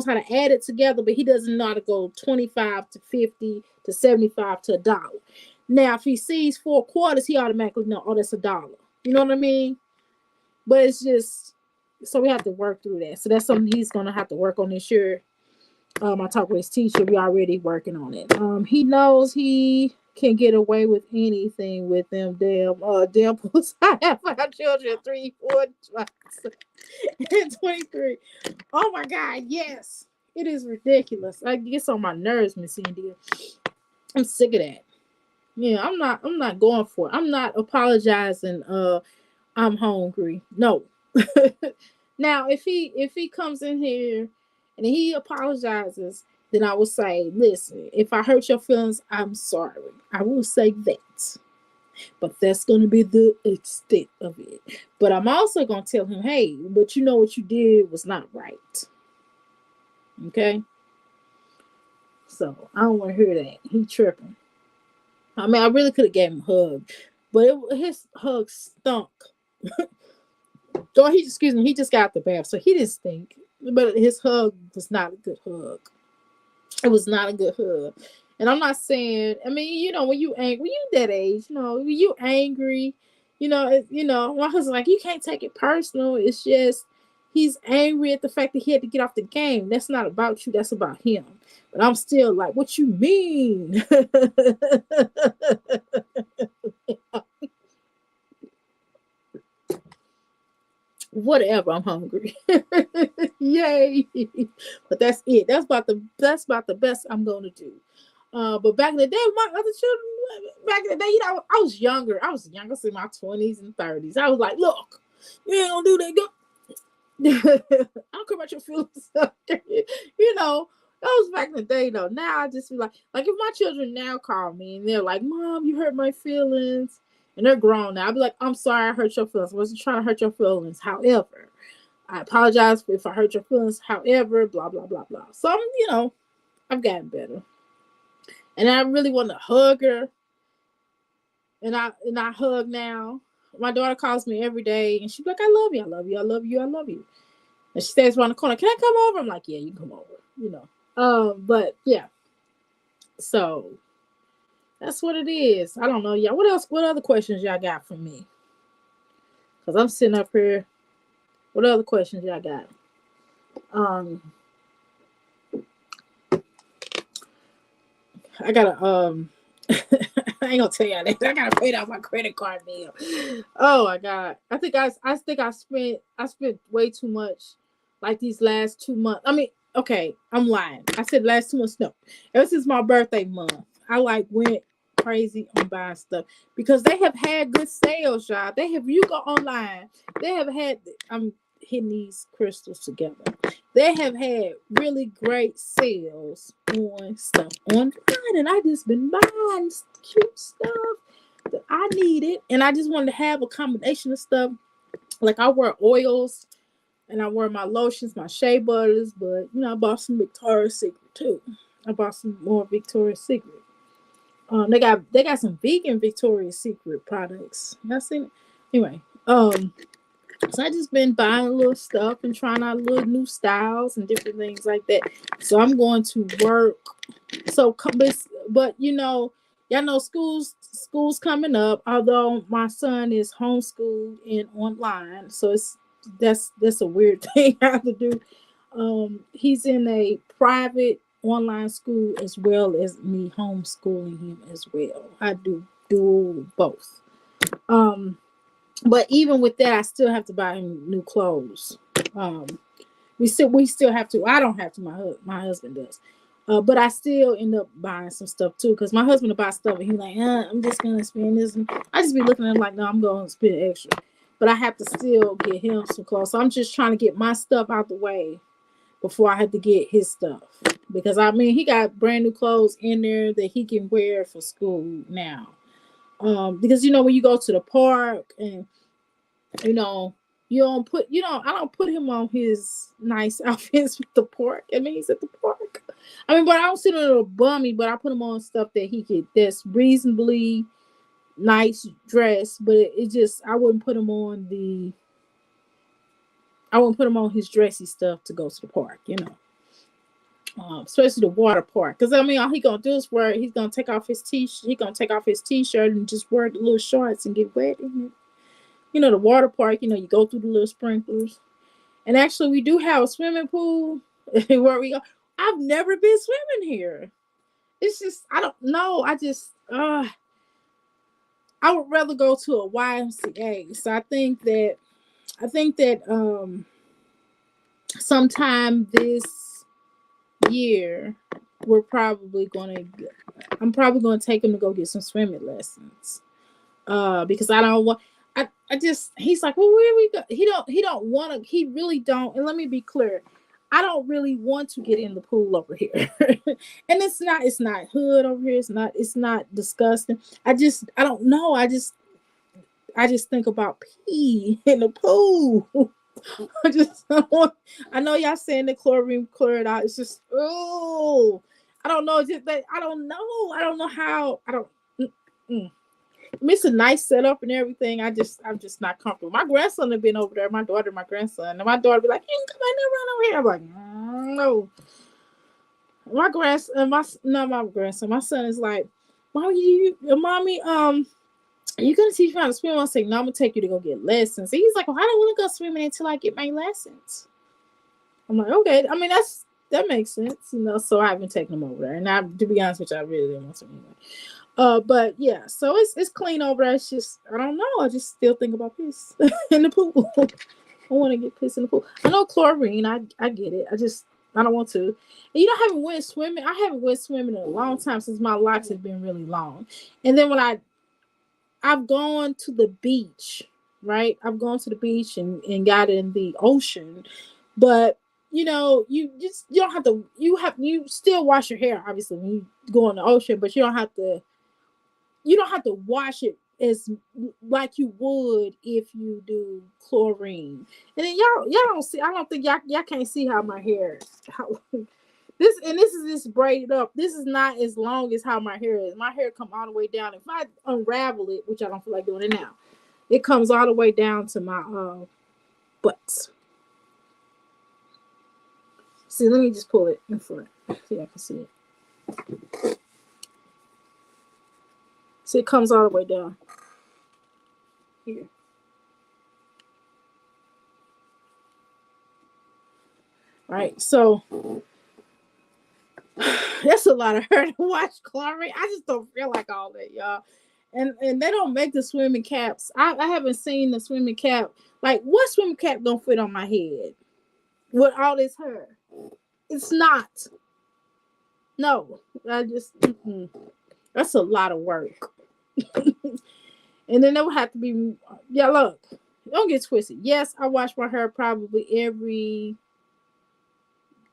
how to add it together, but he doesn't know how to go 25 to 50 to 75 to $1. Now, if he sees 4 quarters, he automatically know, oh, that's $1. You know what I mean? But it's just, so we have to work through that. So that's something he's gonna have to work on this year. I talked with his teacher. We already working on it. He knows he can get away with anything with them dimples. I have 5 children, 3, 4, 5, and 23. Oh my God, yes. It is ridiculous. It gets on my nerves, Miss India. I'm sick of that. Yeah, I'm not going for it. I'm not apologizing. I'm hungry. No. Now, if he comes in here and he apologizes, then I will say, listen, if I hurt your feelings, I'm sorry. I will say that. But that's going to be the extent of it. But I'm also going to tell him, hey, but you know what you did was not right. Okay? So I don't want to hear that. He tripping. I mean, I really could have gave him a hug, but his hug stunk. He just got out the bath, so he didn't stink. But his hug was not a good hug. It was not a good hug. And I'm not saying, I mean, you know, when you angry, when you that age, you know, when you angry, you know, my husband's like, you can't take it personal. It's just he's angry at the fact that he had to get off the game. That's not about you. That's about him. But I'm still like, what you mean? Whatever, I'm hungry. Yay. But that's it. That's about the best I'm gonna do. But back in the day, my other children, back in the day, you know, I was younger. I was in my 20s and 30s. I was like, look, you ain't gonna do that. Go. I don't care about your feelings. You know, that was back in the day though. Now I just be like if my children now call me and they're like, Mom, you hurt my feelings. And they're grown now. I'll be like, I'm sorry I hurt your feelings. I wasn't trying to hurt your feelings. However, I apologize if I hurt your feelings. However, blah, blah, blah, blah. So, you know, I've gotten better. And I really want to hug her. And I hug now. My daughter calls me every day. And she's like, I love you. I love you. I love you. I love you. And she stays around the corner. Can I come over? I'm like, yeah, you can come over. You know. But, yeah. So that's what it is. I don't know, y'all. What other questions y'all got for me? Because I'm sitting up here. What other questions y'all got? I gotta I ain't gonna tell y'all that. I gotta pay off my credit card bill. Oh my God. I think I spent way too much like these last 2 months. I mean, okay, I'm lying. I said last 2 months. No. Ever since my birthday month, I went crazy on buying stuff because they have had good sales, y'all. You go online, they have had, I'm hitting these crystals together. They have had really great sales on stuff online, and I just been buying cute stuff. I need it, and I just wanted to have a combination of stuff. Like I wear oils, and I wear my lotions, my shea butters, but I bought some Victoria's Secret too. I bought some more Victoria's Secret. They got some vegan Victoria's Secret products. Y'all seen it? Anyway, so I just been buying a little stuff and trying out little new styles and different things like that. So I'm going to work. So, but y'all know school's coming up. Although my son is homeschooled and online, so that's a weird thing I have to do. He's in a private online school as well as me homeschooling him as well. I do both. But even with that, I still have to buy him new clothes. We still have to. I don't have to. My husband does. But I still end up buying some stuff too, because my husband will buy stuff and he's like, I'm just gonna spend this. And I just be looking at him like, no, I'm gonna spend extra. But I have to still get him some clothes. So I'm just trying to get my stuff out the way before I had to get his stuff. Because he got brand new clothes in there that he can wear for school now. Because when you go to the park and you don't put I don't put him on his nice outfits with the park. He's at the park. But I don't sit on a little bummy, but I put him on stuff that's reasonably nice dress, but it just I wouldn't put him on his dressy stuff to go to the park, especially the water park. Because all he gonna do is he's gonna take off his t-shirt and just wear the little shorts and get wet in it. The water park, you go through the little sprinklers. And actually we do have a swimming pool where we go. I've never been swimming here. It's just I don't know. I would rather go to a YMCA. So I think that sometime this year I'm probably going to take him to go get some swimming lessons. Because I don't want he's like, well, where we go? He don't want to, he really don't. And let me be clear. I don't really want to get in the pool over here. And it's not hood over here. It's not disgusting. I don't know. I just think about pee in the pool. I know y'all saying the chlorine clear it out. It's just, I don't know. I don't know. I don't know how. I don't. It's a nice setup and everything. I'm just not comfortable. My grandson had been over there. My daughter, my grandson, and my daughter be like, "You can come in and run over here." I'm like, no. My grandson. My son is like, "Mommy, are you gonna teach me how to swim?" I say, "No, I'm gonna take you to go get lessons." And he's like, "Well, I don't want to go swimming until I get my lessons." I'm like, "Okay." That makes sense, So I haven't taken him over there, and to be honest with you, I really didn't want to anyway. But yeah, so it's clean over there. It's just I don't know. I just still think about piss in the pool. I want to get piss in the pool. I know chlorine. I get it. I don't want to. And I haven't went swimming. I haven't went swimming in a long time since my locks have been really long. And then when I've gone to the beach, right? I've gone to the beach and got in the ocean, but you don't have to. You still wash your hair, obviously, when you go in the ocean, but you don't have to wash it as like you would if you do chlorine. And then y'all don't see. I don't think y'all can't see how my hair. This is this braided up. This is not as long as how my hair is. My hair come all the way down. If I unravel it, which I don't feel like doing it now, it comes all the way down to my butt. See, let me just pull it in front. See, I can see it. See, it comes all the way down here. Right, so that's a lot of hair to watch chlorine. I just don't feel like all that, y'all. And they don't make the swimming caps. I haven't seen the swimming cap. Like, what swimming cap gonna fit on my head with all this hair? It's not. No, that's a lot of work. And then there would have to be, yeah, look, don't get twisted. Yes, I wash my hair probably every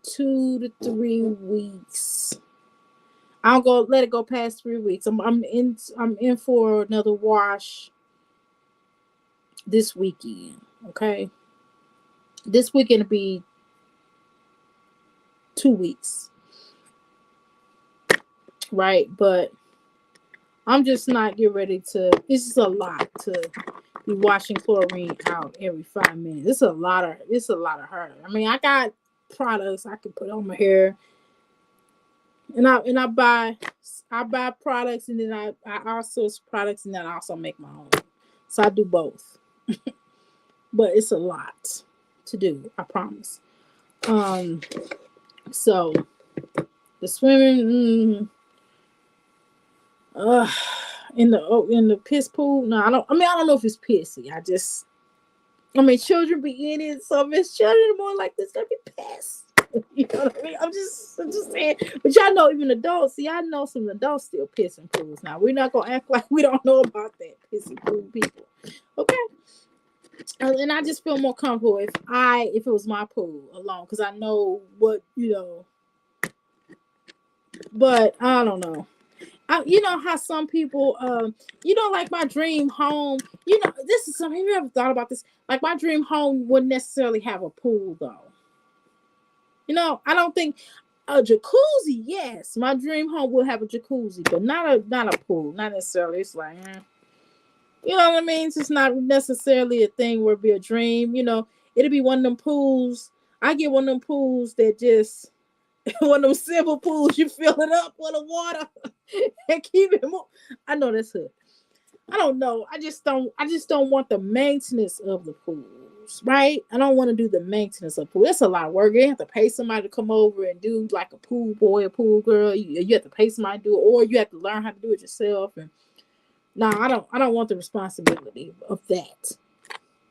2 to 3 weeks. I don't go let it go past 3 weeks. I'm in for another wash this weekend. Okay. This weekend will be 2 weeks. Right. But I'm just not getting ready to. It's just a lot to be washing chlorine out every 5 minutes. It's a lot of hurt. I mean, I got products I can put on my hair, and I buy products, and then I outsource products, and then I also make my own. So I do both, but it's a lot to do. I promise. Um. So the swimming. Uh, in the piss pool. No, I don't. I mean, I don't know if it's pissy. I mean, children be in it, so if it's children more like this, gonna be pissed. You know what I mean? I'm just saying. But y'all know, even adults. See, I know some adults still piss in pools. Now we're not gonna act like we don't know about that pissy pool people. Okay. And I just feel more comfortable if it was my pool alone, because I know what. But I don't know. You know how some people, like my dream home. This is something. Have you ever thought about this? Like my dream home wouldn't necessarily have a pool, though. I don't think a jacuzzi. Yes, my dream home will have a jacuzzi, but not a pool. Not necessarily. It's like, you know what I mean? It's just not necessarily a thing where it'd be a dream. It'll be one of them pools. I get one of them pools that just one of them simple pools. You fill it up with the water and keep it moving. I know that's it. I don't know. I just don't want the maintenance of the pools, right? I don't want to do the maintenance of pool. It's a lot of work. You have to pay somebody to come over and do like a pool boy, a pool girl. You have to pay somebody to do it, or you have to learn how to do it yourself. And no, I don't want the responsibility of that.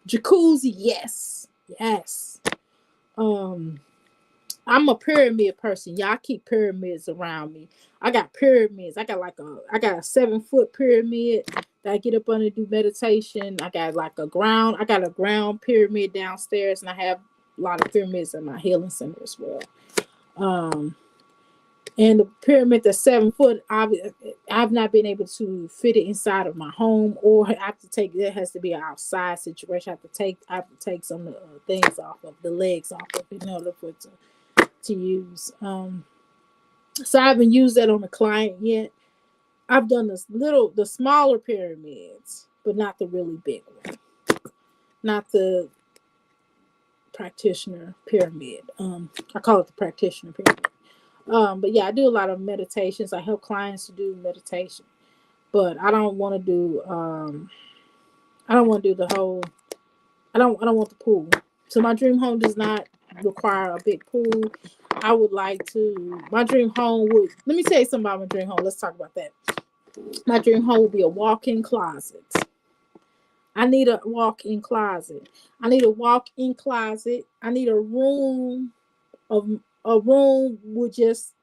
Jacuzzi, yes. I'm a pyramid person. Y'all keep pyramids around me. I got pyramids. I got a 7-foot pyramid that I get up under and do meditation. I got a ground pyramid downstairs, and I have a lot of pyramids in my healing center as well. And the pyramid that's 7 foot, I've not been able to fit it inside of my home, or I have to take. It has to be an outside situation. I have to take some of the things off of the legs off of it in order for it to use. So I haven't used that on a client yet. I've done the smaller pyramids, but not the really big one. Not the practitioner pyramid. I call it the practitioner pyramid. But yeah, I do a lot of meditations. I help clients to do meditation, but I don't want to do. I don't want to do the whole. I don't want the pool. So my dream home does not require a big pool. I would like to. My dream home would. Let me tell you something about my dream home. Let's talk about that. My dream home would be a walk-in closet. I need a walk-in closet. I need a walk-in closet. I need a room that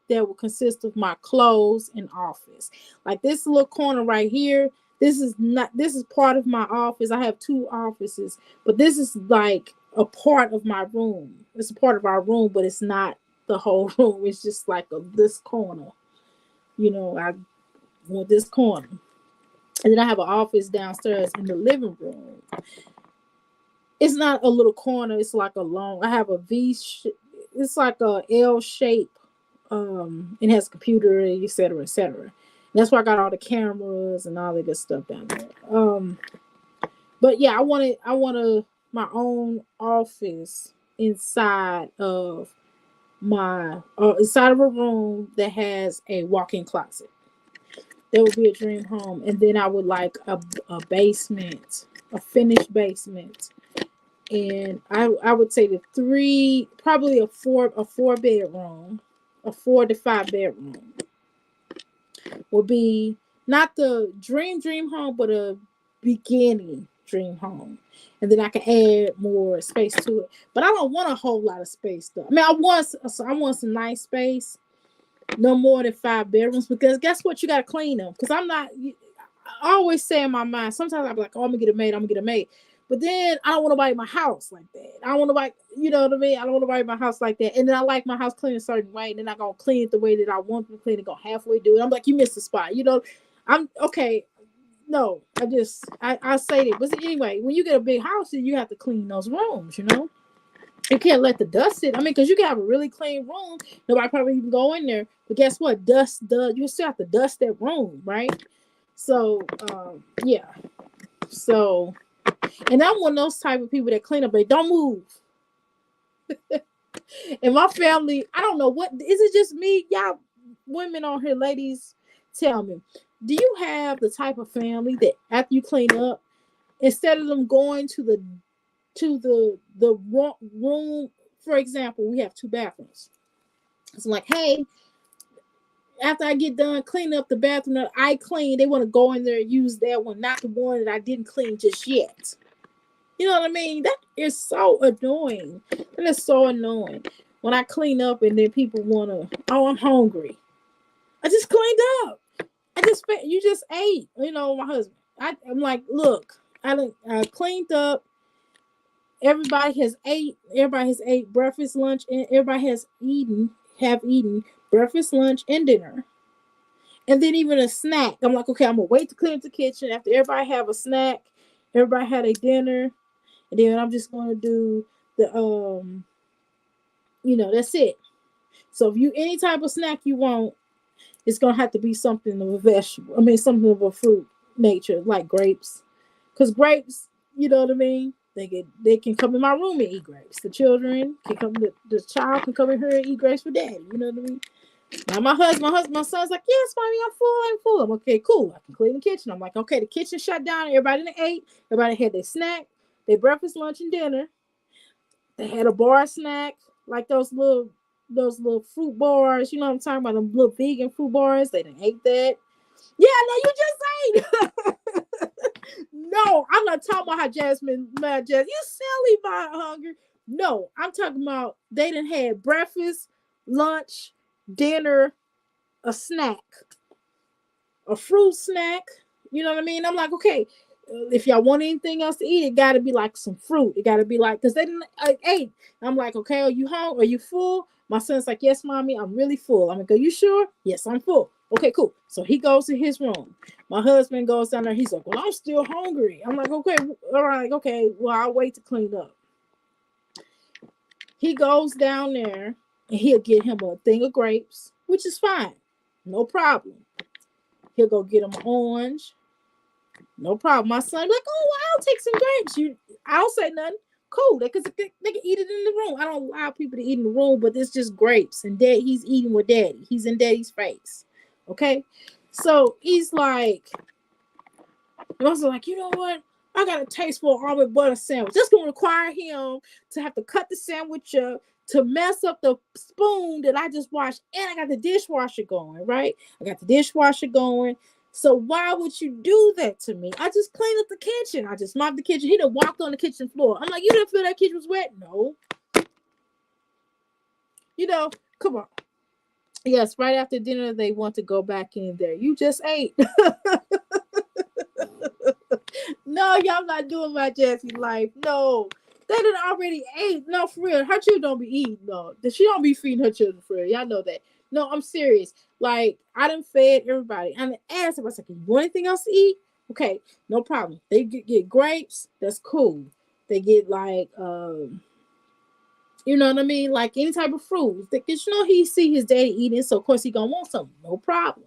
will consist of my clothes and office. Like this little corner right here. This is part of my office. I have 2 offices, but this is like a part of my room. It's a part of our room, but it's not the whole room. It's just like this corner. I want this corner. And then I have an office downstairs in the living room. It's not a little corner. It's like I have a it's like a L shape. It has a computer, etc., etc. That's why I got all the cameras and all the good stuff down there. But yeah, I wanted my own office inside of inside of a room that has a walk-in closet. That would be a dream home. And then I would like a basement, a finished basement. And I would say probably a 4 bedroom, a 4 to 5 bedroom will be not the dream home, but a beginning dream home. And then I can add more space to it. But I don't want a whole lot of space though. I mean, I want some nice space. No more than 5 bedrooms, because guess what? You got to clean them. Because I always say in my mind, sometimes I'm like, oh, I'm going to get a maid. But then I don't want nobody in my house like that. I don't want nobody, you know what I mean? I don't want nobody in my house like that. And then I like my house clean a certain way, and then I gonna clean it the way that I want to clean it, go halfway do it. I'm like, you missed the spot. You know, I'm okay. No, I say that. But anyway, when you get a big house, you have to clean those rooms, you know? You can't let the dust sit. I mean, because you can have a really clean room. Nobody probably even go in there. But guess what? You still have to dust that room, right? So, yeah. So, and I'm one of those type of people that clean up, but don't move. In my family, I don't know what, is it just me? Y'all women on here, ladies, tell me. Do you have the type of family that after you clean up, instead of them going to the room, for example, we have 2 bathrooms. It's like, hey, after I get done cleaning up the bathroom that I clean, they want to go in there and use that one, not the one that I didn't clean just yet. You know what I mean? That is so annoying. That is so annoying. When I clean up and then people want to, oh, I'm hungry. I just cleaned up. You just ate. You know, my husband. I'm like, look, I cleaned up. Everybody has ate breakfast, lunch, and everybody have eaten breakfast, lunch, and dinner. And then even a snack. I'm like, okay, I'm gonna wait to clean up the kitchen after everybody have a snack, everybody had a dinner, and then I'm just gonna do the that's it. So if you any type of snack you want, it's gonna have to be something of a vegetable. I mean something of a fruit nature, like grapes. Because grapes, you know what I mean? They can come in my room and eat grapes. The children can come. The child can come in here and eat grapes for daddy. You know what I mean? Now my son's like, yes, mommy, I'm full. I'm okay, cool. I can clean the kitchen. I'm like, okay, the kitchen shut down. Everybody ate. Everybody had their snack, their breakfast, lunch, and dinner. They had a bar snack, like those little fruit bars. You know what I'm talking about? Them little vegan fruit bars. They didn't ate that. Yeah, no, you just ate. No, I'm not talking about how Jasmine, you silly my hunger. No, I'm talking about they didn't have breakfast, lunch, dinner, a snack, a fruit snack. You know what I mean? I'm like, okay, if y'all want anything else to eat, it got to be like some fruit. It got to be like, because they didn't ate. I'm like, okay, are you hungry? Are you full? My son's like, yes, mommy, I'm really full. I'm like, are you sure? Yes, I'm full. Okay, cool. So he goes to his room. My husband goes down there. He's like, well, I'm still hungry. I'm like, okay, all right, okay. Well, I'll wait to clean up. He goes down there and he'll get him a thing of grapes, which is fine. No problem. He'll go get him an orange. No problem. My son like, oh, I'll take some grapes. I don't say nothing. Cool. They can eat it in the room. I don't allow people to eat in the room, but it's just grapes. And he's eating with daddy. He's in daddy's face. Okay? So he's like, I was like, you know what? I got a taste for an almond butter sandwich. That's going to require him to have to cut the sandwich up, to mess up the spoon that I just washed. And I got the dishwasher going, right? I got the dishwasher going. So why would you do that to me? I just cleaned up the kitchen. I just mopped the kitchen. He done walked on the kitchen floor. I'm like, you didn't feel that kitchen was wet? No. You know, come on. Yes, right after dinner, they want to go back in there. You just ate. No, y'all not doing my Jessie life. No. They done already ate. No, for real. Her children don't be eating. No. She don't be feeding her children for real. Y'all know that. No, I'm serious. Like, I done fed everybody. I done asked them, I said, you want anything else to eat? Okay, no problem. They get grapes. That's cool. They get like, you know what I mean? Like any type of fruit. Because, you know, he see his daddy eating, so of course he gonna want something. No problem.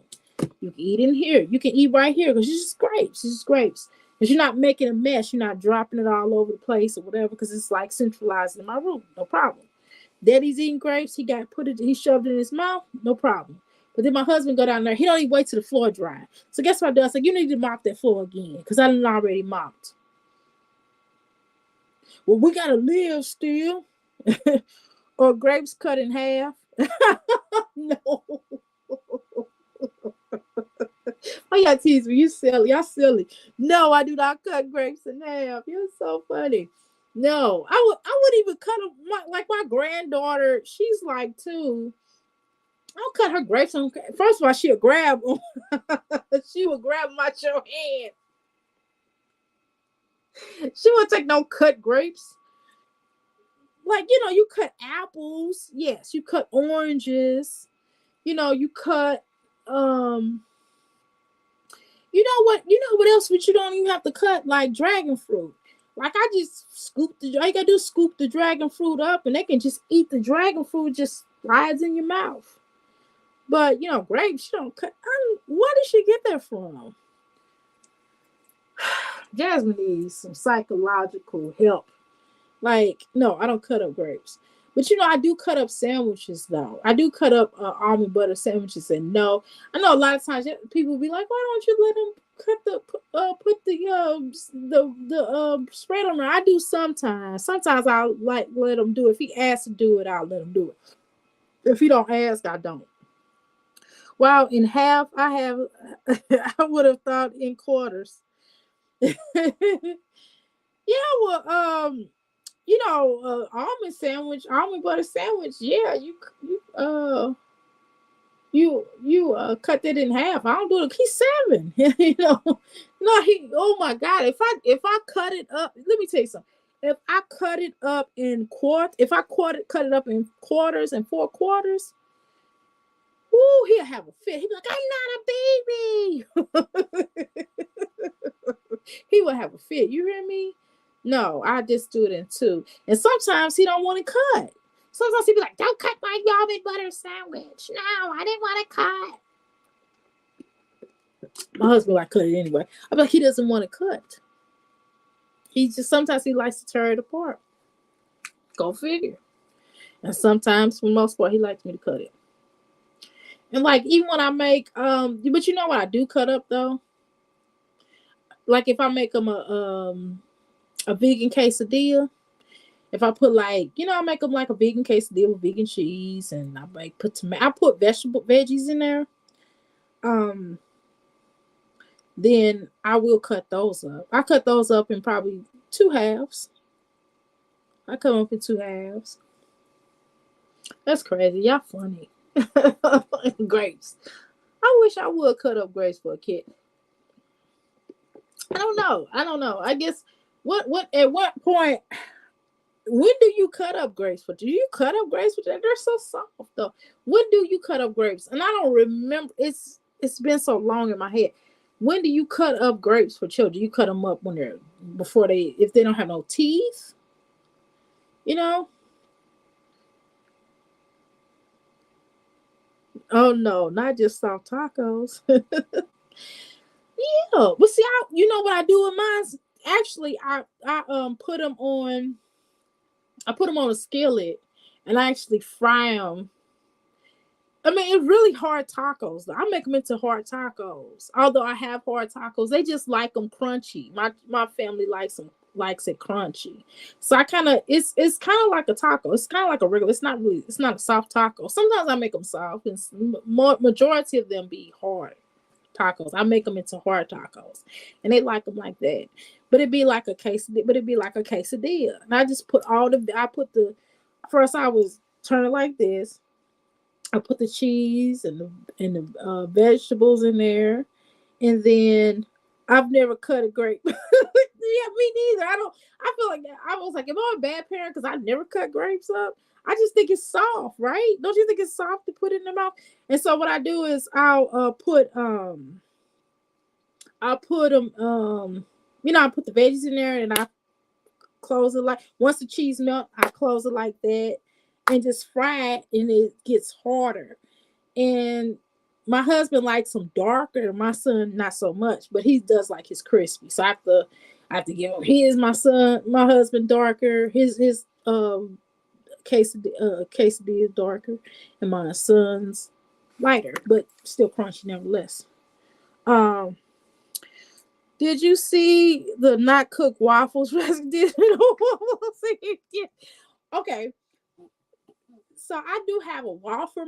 You can eat in here. You can eat right here because it's just grapes. It's just grapes. Because you're not making a mess. You're not dropping it all over the place or whatever because it's like centralized in my room. No problem. Daddy's eating grapes. He shoved it in his mouth. No problem. But then my husband go down there. He don't even wait till the floor dry. So guess what I do? I said, you need to mop that floor again because I done already mopped. Well, we got to live still. Or grapes cut in half. No. Oh, y'all tease me. You silly. Y'all silly. No, I do not cut grapes in half. You're so funny. No, I would even cut them like my granddaughter. She's like 2. I'll cut her grapes on. First of all, she'll grab them. She will grab them out your hand. She won't take no cut grapes. Like, you cut apples. Yes, you cut oranges. You cut you know what else, but you don't even have to cut, like dragon fruit. Like, I just all you gotta do is scoop the dragon fruit up, and they can just eat the dragon fruit, just slides in your mouth. But grapes, you don't cut. Where did she get that from? Jasmine needs some psychological help. Like, no, I don't cut up grapes. But I do cut up sandwiches though. I do cut up almond butter sandwiches, and no, I know a lot of times people be like, "Why don't you let them put the spread on there?" I do sometimes. Sometimes I like let them do it. If he asks to do it, I'll let him do it. If he don't ask, I don't. Well, in half, I have. I would have thought in quarters. Yeah, well, almond butter sandwich. Yeah, you cut that in half. I don't do it. He's 7. No, oh my God. If I cut it up, let me tell you something. If I cut it up in cut it up in quarters and 4 quarters, ooh, he'll have a fit. He'll be like, "I'm not a baby." He will have a fit. You hear me? No, I just do it in 2. And sometimes he don't want to cut. Sometimes he be like, "Don't cut my almond butter sandwich." No, I didn't want to cut. My husband like cut it anyway. I'm like, he doesn't want to cut. Sometimes he likes to tear it apart. Go figure. And sometimes, for the most part, he likes me to cut it. And like, even when I make but you know what I do cut up though? Like, if I make them a vegan quesadilla, if I put I make them like a vegan quesadilla with vegan cheese, and I put veggies in there. Then I will cut those up. I cut those up in probably 2 halves. I cut them up in 2 halves. That's crazy. Y'all funny. Grapes. I wish I would cut up grapes for a kid. I don't know. I guess at what point, when do you cut up grapes? Do you cut up grapes? They're so soft though. When do you cut up grapes? And I don't remember. It's been so long in my head. When do you cut up grapes for children? You cut them up if they don't have no teeth? Oh no, not just soft tacos. Yeah, but see, you know what I do with mine? Actually, I put them on. I put them on a skillet, and I actually fry them. I mean, it's really hard tacos. I make them into hard tacos. Although I have hard tacos, they just like them crunchy. My family likes it crunchy. So it's kind of like a taco. It's kind of like a regular. It's not a soft taco. Sometimes I make them soft, and majority of them be hard tacos. I make them into hard tacos, and they like them like that. But it'd be like a quesadilla. And I just put first I was turning like this. I put the cheese and the vegetables in there, and then I've never cut a grape. Yeah, me neither. I feel like that. I was like, am I a bad parent because I never cut grapes up? I just think it's soft, right? Don't you think it's soft to put in the mouth? And so what I do is I'll put them. I put the veggies in there, and I close it once the cheese melt, I close it like that, and just fry it, and it gets harder. And my husband likes them darker. My son not so much, but he does like his crispy. So I have to give him my husband darker. His quesadilla darker, and my son's lighter, but still crunchy nevertheless. Did you see the not cooked waffles? Okay. So I do have a waffle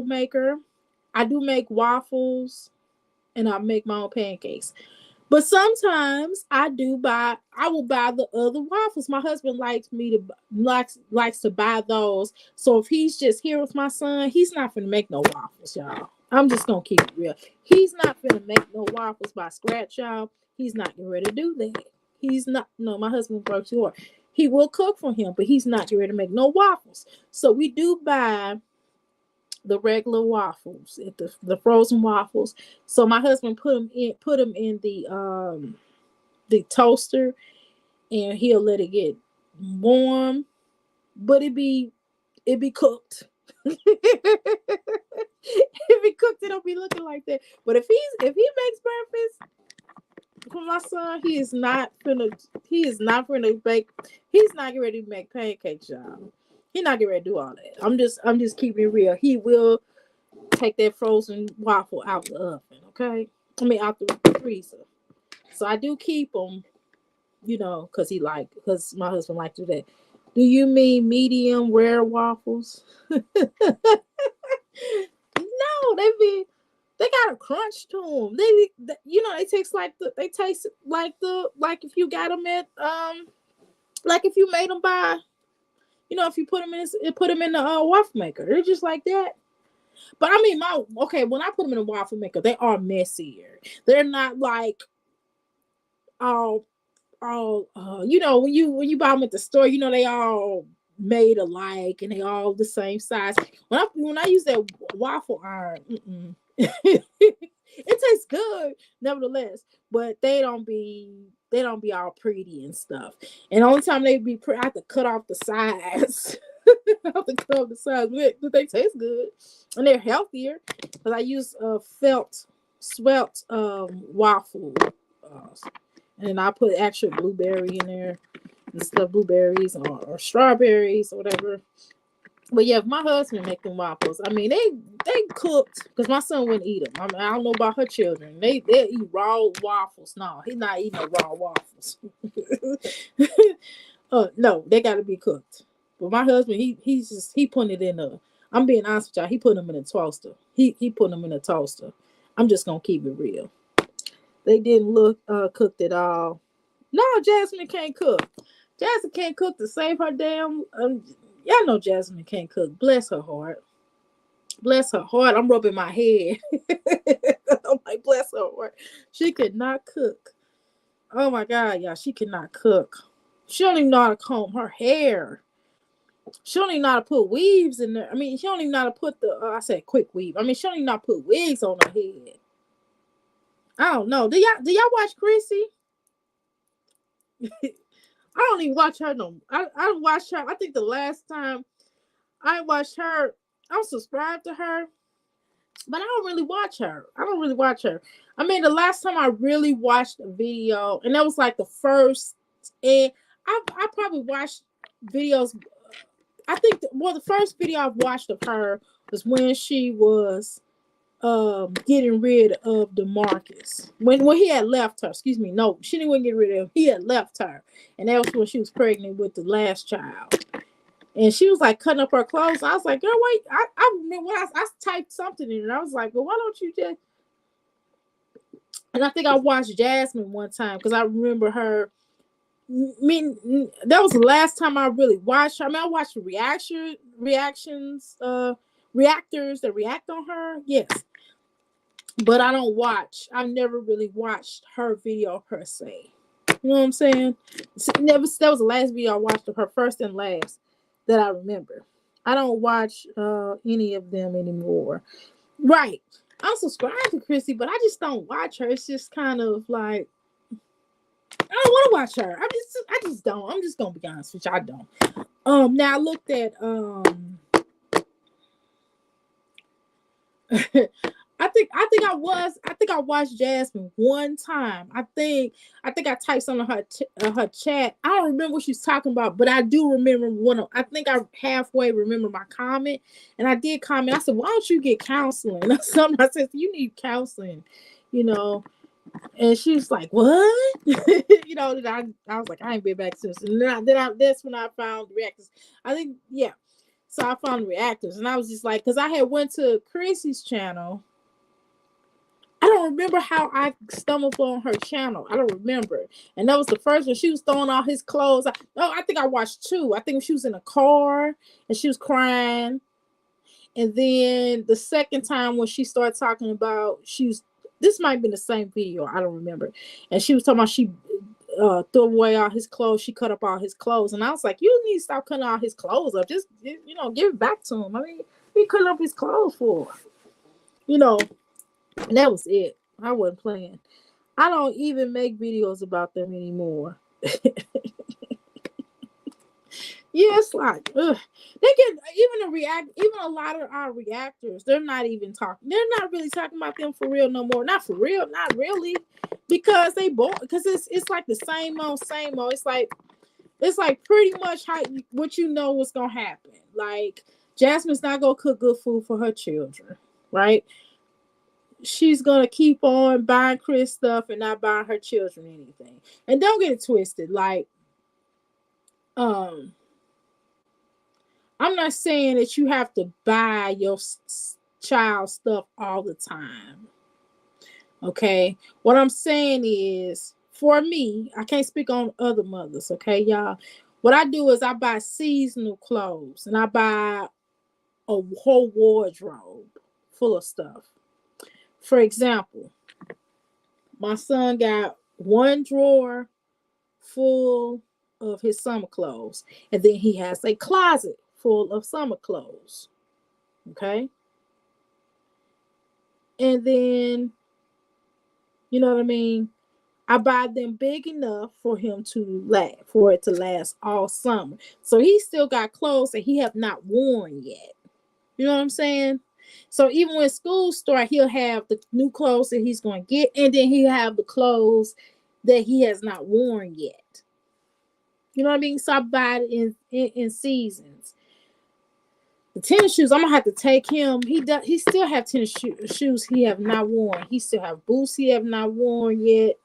maker. I do make waffles, and I make my own pancakes. But sometimes I will buy the other waffles. My husband likes to buy those. So if he's just here with my son, he's not gonna make no waffles, y'all. I'm just gonna keep it real. He's not gonna make no waffles by scratch, y'all. He's not getting ready to do that. He's not. No, my husband works too hard. He will cook for him, but he's not ready to make no waffles. So we do buy the regular waffles, the frozen waffles. So my husband put them in the toaster, and he'll let it get warm, but it be cooked. If he cooked, it don't be looking like that. But if he makes breakfast for my son, he is not finna bake. He's not getting ready to make pancakes, y'all. He's not getting ready to do all that. I'm just keeping it real. He will take that frozen waffle out the oven, okay? I mean out the freezer. So I do keep them, because my husband likes to do that. Do you mean medium rare waffles? No, they got a crunch to them. They taste like if you got them at like if you made them by, if you put them in the waffle maker, they're just like that. But I mean, when I put them in a waffle maker, they are messier. They're not like all when you buy them at the store, they all made alike and they all the same size. When I use that waffle iron, it tastes good nevertheless, but they don't be all pretty and stuff. And the only time they be pretty, I have to cut off the sides. I have to cut off the sides, but they taste good and they're healthier because I use swelt waffle. And I put actual blueberry in there and stuff, blueberries or strawberries or whatever. But yeah, if my husband make them waffles, I mean they cooked because my son wouldn't eat them. I mean, I don't know about her children. They eat raw waffles. No, he's not eating no raw waffles. No, they got to be cooked. But my husband, he putting it in a. I'm being honest with y'all. He put them in a toaster. He putting them in a toaster. I'm just gonna keep it real. They didn't look cooked at all. No, Jasmine can't cook. Jasmine can't cook to save her damn. Y'all know Jasmine can't cook. Bless her heart. Bless her heart. I'm rubbing my head. I'm like, bless her heart. She could not cook. Oh my God, y'all. She cannot cook. She don't even know how to comb her hair. She don't even know how to put weaves in there. I mean, she don't even know how to put I said quick weave. I mean, she don't even know how to put wigs on her head. I don't know. Do y'all watch Chrissy? I don't even watch her no. I watched her. I think the last time I watched her, I'm subscribed to her, but I don't really watch her. I mean, the last time I really watched a video, and that was like the first, and I probably watched videos. I think the first video I've watched of her was when she was getting rid of DeMarcus when he had left her. Excuse me, no, she didn't get rid of him. He had left her, and that was when she was pregnant with the last child. And she was like cutting up her clothes. I was like, girl, wait. I remember when I typed something in, and I was like, well, why don't you just? And I think I watched Jasmine one time because I remember her. I mean, that was the last time I really watched her. I mean, I watched reactions, reactors that react on her. Yes. But I don't watch. I've never really watched her video per se. You know what I'm saying? That was the last video I watched of her, first and last that I remember. I don't watch any of them anymore. Right. I'm subscribed to Chrissy, but I just don't watch her. It's just kind of like I don't want to watch her. I just don't. I'm just gonna be honest with you. I don't. Now I looked at I think I watched Jasmine one time. I think I typed something in her chat. I don't remember what she was talking about, but I do remember I think I halfway remember my comment, and I did comment. I said, "Why don't you get counseling?" Or something. I said, "You need counseling," And she was like, "What?" That I was like, "I ain't been back since." And that's when I found the reactors. I think, yeah. So I found the reactors, and I was just like, because I had went to Chrissy's channel. I don't remember how I stumbled on her channel. I don't remember. And that was the first one. She was throwing all his clothes. I think I watched two. I think she was in a car and she was crying. And then the second time when she started talking about, this might have been the same video. I don't remember. And she was talking about threw away all his clothes. She cut up all his clothes, and I was like, "You need to stop cutting all his clothes up. Just give it back to him. I mean, he cut up his clothes for, and that was it. I wasn't playing. I don't even make videos about them anymore. Yeah, it's like, ugh. They get even a lot of our reactors. They're not even talking. They're not really talking about them for real no more. Not for real, not really, because they both because it's like the same old, same old. It's like pretty much what you know what's gonna happen. Like Jasmine's not gonna cook good food for her children, right? She's gonna keep on buying Chris stuff and not buying her children anything. And don't get it twisted. Like, I'm not saying that you have to buy your child stuff all the time. Okay. What I'm saying is, for me, I can't speak on other mothers. Okay, y'all. What I do is I buy seasonal clothes and I buy a whole wardrobe full of stuff. For example, my son got one drawer full of his summer clothes, and then he has a closet full of summer clothes. Okay. And then, you know what I mean? I buy them big enough for him to for it to last all summer. So he still got clothes that he have not worn yet. You know what I'm saying? So even when school starts, he'll have the new clothes that he's going to get, and then he'll have the clothes that he has not worn yet. You know what I mean? So I buy it in seasons. The tennis shoes, I'm gonna have to take him. He still have tennis shoes he have not worn. He still have boots he have not worn yet.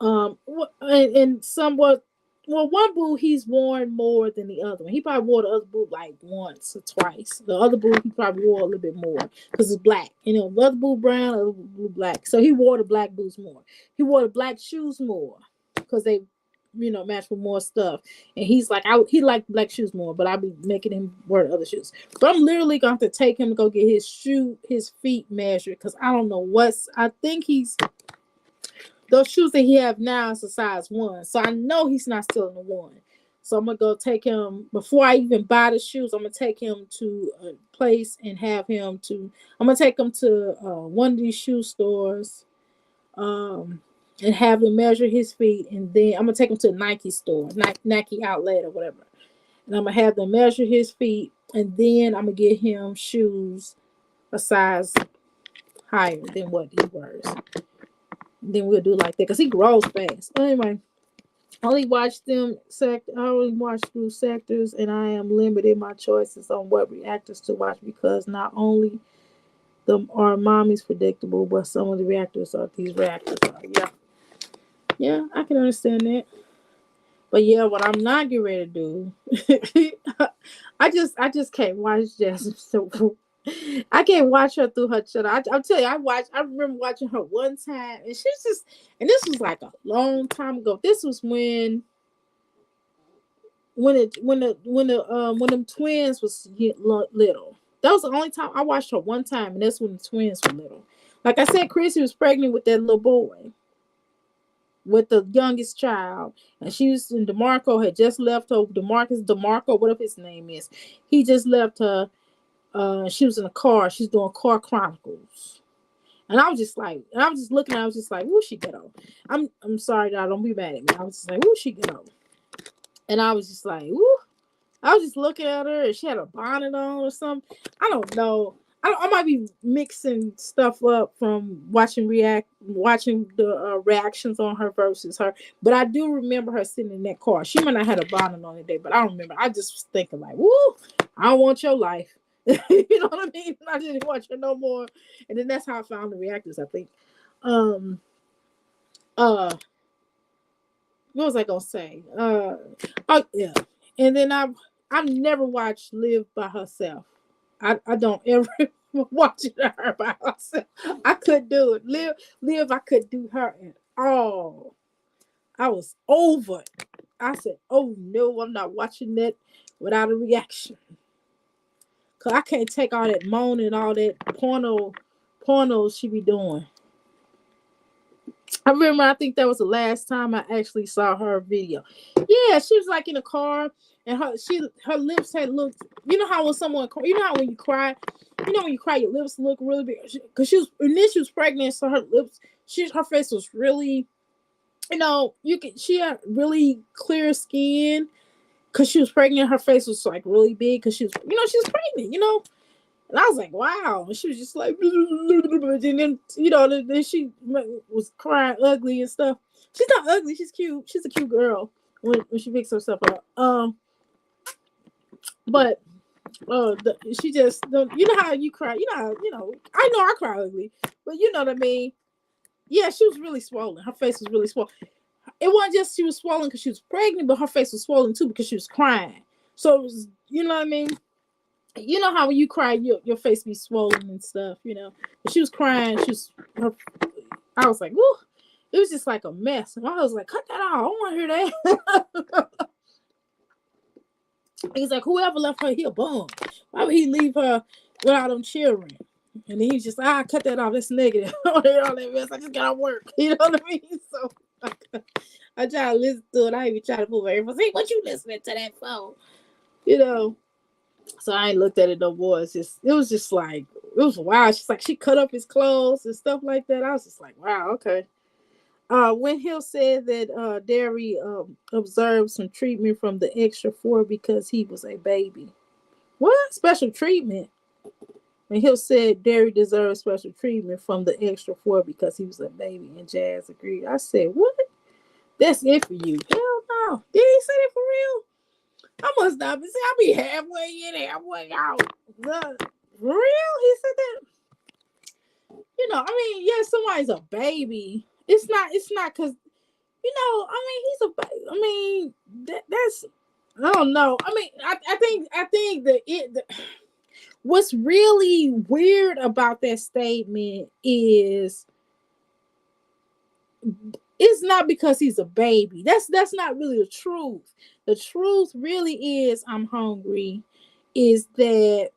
And somewhat, well, one boot he's worn more than the other one. He probably wore the other boot like once or twice. The other boot he probably wore a little bit more because it's black. The other boot brown, the other boot black. So he wore the black boots more. He wore the black shoes more because they, match with more stuff. And he's like, he liked black shoes more, but I'll be making him wear the other shoes. But I'm literally going to take him to go get his feet measured because I don't know I think those shoes that he have now is a size 1. So I know he's not still in the 1. So I'm going to go take him, before I even buy the shoes, I'm going to take him to a place and I'm going to take him to one of these shoe stores and have him measure his feet. And then I'm going to take him to a Nike store, Nike outlet or whatever. And I'm going to have them measure his feet. And then I'm going to get him shoes a size higher than what he wears. Then we'll do like that because he grows fast. Anyway, I only watch through sectors, and I am limited my choices on what reactors to watch because not only are mommies predictable, but some of the reactors are these reactors. Yeah, I can understand that. But yeah, what I'm not getting ready to do, I just can't watch Jasmine so. I can't watch her through her channel. I'll tell you, I remember watching her one time, and and this was like a long time ago. This was when them twins was little. That was the only time I watched her one time, and that's when the twins were little. Like I said, Chrissy was pregnant with that little boy, with the youngest child, and DeMarco had just left her. DeMarco, whatever his name is, he just left her. She was in a car. She's doing car chronicles, and I was just looking. I was just like, "Woo, she ghetto." I'm sorry, y'all. Don't be mad at me. I was just like, "Woo, she ghetto," and I was just like, "Woo." I was just looking at her, and she had a bonnet on or something. I don't know. I might be mixing stuff up from watching the reactions on her versus her, but I do remember her sitting in that car. She might not have a bonnet on that day, but I don't remember. I just was thinking like, "Woo, I don't want your life." You know what I mean? I didn't watch her no more, and then that's how I found the reactors. I think. What was I gonna say? Oh yeah, and then I've never watched Live by herself. I don't ever watch her by herself. I couldn't do it. Live. I couldn't do her at all. I was over it. I said, "Oh no, I'm not watching that without a reaction." Cause I can't take all that moaning, all that porno she be doing. I remember, I think that was the last time I actually saw her video. Yeah, she was like in a car, and her lips had looked. You know how when someone, you know how when you cry, when you cry, your lips look really big. Because she was pregnant, so her lips, her face was really, she had really clear skin. Because she was pregnant, her face was like really big. Because she was pregnant. And I was like, wow. And she was just like, and then, then she was crying ugly and stuff. She's not ugly. She's cute. She's a cute girl when she picks herself up. But she just, you know how you cry. I know I cry ugly. But you know what I mean? Yeah, she was really swollen. Her face was really swollen. It wasn't just she was swollen because she was pregnant, but her face was swollen too because she was crying. So it was, you know what I mean? You know how when you cry, your face be swollen and stuff, But she was crying. I was like, woo. It was just like a mess. And I was like, cut that out. I don't want to hear that. He's like, whoever left her, he a bum. Why would he leave her without them children? And then he's just like, cut that off. That's negative. I don't hear all that mess. I just got to work. You know what I mean? So I try to listen to it. I even try to pull my earphones. Hey, what you listening to that for? So I ain't looked at it no more. It was just like, it was wild. She's like, she cut up his clothes and stuff like that. I was just like, wow, okay. When Hill said that Derry observed some treatment from the extra 4 because he was a baby. What? Special treatment? When Hill said Derry deserved special treatment from the extra 4 because he was a baby, and Jazz agreed. I said, what? That's it for you. Hell no. Did he say that for real? I must not be. I'll be halfway in, halfway out. For real? He said that? Somebody's a baby. It's not because, that's, I don't know. I think what's really weird about that statement is it's not because he's a baby. That's not really the truth. The truth really is, I'm hungry, is that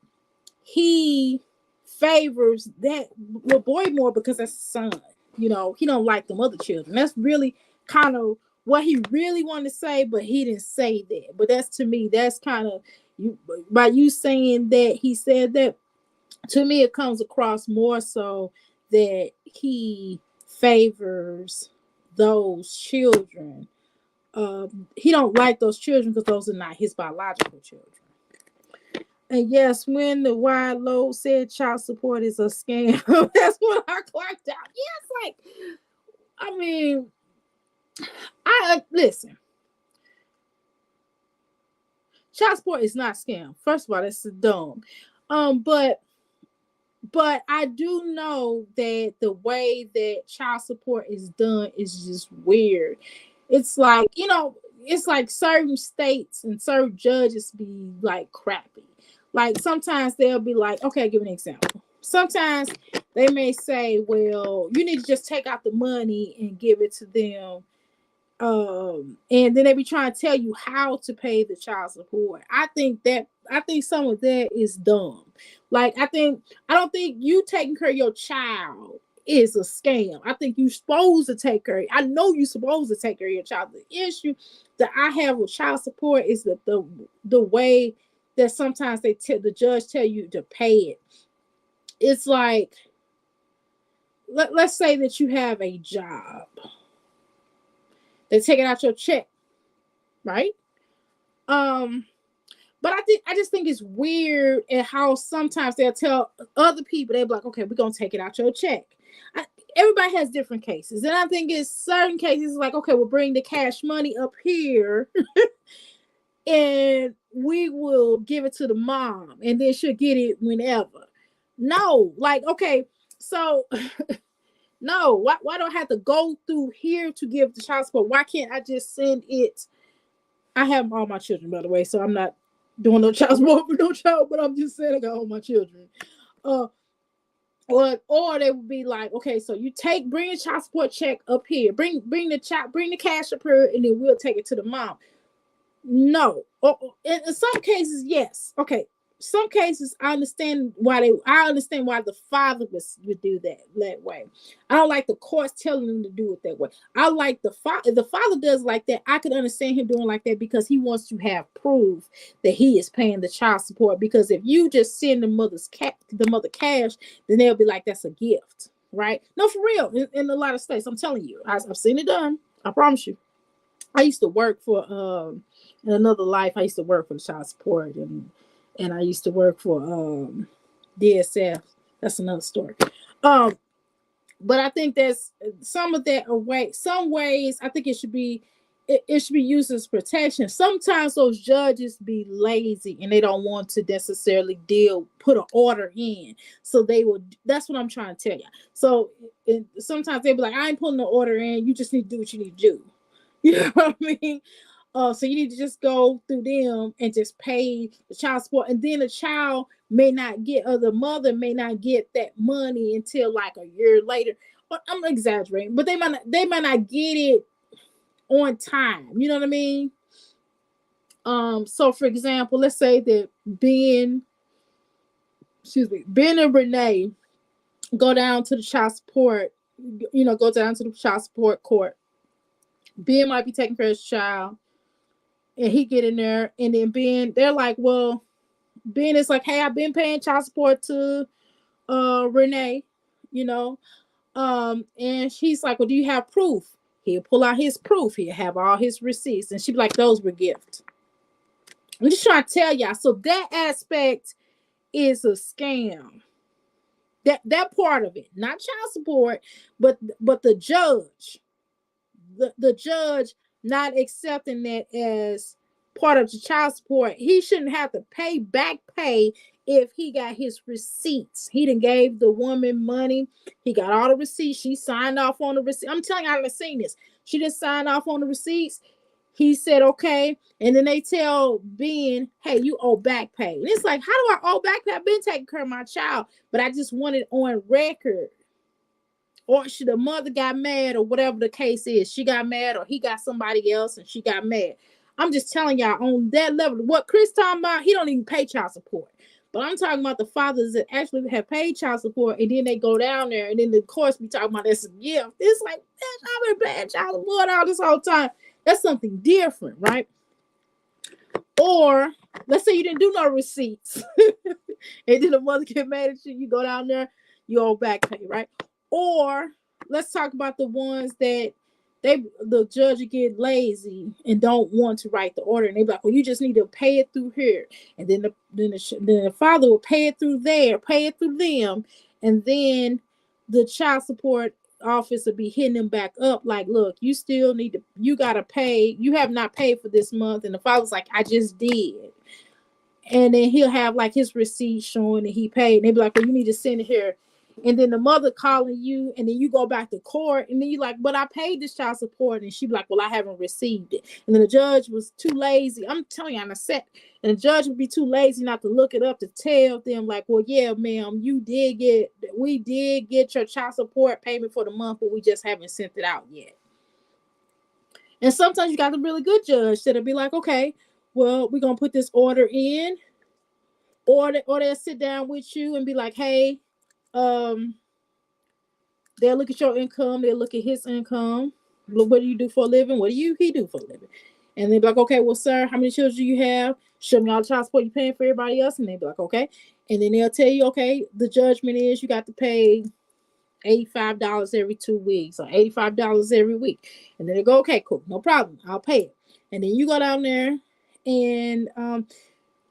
he favors that little boy more because that's his son. He don't like them other children. That's really kind of what he really wanted to say, but he didn't say that. But to me, that's kind of, by you saying that he said that, to me, it comes across more so that he favors those children. He don't like those children because those are not his biological children. And yes, when the wide load said child support is a scam, that's what I clocked out. Yes, listen. Child support is not a scam. First of all, that's dumb. But I do know that the way that child support is done is just weird. It's like, it's like certain states and certain judges be like crappy. Like sometimes they'll be like, okay, I'll give an example. Sometimes they may say, well, you need to just take out the money and give it to them. And then they be trying to tell you how to pay the child support. I think some of that is dumb. Like, I don't think you taking care of your child is a scam. I think you're supposed to take care. I know you're supposed to take care of your child. The issue that I have with child support is that the way that sometimes the judge tell you to pay it. It's like, let's say that you have a job. They take it out your check, right? But I just think it's weird at how sometimes they'll tell other people, they'll be like, okay, we're gonna take it out your check. Everybody has different cases, and I think it's certain cases like, okay, we'll bring the cash money up here, and we will give it to the mom, and then she'll get it whenever. No, like, okay, so. No, why do I have to go through here to give the child support? Why can't I just send it? I have all my children, by the way, so I'm not doing no child support for no child, but I'm just saying I got all my children. Or they would be like, okay, so you bring a child support check up here, bring the cash up here, and then we'll take it to the mom. No, in some cases, yes. Okay, some cases I understand why the father would do that way. I don't like the courts telling them to do it that way. I like the father. If the father does like that, I could understand him doing like that because he wants to have proof that he is paying the child support. Because if you just send the mother cash, then they'll be like, that's a gift, right? No, for real. In a lot of states, I'm telling you, I've seen it done. I promise you. I used to work for in another life. I used to work for the child support, and I used to work for DSF. That's another story. Um, but I think there's some of that away. Some ways I think it should be used as protection. Sometimes those judges be lazy and they don't want to necessarily put an order in. So they will. That's what I'm trying to tell you. So sometimes they be like, I ain't putting the order in. You just need to do what you need to do. You know what I mean? So you need to just go through them and just pay the child support, and then the child may not get, or the mother may not get that money until like a year later. But I'm exaggerating, but they might not get it on time. You know what I mean? So for example, let's say that Ben and Renee go down to the child support. Go down to the child support court. Ben might be taking care of his child, and he get in there, and then Ben, they're like, well, Ben is like, hey, I've been paying child support to Renee, you know. And she's like, well, do you have proof? He'll pull out his proof. He'll have all his receipts. And she'd be like, those were gifts. I'm just trying to tell y'all. So that aspect is a scam. That part of it, not child support, but the judge. The judge not accepting that as part of the child support. He shouldn't have to back pay if he got his receipts. He done gave the woman money. He got all the receipts. She signed off on the receipt. I'm telling you, I've seen this. She didn't sign off on the receipts. He said, okay. And then they tell Ben, hey, you owe back pay. And it's like, how do I owe back pay? I've been taking care of my child, but I just want it on record. Or the mother got mad, or whatever the case is. She got mad, or he got somebody else and she got mad. I'm just telling y'all, on that level, what Chris talking about, he don't even pay child support. But I'm talking about the fathers that actually have paid child support, and then they go down there, and then the courts be talking about that's a gift. It's like, I've been paying child support all this whole time. That's something different, right? Or let's say you didn't do no receipts, and then the mother get mad at you. You go down there, you owe back pay, right? Or let's talk about the ones that the judge get lazy and don't want to write the order, and they be like, well, you just need to pay it through here, and then the father will pay it through there, pay it through them, and then the child support office will be hitting them back up like, look, you gotta pay, you have not paid for this month, and the father's like, I just did. And then he'll have like his receipt showing that he paid, and they be like, well, you need to send it here. And then the mother calling you, and then you go back to court, and then you're like, but I paid this child support. And she'd be like, well, I haven't received it. And then the judge was too lazy. I'm telling you, on a set, and the judge would be too lazy not to look it up to tell them, like, well, yeah, ma'am, we did get your child support payment for the month, but we just haven't sent it out yet. And sometimes you got a really good judge that'll be like, okay, well, we're going to put this order in, or they'll sit down with you and be like, hey, they'll look at your income, they'll look at his income. What do you do for a living? What do he do for a living? And they'll be like, okay, well, sir, how many children do you have? Show me all the child support you're paying for everybody else. And they'll be like, okay. And then they'll tell you, okay, the judgment is you got to pay $85 every 2 weeks, or $85 every week. And then they go, okay, cool, no problem, I'll pay it. And then you go down there, and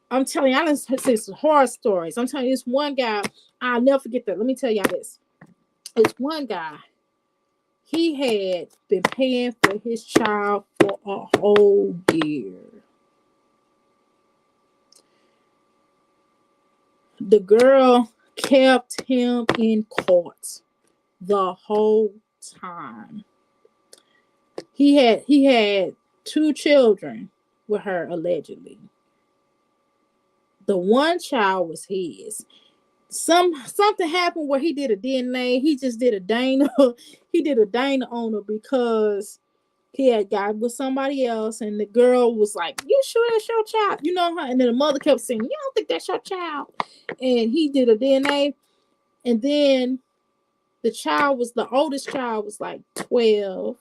I'm telling you, I done say some horror stories. I'm telling you, this one guy, I'll never forget that. Let me tell y'all this. It's one guy, he had been paying for his child for a whole year. The girl kept him in court the whole time. He had 2 children with her, allegedly. The one child was his. Something happened where he did a DNA. He just did a Dana. He did a Dana on her because he had got with somebody else, and the girl was like, "You sure that's your child?" You know her, and then the mother kept saying, "You don't think that's your child?" And he did a DNA, and then the oldest child was like 12.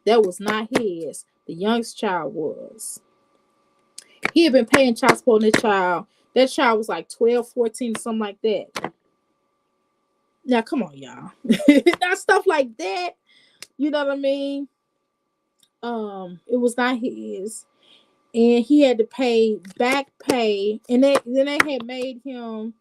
That was not his. The youngest child was. He had been paying child support on the child. That child was like 12, 14, something like that. Now, come on, y'all. Not stuff like that. You know what I mean? It was not his. And he had to pay back pay. And then they had made him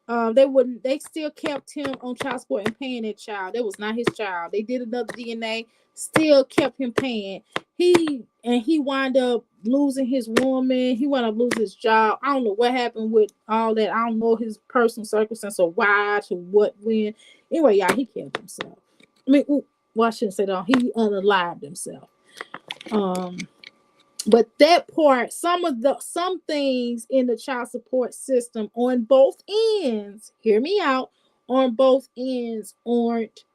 they still kept him on child support and paying that child. That was not his child. They did another DNA, still kept him paying. He wound up losing his woman. He wound up losing his job. I don't know what happened with all that. I don't know his personal circumstance or why to what when. Anyway, y'all, he killed himself. I mean, well, I shouldn't say that. He unalived himself. But that part, some things in the child support system on both ends, hear me out, on both ends aren't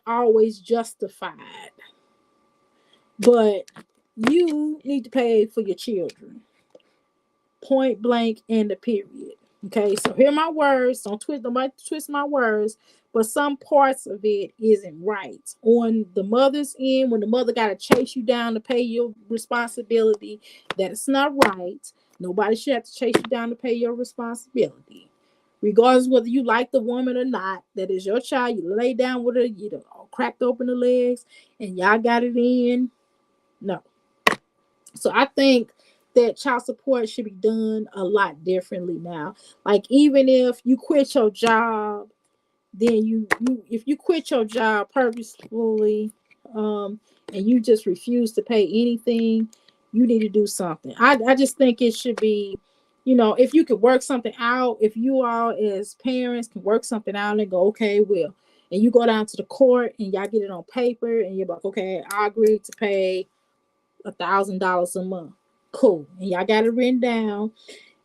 always justified. But you need to pay for your children. Point blank and the period. Okay, so hear my words. Nobody twist my words. But some parts of it isn't right. On the mother's end, when the mother got to chase you down to pay your responsibility, that is not right. Nobody should have to chase you down to pay your responsibility. Regardless whether you like the woman or not, that is your child. You lay down with her, you cracked open the legs, and y'all got it in. No. So I think that child support should be done a lot differently now. Like, even if you quit your job, then if you quit your job purposefully, and you just refuse to pay anything, you need to do something. I just think it should be, if you could work something out, if you all as parents can work something out and go, okay, well, and you go down to the court and y'all get it on paper and you're like, okay, I agree to pay $1,000 a month. Cool. And y'all got it written down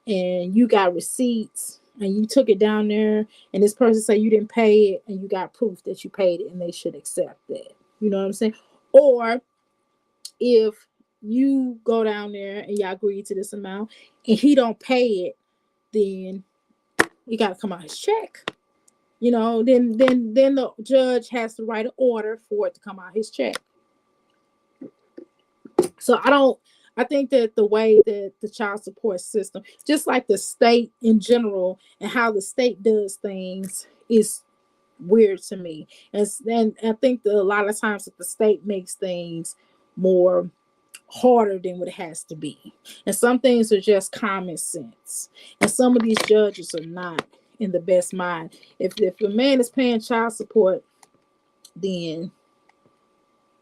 and you got receipts and you took it down there and this person say you didn't pay it and you got proof that you paid it and they should accept that. You know what I'm saying? Or if you go down there and y'all agree to this amount and he don't pay it, then you got to come out his check. Then the judge has to write an order for it to come out his check. So I think that the way that the child support system, just like the state in general and how the state does things, is weird to me. And I think that a lot of times that the state makes things more harder than what it has to be. And some things are just common sense. And some of these judges are not in the best mind. If a man is paying child support, then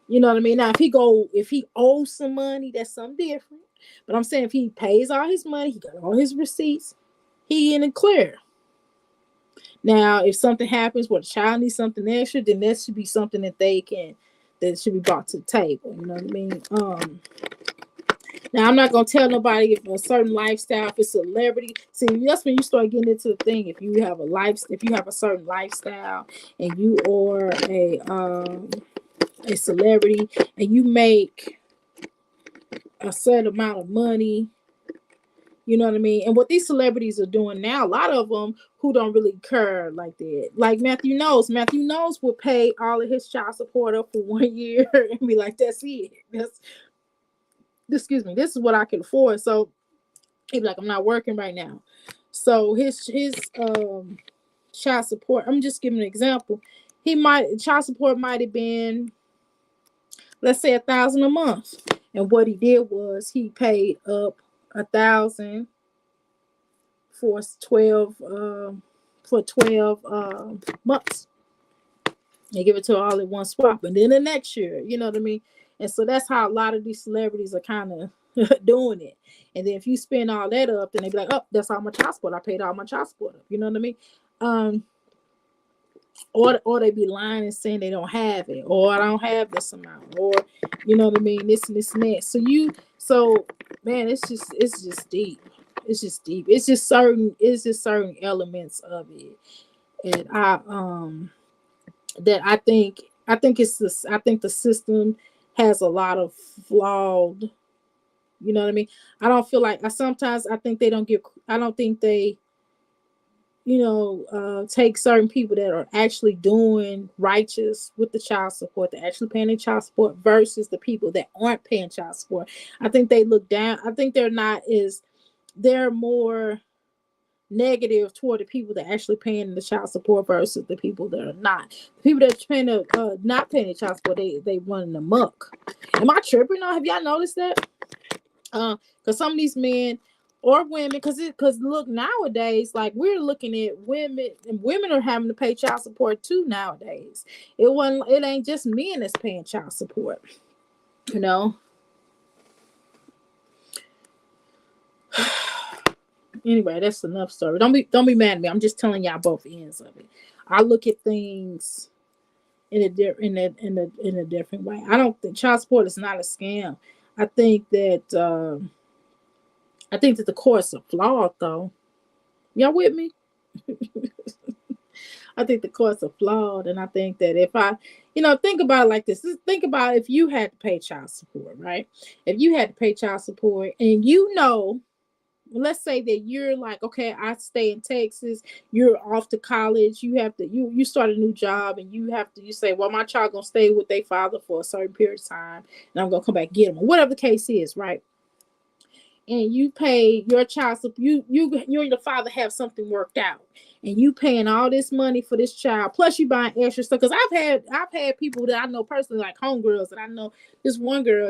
you know what I mean? Now, if he owes some money, that's something different. But I'm saying if he pays all his money, he got all his receipts, he in the clear. Now, if something happens where the child needs something extra, then that should be something that should be brought to the table. You know what I mean? Now, I'm not gonna tell nobody if a certain lifestyle, if it's a celebrity. See, that's when you start getting into the thing. If you have a certain lifestyle, and you are a celebrity and you make a certain amount of money, you know what I mean? And what these celebrities are doing now, a lot of them who don't really care like that, like Matthew Knowles will pay all of his child support up for 1 year and be like, that's it, this is what I can afford. So he'd be like, I'm not working right now. So his child support, I'm just giving an example, child support might have been, let's say, $1,000 a month. And what he did was he paid up $1,000 for 12 months. They give it to her all in one swap. And then the next year, you know what I mean? And so that's how a lot of these celebrities are kind of doing it. And then if you spend all that up, then they be like, oh, that's all my child support. I paid all my child support up. You know what I mean? Or they be lying and saying they don't have it, or I don't have this amount, or you know what I mean, this and this and that. So man, it's just deep. It's just deep. It's just certain elements of it. And I think I think it's this. I think the system has a lot of flawed. You know what I mean? I don't feel like I think they don't give. I don't think they take certain people that are actually doing righteous with the child support, they're actually paying their child support versus the people that aren't paying child support. I think they look down. I think they're more negative toward the people that actually paying the child support versus the people that are not. The people that are paying not paying the child support, they running amok. Am I tripping? Have y'all noticed that? Because some of these men or women, because look, nowadays, like we're looking at women, and women are having to pay child support too nowadays. It ain't just men that's paying child support, you know. Anyway, that's enough story. Don't be mad at me. I'm just telling y'all both ends of it. I look at things in a different way. I don't think child support is not a scam. I think that the courts are flawed, though. Y'all with me? I think the courts are flawed, and I think that if think about it like this. Think about if you had to pay child support, right? If you had to pay child support, and let's say that you're like, okay, I stay in Texas, you're off to college, you start a new job, and you say, well, my child gonna stay with their father for a certain period of time, and I'm gonna come back and get them, or whatever the case is, right? And you pay your child support, you and the father have something worked out, and you paying all this money for this child, plus you buying extra stuff. Because I've had people that I know personally, like homegirls that I know. This one girl,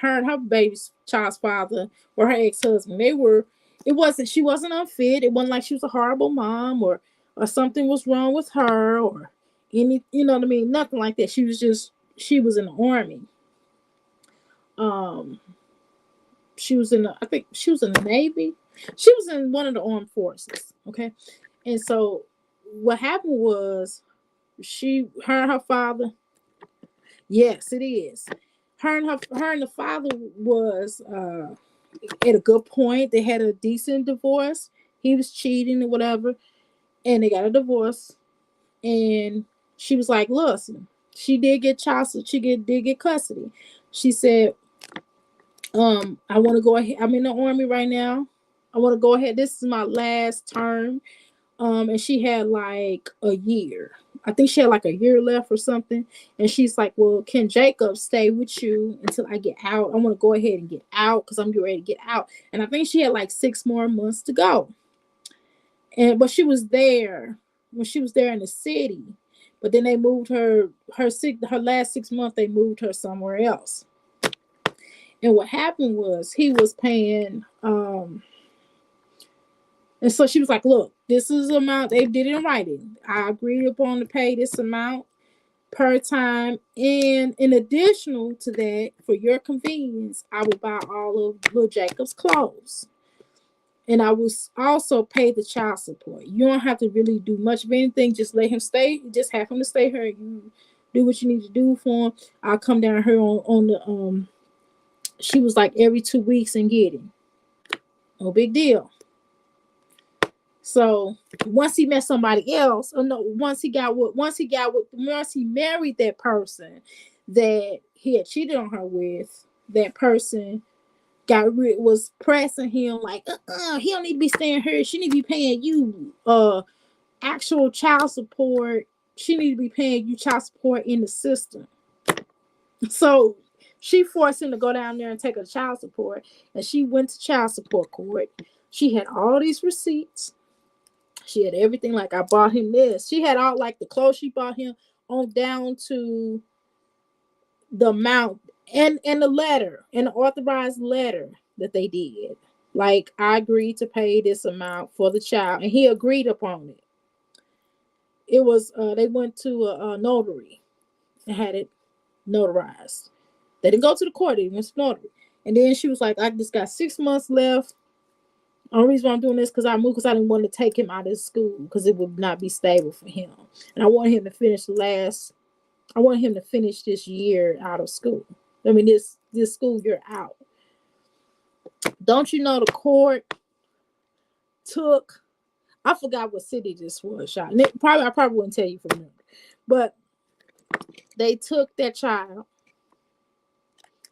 her and her baby's child's father or her ex-husband, she wasn't unfit. It wasn't like she was a horrible mom or something was wrong with her or any, you know what I mean? Nothing like that. She was in the army. I think she was in the Navy. She was in one of the armed forces. Okay. And so what happened was her and her father, yes, it is. Her and the father was at a good point. They had a decent divorce. He was cheating or whatever. And they got a divorce. And she was like, listen, she did get did get custody. She said, I want to go ahead. I'm in the army right now. I want to go ahead. This is my last term. And she had like a year. I think she had like a year left or something. And she's like, well, can Jacob stay with you until I get out? I want to go ahead and get out because I'm getting ready to get out. And I think she had like 6 more months to go. But she was there when she was there in the city. But then they moved her last 6 months, they moved her somewhere else. And what happened was he was paying, and so she was like, look, this is the amount. They did it in writing. I agreed upon to pay this amount per time. And in additional to that, for your convenience, I will buy all of little Jacob's clothes. And I will also pay the child support. You don't have to really do much of anything. Just let him stay. Just have him to stay here. You do what you need to do for him. I'll come down here on the she was like every 2 weeks and get him. No big deal. So once he met somebody else, once he married that person that he had cheated on her with, that person was pressing him like, he don't need to be staying here. She need to be paying you actual child support. She need to be paying you child support in the system. So she forced him to go down there and take a child support, and she went to child support court. She had all these receipts. She had everything. Like, I bought him this. She had all like the clothes she bought him on down to the amount and the letter and the authorized letter that they did. Like, I agreed to pay this amount for the child, and he agreed upon it. It was they went to a notary and had it notarized. They didn't go to the court, they went to notary. And then she was like, I just got 6 months left. The only reason why I'm doing this because I moved because I didn't want to take him out of school because it would not be stable for him. And I wanted him to finish this year out of school. I mean, this school year out. Don't you know the court took, I forgot what city this was shot. And I probably wouldn't tell you from there. But They took that child.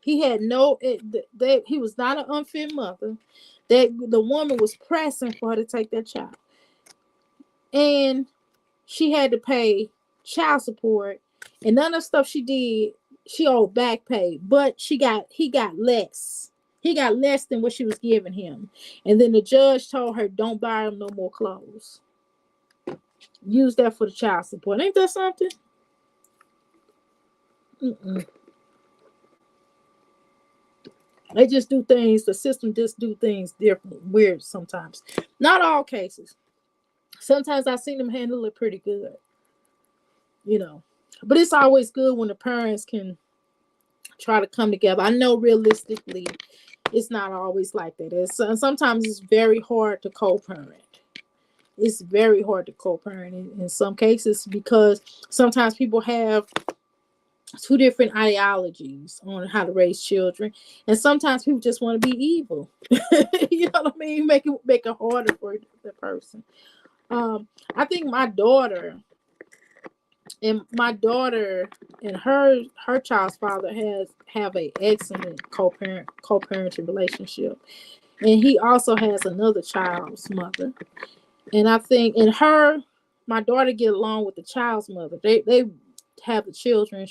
He had no, he was not an unfit mother. That the woman was pressing for her to take that child, and she had to pay child support, and none of the stuff she did, she owed back pay, but he got less. He got less than what she was giving him, and then the judge told her, "Don't buy him no more clothes. Use that for the child support." Ain't that something? Mm-mm. They just do things. The system just do things different, weird sometimes. Not all cases. Sometimes I've seen them handle it pretty good, you know. But it's always good when the parents can try to come together. I know realistically, it's not always like that. Sometimes it's very hard to co-parent. It's very hard to co-parent in some cases because sometimes people have two different ideologies on how to raise children, and sometimes people just want to be evil. You know what I mean? Make it harder for the person. I think my daughter and her child's father have a excellent co-parenting relationship, and he also has another child's mother. And I think my daughter get along with the child's mother. They have the children.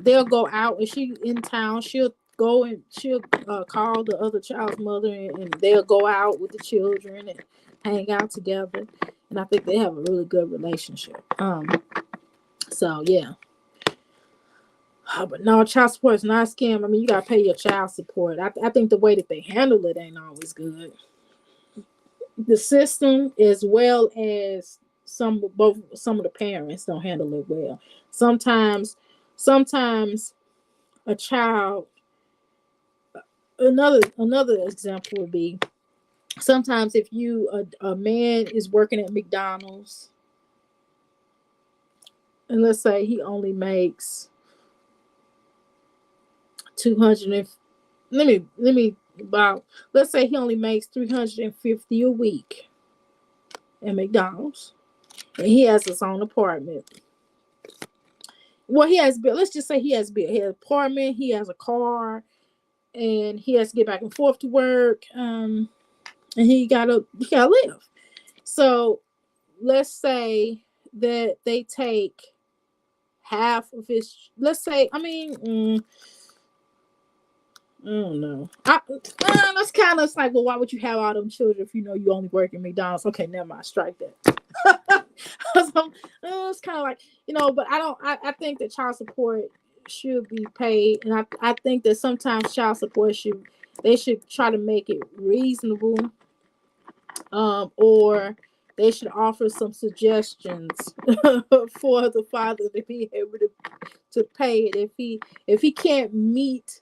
They'll go out, and she in town. She'll go and she'll call the other child's mother, and they'll go out with the children and hang out together. And I think they have a really good relationship. So yeah. But no, child support is not a scam. I mean, you gotta pay your child support. I think the way that they handle it ain't always good. The system, as well as some of the parents, don't handle it well. Sometimes a child. Another example would be sometimes if a man is working at McDonald's, and let's say he only makes 200 and let me about let's say he only makes 350 a week at McDonald's, and he has his own apartment. Well, he has bill. Let's just say he has bill. He has an apartment. He has a car, and he has to get back and forth to work. And he gotta live. So let's say that they take half of his. Let's say, I mean. I don't know. That's kind of like, well, why would you have all them children if you know you only work at McDonald's? Okay, never mind. Strike that. It's kind of like, but I think that child support should be paid, and I think that sometimes child support should try to make it reasonable, or they should offer some suggestions for the father to be able to pay it if he can't meet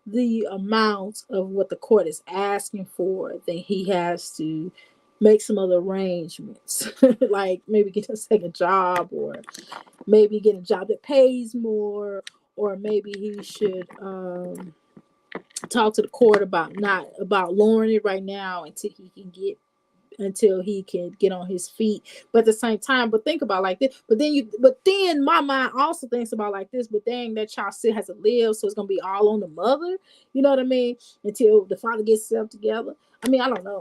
the amount of what the court is asking for, then he has to make some other arrangements, like maybe get a second job, or maybe get a job that pays more, or maybe he should talk to the court about lowering it right now until he can get on his feet. But at the same time, but think about like this. But then my mind also thinks about like this. But dang, that child still has to live, so it's gonna be all on the mother. You know what I mean? Until the father gets himself together. I mean, I don't know.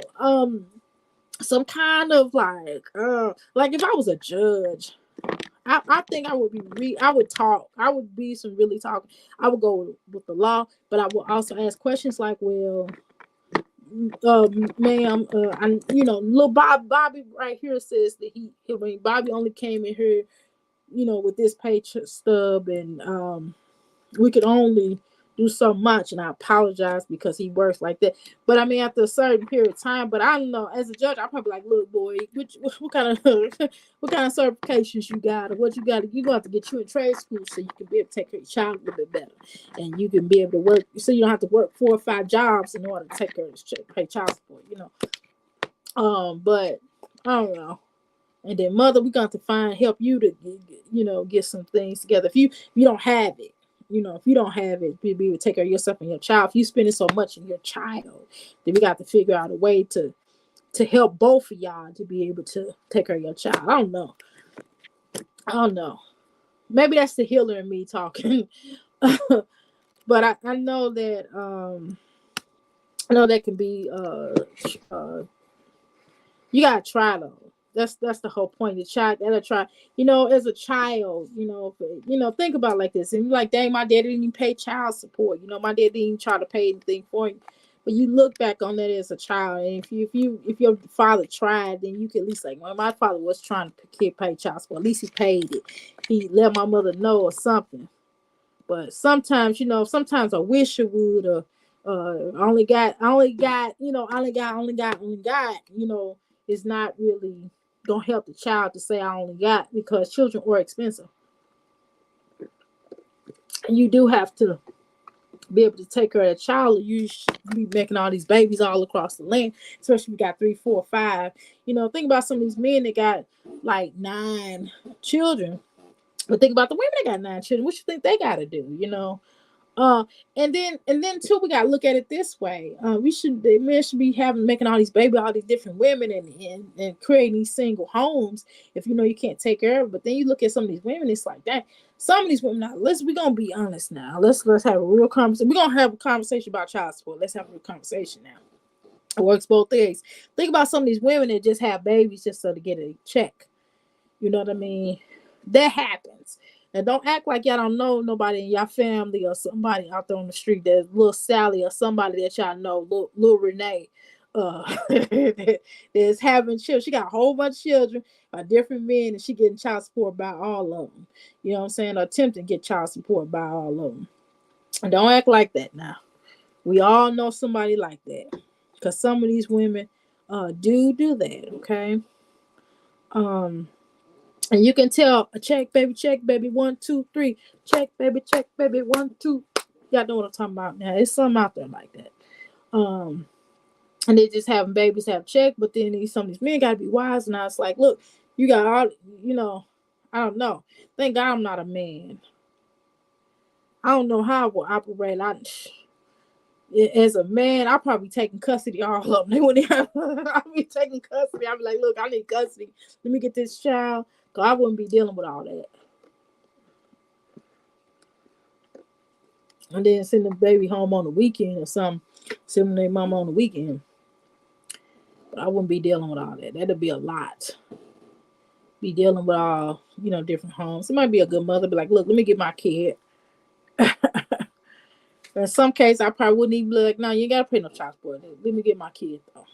Some kind of like if I was a judge, I think I would be I would talk. I would be some really talking. I would go with the law, but I would also ask questions like, well, ma'am, little Bobby right here says that Bobby only came in here, with this pay stub, and we could only do so much, and I apologize because he works like that. But I mean, after a certain period of time, but I don't know. As a judge, I'm probably like, look, boy, what kind of what kind of certifications you got, or what you got? You gonna have to get you in trade school so you can be able to take care of your child a little bit better, and you can be able to work, so you don't have to work 4 or 5 jobs in order to take care of pay child support. But I don't know. And then, mother, we're going to help you to, get some things together. If you don't have it. If you don't have it, be able to take care of yourself and your child. If you spending so much in your child, then we got to figure out a way to help both of y'all to be able to take care of your child. I don't know. maybe that's the healer in me talking. But I know that I know that can be you gotta try though. That's the whole point. The child gotta try. As a child, think about it like this. And you're like, dang, my dad didn't even pay child support. My dad didn't even try to pay anything for you. But you look back on that as a child, and if your father tried, then you could at least like, well, my father was trying to pay child support. At least he paid it. He let my mother know or something. But sometimes, sometimes I wish it would. I only got, only got. Is not really gonna help the child to say I only got, because children are expensive. And you do have to be able to take care of a child, or you should be making all these babies all across the land, especially if you got 3, 4, 5. Think about some of these men that got like 9 children. But think about the women that got 9 children. What you think they gotta do? Uh, and then too, we gotta look at it this way. The men should be making all these baby, all these different women, and creating these single homes. If you can't take care of it, but then you look at some of these women, it's like that. Some of these women, now we're gonna be honest now. Let's have a real conversation. We're gonna have a conversation about child support. Let's have a real conversation now. It works both ways. Think about some of these women that just have babies just so to get a check. You know what I mean? That happens. And don't act like y'all don't know nobody in your family or somebody out there on the street, that's little Sally or somebody that y'all know, little Renee, that's having children. She got a whole bunch of children by different men, and she getting child support by all of them. You know what I'm saying? Or attempting to get child support by all of them. And don't act like that now. We all know somebody like that, because some of these women do that. Okay. And you can tell a check, baby, 1, 2, 3, check, baby, 1, 2. Y'all know what I'm talking about now. It's some out there like that. And they just having babies have check, but then some of these men gotta be wise. Now it's like, look, you got all, I don't know. Thank God I'm not a man. I don't know how I will operate. As a man, I'll probably be taking custody of all of them. I'll be taking custody. I'll be like, look, I need custody. Let me get this child. Because I wouldn't be dealing with all that. And then send the baby home on the weekend or something. Send their mom on the weekend. But I wouldn't be dealing with all that. That'd be a lot. Be dealing with all, different homes. It might be a good mother. Be like, look, let me get my kid. In some cases, I probably wouldn't even be like, no, you ain't got to pay no child support. Let me get my kid, though.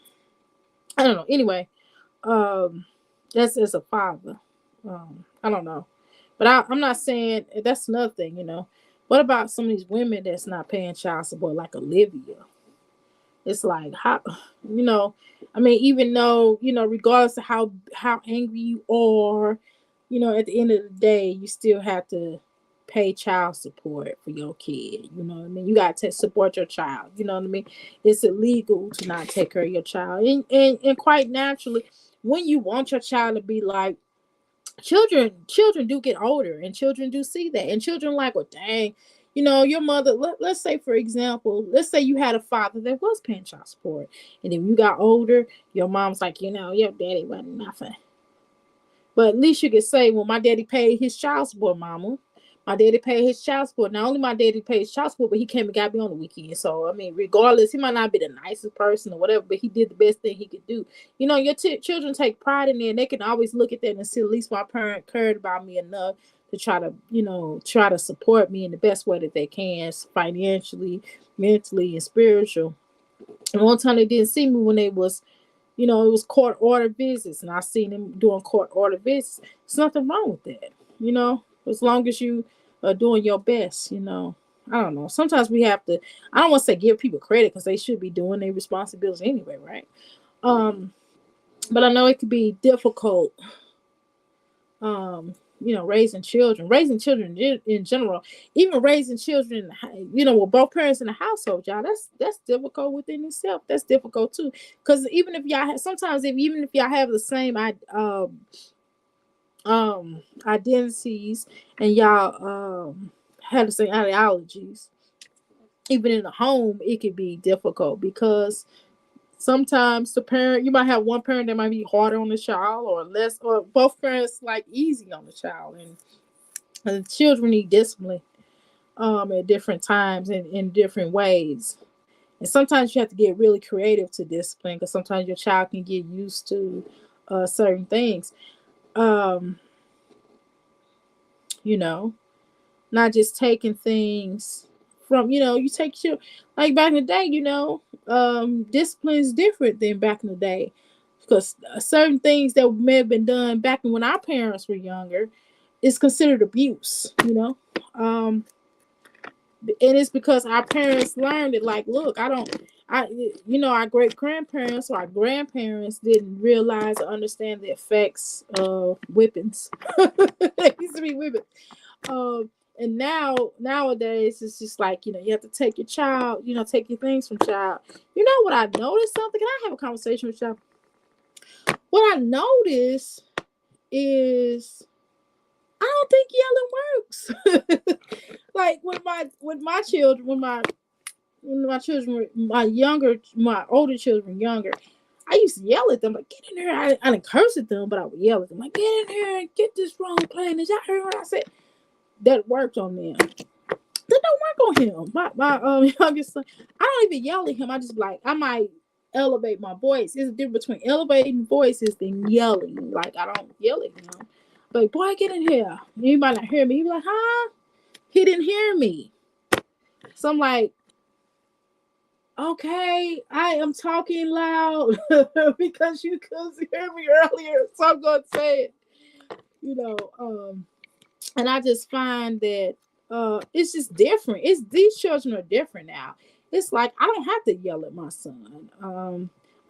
I don't know. Anyway, that's as a father. I don't know. But I'm not saying, that's another thing, What about some of these women that's not paying child support, like Olivia? It's like, how, even though, regardless of how angry you are, at the end of the day, you still have to pay child support for your kid. You know what I mean? You got to support your child. You know what I mean? It's illegal to not take care of your child. And quite naturally, when you want your child to be like, children do get older, and children do see that, and children like, well, dang, your mother, let's say, for example, let's say you had a father that was paying child support, and then you got older, your mom's like, your daddy wasn't nothing. But at least you could say, well, my daddy paid his child support, mama. My daddy paid his child support. Not only my daddy paid his child support, but he came and got me on the weekend. So, I mean, regardless, he might not be the nicest person or whatever, but he did the best thing he could do. Your children take pride in it, and they can always look at that and see, at least my parent cared about me enough to try to support me in the best way that they can, financially, mentally, and spiritual. And one time they didn't see me when they was, it was court order visits, and I seen them doing court order visits. There's nothing wrong with that, as long as you are doing your best, I don't know. Sometimes we have to, I don't want to say give people credit, because they should be doing their responsibilities anyway, right? But I know it could be difficult, raising children in general, even raising children, with both parents in the household, y'all. That's difficult within itself. That's difficult too, because even if y'all even if y'all have the same identities, and y'all have the same ideologies, even in the home, it could be difficult, because sometimes you might have one parent that might be harder on the child, or less, or both parents like easy on the child. And Children need discipline at different times and in different ways. And sometimes you have to get really creative to discipline because sometimes your child can get used to certain things. Um, you know, not just taking things from, you take your, like back in the day, discipline is different than back in the day because certain things that may have been done back when our parents were younger is considered abuse, and it's because our parents learned it. Like, look, our great grandparents or our grandparents didn't realize or understand the effects of whippings. They used to be whipping. And nowadays it's just like, you have to take your child, take your things from child. You know what I noticed something? Can I have a conversation with y'all? What I noticed is I don't think yelling works. Like with my children, when my older children were younger, I used to yell at them, like, get in here. I didn't curse at them, but I would yell at them, like, get in here and get this wrong plan. Did y'all hear what I said? That worked on them. That don't work on him. My youngest son, I don't even yell at him. I just I might elevate my voice. There's a difference between elevating voices than yelling. Like, I don't yell at him. But boy, get in here. You might not hear me. You be like, huh? He didn't hear me. So I'm like, okay, I am talking loud because you couldn't hear me earlier. So I'm gonna say it. And I just find that it's just different. It's These children are different now. It's like I don't have to yell at my son.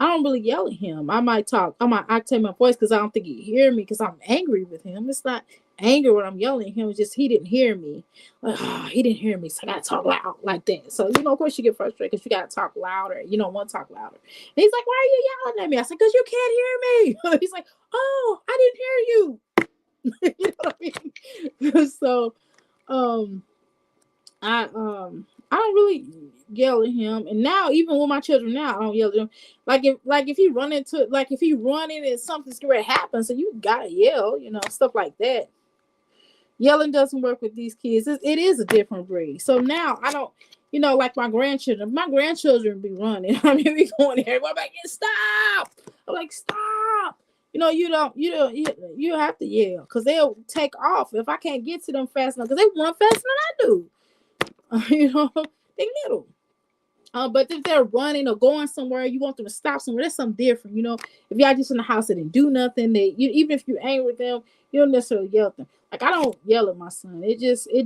I don't really yell at him. I might talk. I take my voice because I don't think he hear me because I'm angry with him. It's not anger when I'm yelling at him. It's just he didn't hear me. Like, he didn't hear me, so I gotta talk loud like that. So of course you get frustrated because you gotta talk louder. You don't want to talk louder. And he's like, "Why are you yelling at me?" I said, "Because you can't hear me." He's like, "Oh, I didn't hear you." You know what I mean? So, um, I don't really yell at him, and now even with my children now, I don't yell at them. Like if he run into if he running and something's going to happen, so you gotta yell, stuff like that. Yelling doesn't work with these kids. It is a different breed. So now I don't, like my grandchildren. My grandchildren be running. I mean, we going there. I'm like, stop! I'm like, stop! You have to yell because they'll take off if I can't get to them fast enough because they run faster than I do. They little. But if they're running or going somewhere, you want them to stop somewhere. That's something different. If y'all just in the house and didn't do nothing, even if you're angry with them, you don't necessarily yell at them. Like I don't yell at my son. It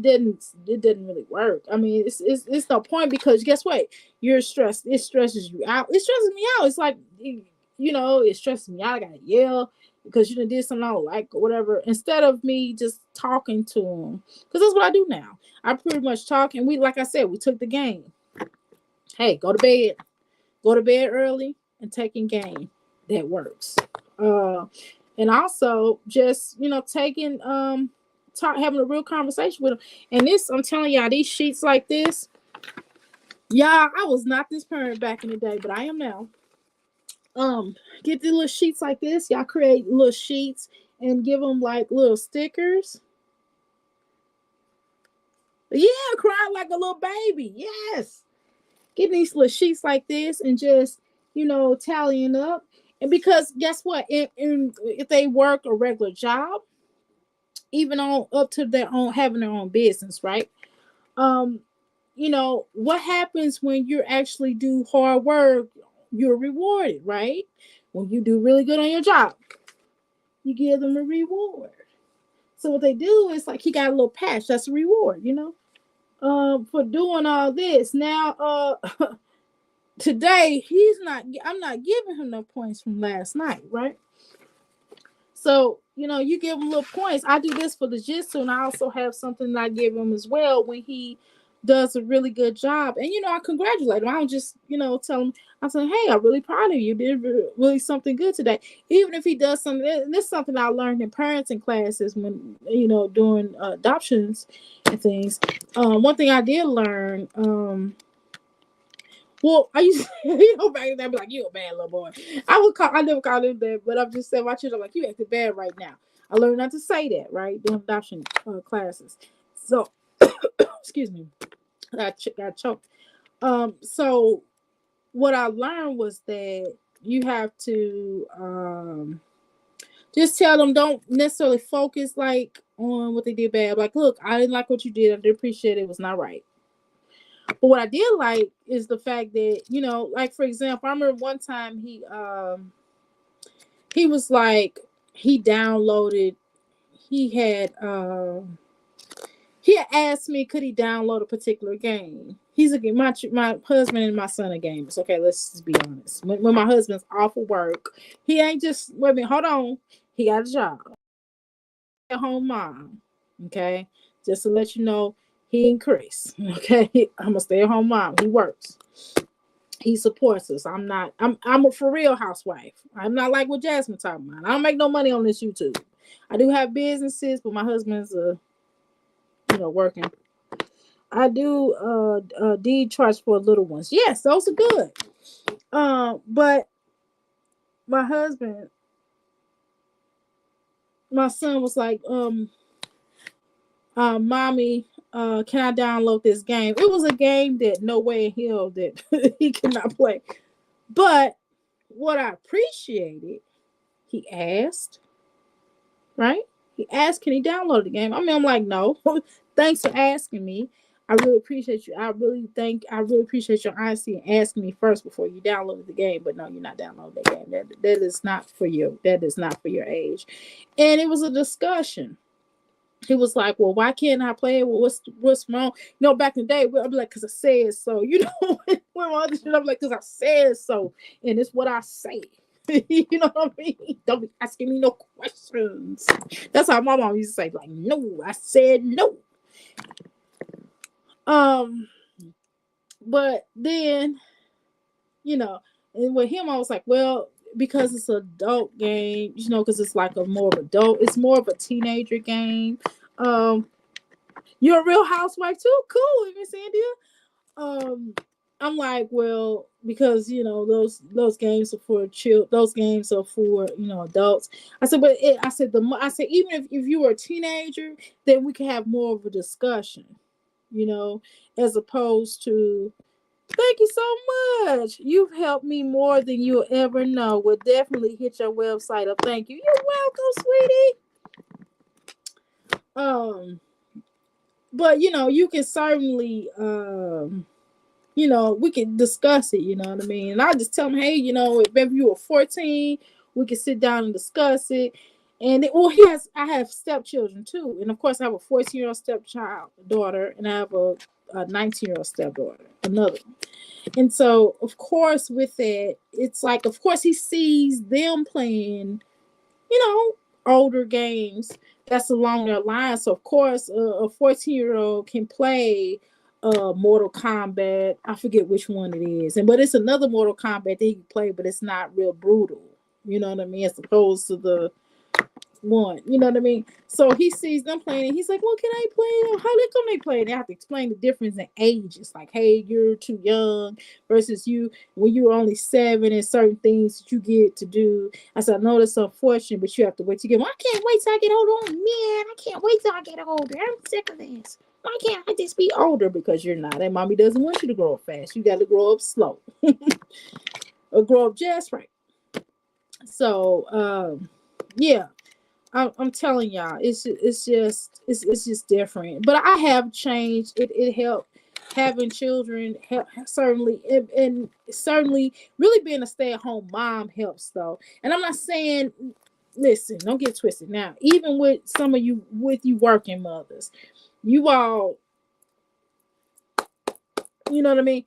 didn't really work. I mean, it's no point because guess what? You're stressed. It stresses you out. It stresses me out. It's like it stresses me out. I gotta yell because you done did something I don't like or whatever. Instead of me just talking to him, because that's what I do now. I pretty much talk, and like I said, we took the game. Hey, go to bed early and taking game. That works. And also just taking having a real conversation with them. And this, I'm telling y'all, these sheets like this, y'all, I was not this parent back in the day, but I am now. Get the little sheets like this. Y'all create little sheets and give them like little stickers. Yeah, cry like a little baby. Yes. Getting these little sheets like this and just, tallying up. And because guess what? If they work a regular job, even on up to their own having their own business, right? What happens when you actually do hard work, you're rewarded, right? When you do really good on your job, you give them a reward. So what they do is like he got a little patch, that's a reward, for doing all this. Now today I'm not giving him no points from last night, right? So you give him little points. I do this for the jitsu, and I also have something that I give him as well when he does a really good job. And I congratulate him. I don't just tell him, I'm saying, hey, I'm really proud of you. You did really something good today. Even if he does something, this is something I learned in parenting classes when doing adoptions and things. One thing I did learn, well, I used to, back then, be like, you a bad little boy. I never call him that, but I'm just saying, my children are like, you acting bad right now. I learned not to say that, right? The adoption classes. So, excuse me, got choked. So what I learned was that you have to just tell them, don't necessarily focus like on what they did bad. Like, look, I didn't like what you did. I did appreciate it. It was not right. But what I did like is the fact that, like for example, I remember one time he was like, he downloaded, he had asked me could he download a particular game. He's my husband and my son are gamers. Okay, let's just be honest. When my husband's off of work, he ain't just wait a minute, hold on. He got a job. At home mom. Okay. Just to let you know, he and Chris. Okay. I'm a stay-at-home mom. He works. He supports us. I'm a for real housewife. I'm not like what Jasmine talking about. I don't make no money on this YouTube. I do have businesses, but my husband's working. I do deed trust for little ones. Yes, those are good. But my husband, my son was like, mommy, can I download this game? It was a game that no way in hell that he cannot play. But what I appreciated, he asked, right? He asked, can he download the game? I mean, I'm like, no. Thanks for asking me. I really appreciate you. I really appreciate your honesty in asking me first before you download the game. But no, you're not downloading that game. That is not for you. That is not for your age. And it was a discussion. He was like, well, why can't I play it? Well, what's wrong? Back in the day, I'd be like, because I said so. When my other shit, I'm like, because I said so. And it's what I say. You know what I mean? Don't be asking me no questions. That's how my mom used to say, like, no, I said no. But then, and with him, I was like, well, because it's an adult game, because it's like it's more of a teenager game. You're a real housewife too? Cool, Miss India. I'm like, well, because those games are for those games are for adults. I said, but I said even if you were a teenager, then we can have more of a discussion, as opposed to, thank you so much. You've helped me more than you'll ever know. We'll definitely hit your website up. Thank you. You're welcome, sweetie. But you can certainly we can discuss it, you know what I mean? And I just tell them, hey, if you were 14, we can sit down and discuss it. And I have stepchildren too. And of course I have a 14-year-old daughter, and I have a 19-year-old stepdaughter, another. And so, of course, with that, it's like, of course, he sees them playing, older games that's along their lines. So, of course, a 14-year-old can play Mortal Kombat. I forget which one it is. But it's another Mortal Kombat that he can play, but it's not real brutal. You know what I mean? As opposed to the one, you know what I mean? So he sees them playing and he's like, well, can I play? How come they play? They have to explain the difference in ages. Like, hey, you're too young versus you when you were only 7 and certain things that you get to do. I said, I know that's unfortunate, but you have to wait to get them. I can't wait till I get older. Man, I can't wait till I get older. I'm sick of this. Why can't I just be older? Because you're not. And mommy doesn't want you to grow up fast. You got to grow up slow. Or grow up just right. So, yeah. I'm telling y'all, it's just different. But I have changed. It helped having children. Certainly, and certainly, really being a stay-at-home mom helps though. And I'm not saying, listen, don't get twisted. Now, even with some of you working mothers, you all, you know what I mean?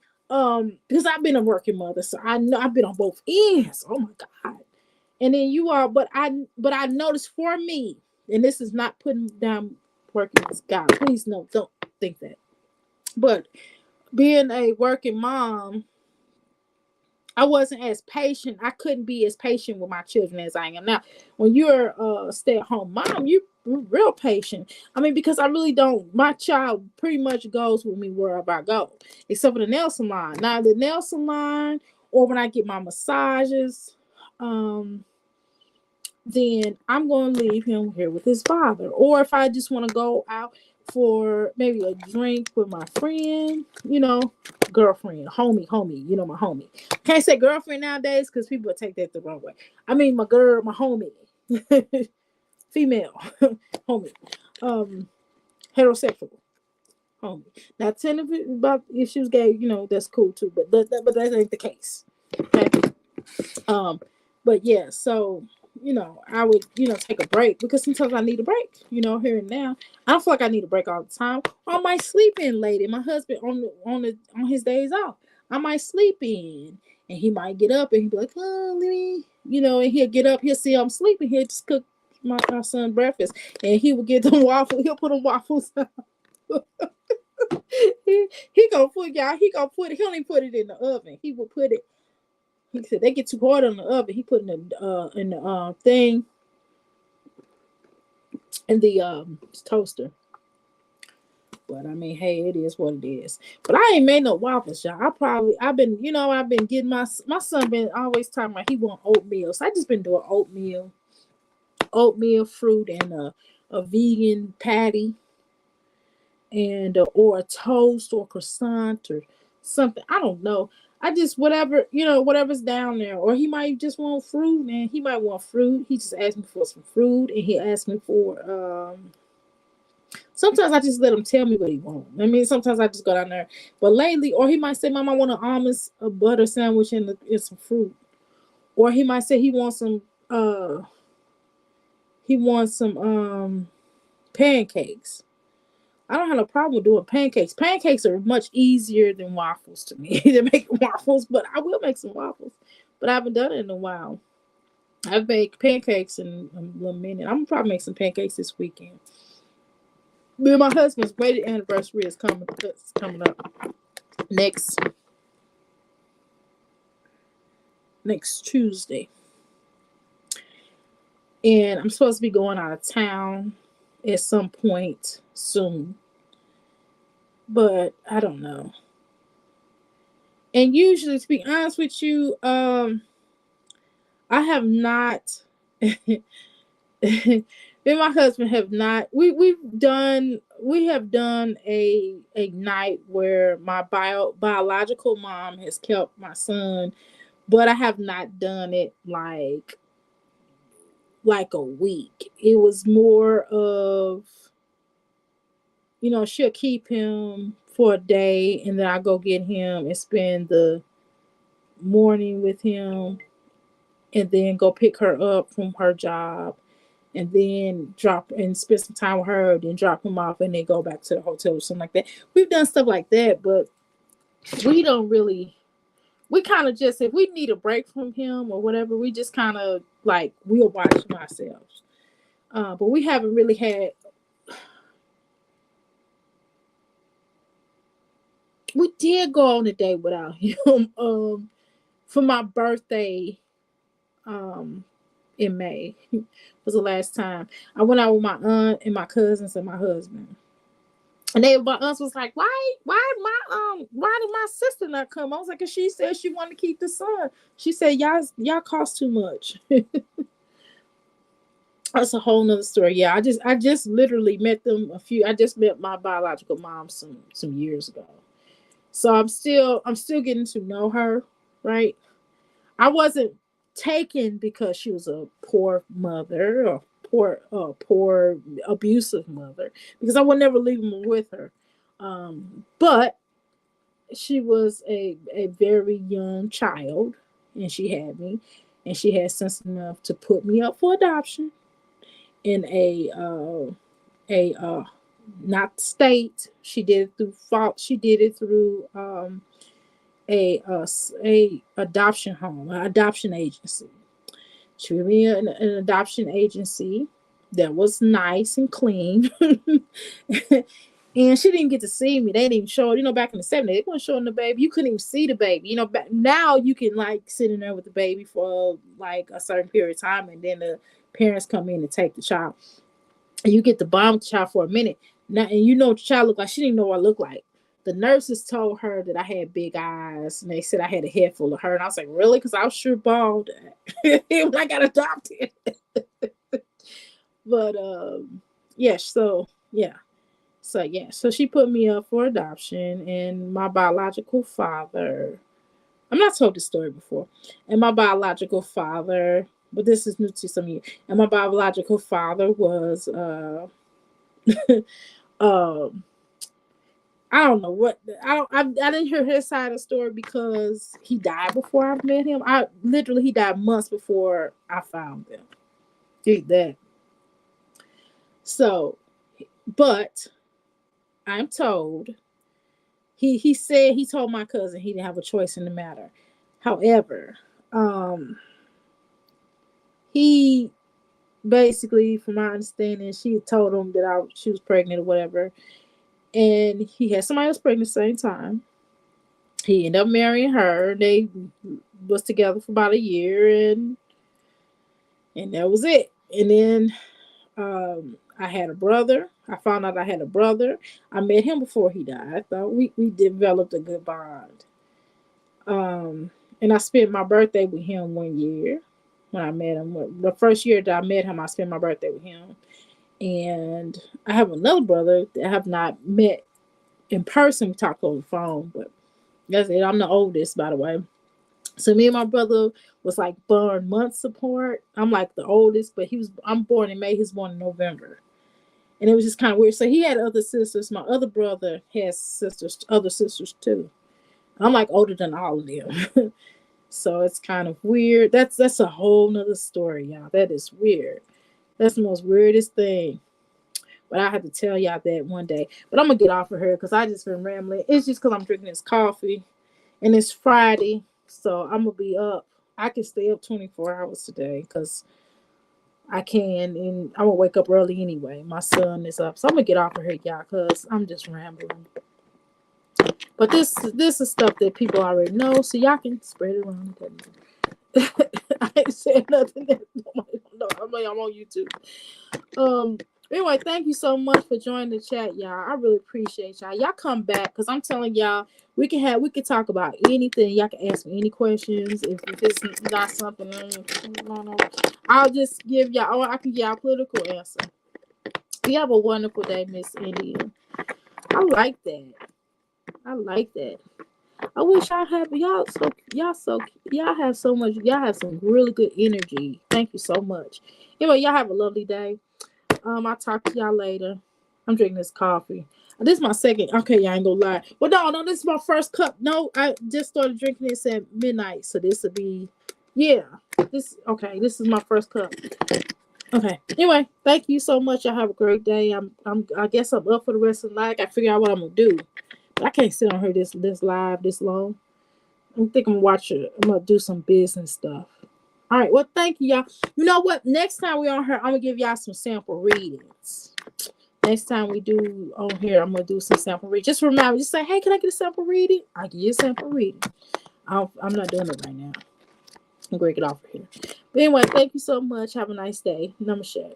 Because I've been a working mother, so I know I've been on both ends. Oh my God. And then you are, but I noticed for me, and this is not putting down working as God. Please don't think that. But being a working mom, I wasn't as patient. I couldn't be as patient with my children as I am now. When you're a stay-at-home mom, you're real patient. I mean, because I really don't. My child pretty much goes with me wherever I go, except for the nail salon. Now the nail salon, or when I get my massages. then I'm going to leave him here with his father. Or if I just want to go out for maybe a drink with my friend, girlfriend, homie, my homie. Can't say girlfriend nowadays because people take that the wrong way. I mean, my girl, my homie, female, homie, heterosexual homie. Now, tell about if she was gay, that's cool too, but that ain't the case. Okay. But yeah, so I would take a break because sometimes I need a break. Here and now, I don't feel like I need a break all the time. Or I might sleep in late. And my husband on his days off, I might sleep in, and he might get up and he'd be like, "Oh, let me," and he'll get up, he'll see I'm sleeping, he'll just cook my son breakfast, and he would get the waffles. He'll put them waffles. he gonna put y'all. He gonna put it. He don't even put it in the oven. He will put it. He said they get too hard on the oven. He put in the thing in the toaster. But I mean, hey, it is what it is. But I ain't made no waffles, y'all. I've been getting my son been always talking about he want oatmeal. So I just been doing oatmeal, fruit, and a vegan patty, and or a toast or croissant or something. I don't know. I just whatever's down there. Or he might just want fruit, and he might want fruit. He just asked me for some fruit, and he asked me for sometimes I just let him tell me what he wants. I mean, sometimes I just go down there. But lately, or he might say, "Mom, I want an almonds, a butter sandwich, and some fruit." Or he might say he wants some pancakes. I don't have no problem with doing pancakes. Pancakes are much easier than waffles to me than making waffles, but I will make some waffles. But I haven't done it in a while. I've baked pancakes in a little minute. I'm gonna probably make some pancakes this weekend. Me and my husband's wedding anniversary is coming up next Tuesday. And I'm supposed to be going out of town at some point soon. But I don't know. And usually, to be honest with you, I have not me and my husband have not we have done a night where my biological mom has kept my son, but I have not done it like a week. It was more of, she'll keep him for a day, and then I go get him and spend the morning with him, and then go pick her up from her job, and then drop and spend some time with her, then drop him off, and then go back to the hotel or something like that. We've done stuff like that, but we don't really. We kind of just, if we need a break from him or whatever, we just kind of like we'll watch him ourselves. But we haven't really had. We did go on a date without him for my birthday in May. Was the last time I went out with my aunt and my cousins and my husband. And my aunt was like, why did my sister not come? I was like, 'cause she said she wanted to keep the son. She said, y'all cost too much. That's a whole nother story. Yeah, I just literally met them I just met my biological mom some years ago. So I'm still getting to know her, right? I wasn't taken because she was a poor mother or poor abusive mother, because I would never leave him with her. But she was a very young child, and she had me, and she had sense enough to put me up for adoption in a not state. She did it through fault. She did it through a adoption home, an adoption agency. She put me in an adoption agency that was nice and clean. And she didn't get to see me. They didn't even show it. Back in the 70s, they weren't showing the baby. You couldn't even see the baby. Now you can like sit in there with the baby for like a certain period of time, and then the parents come in and take the child. And you get to bond with the child for a minute. Now, and what the child looked like. She didn't know what I looked like. the nurses told her that I had big eyes, and they said I had a head full of hair. And I was like, really? Because I was sure bald when I got adopted. But yeah, so she put me up for adoption, and my biological father. I'm not told this story before, and my biological father, but this is new to some of you. And my biological father was um I don't know what I didn't hear his side of the story because he died before I met him. He died months before I found him. Did that. So, but I'm told he said he told my cousin he didn't have a choice in the matter. However, he basically, from my understanding, she told him that she was pregnant or whatever, and he had somebody else pregnant at the same time. He ended up marrying her. They was together for about a year, and that was it. And then I had a brother. I found out I had a brother. I met him before he died. I thought we developed a good bond. And I spent my birthday with him one year when I met him. The first year that I met him, I spent my birthday with him. And I have another brother that I have not met in person. We talked over the phone, but that's it. I'm the oldest, by the way. So me and my brother was like born months apart. I'm like the oldest, but I'm born in May. He's born in November. And it was just kind of weird. So he had other sisters. My other brother has other sisters too. I'm like older than all of them. So it's kind of weird. That's a whole nother story, y'all. That is weird. That's the most weirdest thing. But I have to tell y'all that one day. But I'm going to get off of her because I just been rambling. It's just because I'm drinking this coffee. And it's Friday. So I'm going to be up. I can stay up 24 hours today because I can. And I'm going to wake up early anyway. My son is up. So I'm going to get off of here, y'all, because I'm just rambling. But this is stuff that people already know. So y'all can spread it around. I ain't saying nothing that nobody don't know. I'm on YouTube. Anyway, thank you so much for joining the chat, y'all. I really appreciate y'all. Y'all come back because I'm telling y'all we can talk about anything. Y'all can ask me any questions. If it's not something, I'll just give y'all. I can give y'all a political answer. You have a wonderful day, Miss Indian. I like that. I wish I have y'all have so much. Y'all have some really good energy. Thank you so much. Anyway, y'all have a lovely day. I'll talk to y'all later. I'm drinking this coffee. This is my second. Okay, y'all ain't gonna lie. Well, no, this is my first cup. No, I just started drinking this at midnight, so this will be, This is my first cup. Okay. Anyway, thank you so much. Y'all have a great day. I guess I'm up for the rest of the night. I figure out what I'm gonna do. But I can't sit on here this live this long. I think I'm gonna watch it. I'm gonna do some business stuff. All right. Well, thank you, y'all. You know what? Next time we're on here, I'm gonna give y'all some sample readings. Next time we do on here, I'm gonna do some sample readings. Just remember, just say, hey, can I get a sample reading? I give you a sample reading. I'm not doing it right now. I'm gonna get off of here. But anyway, thank you so much. Have a nice day. Namaste.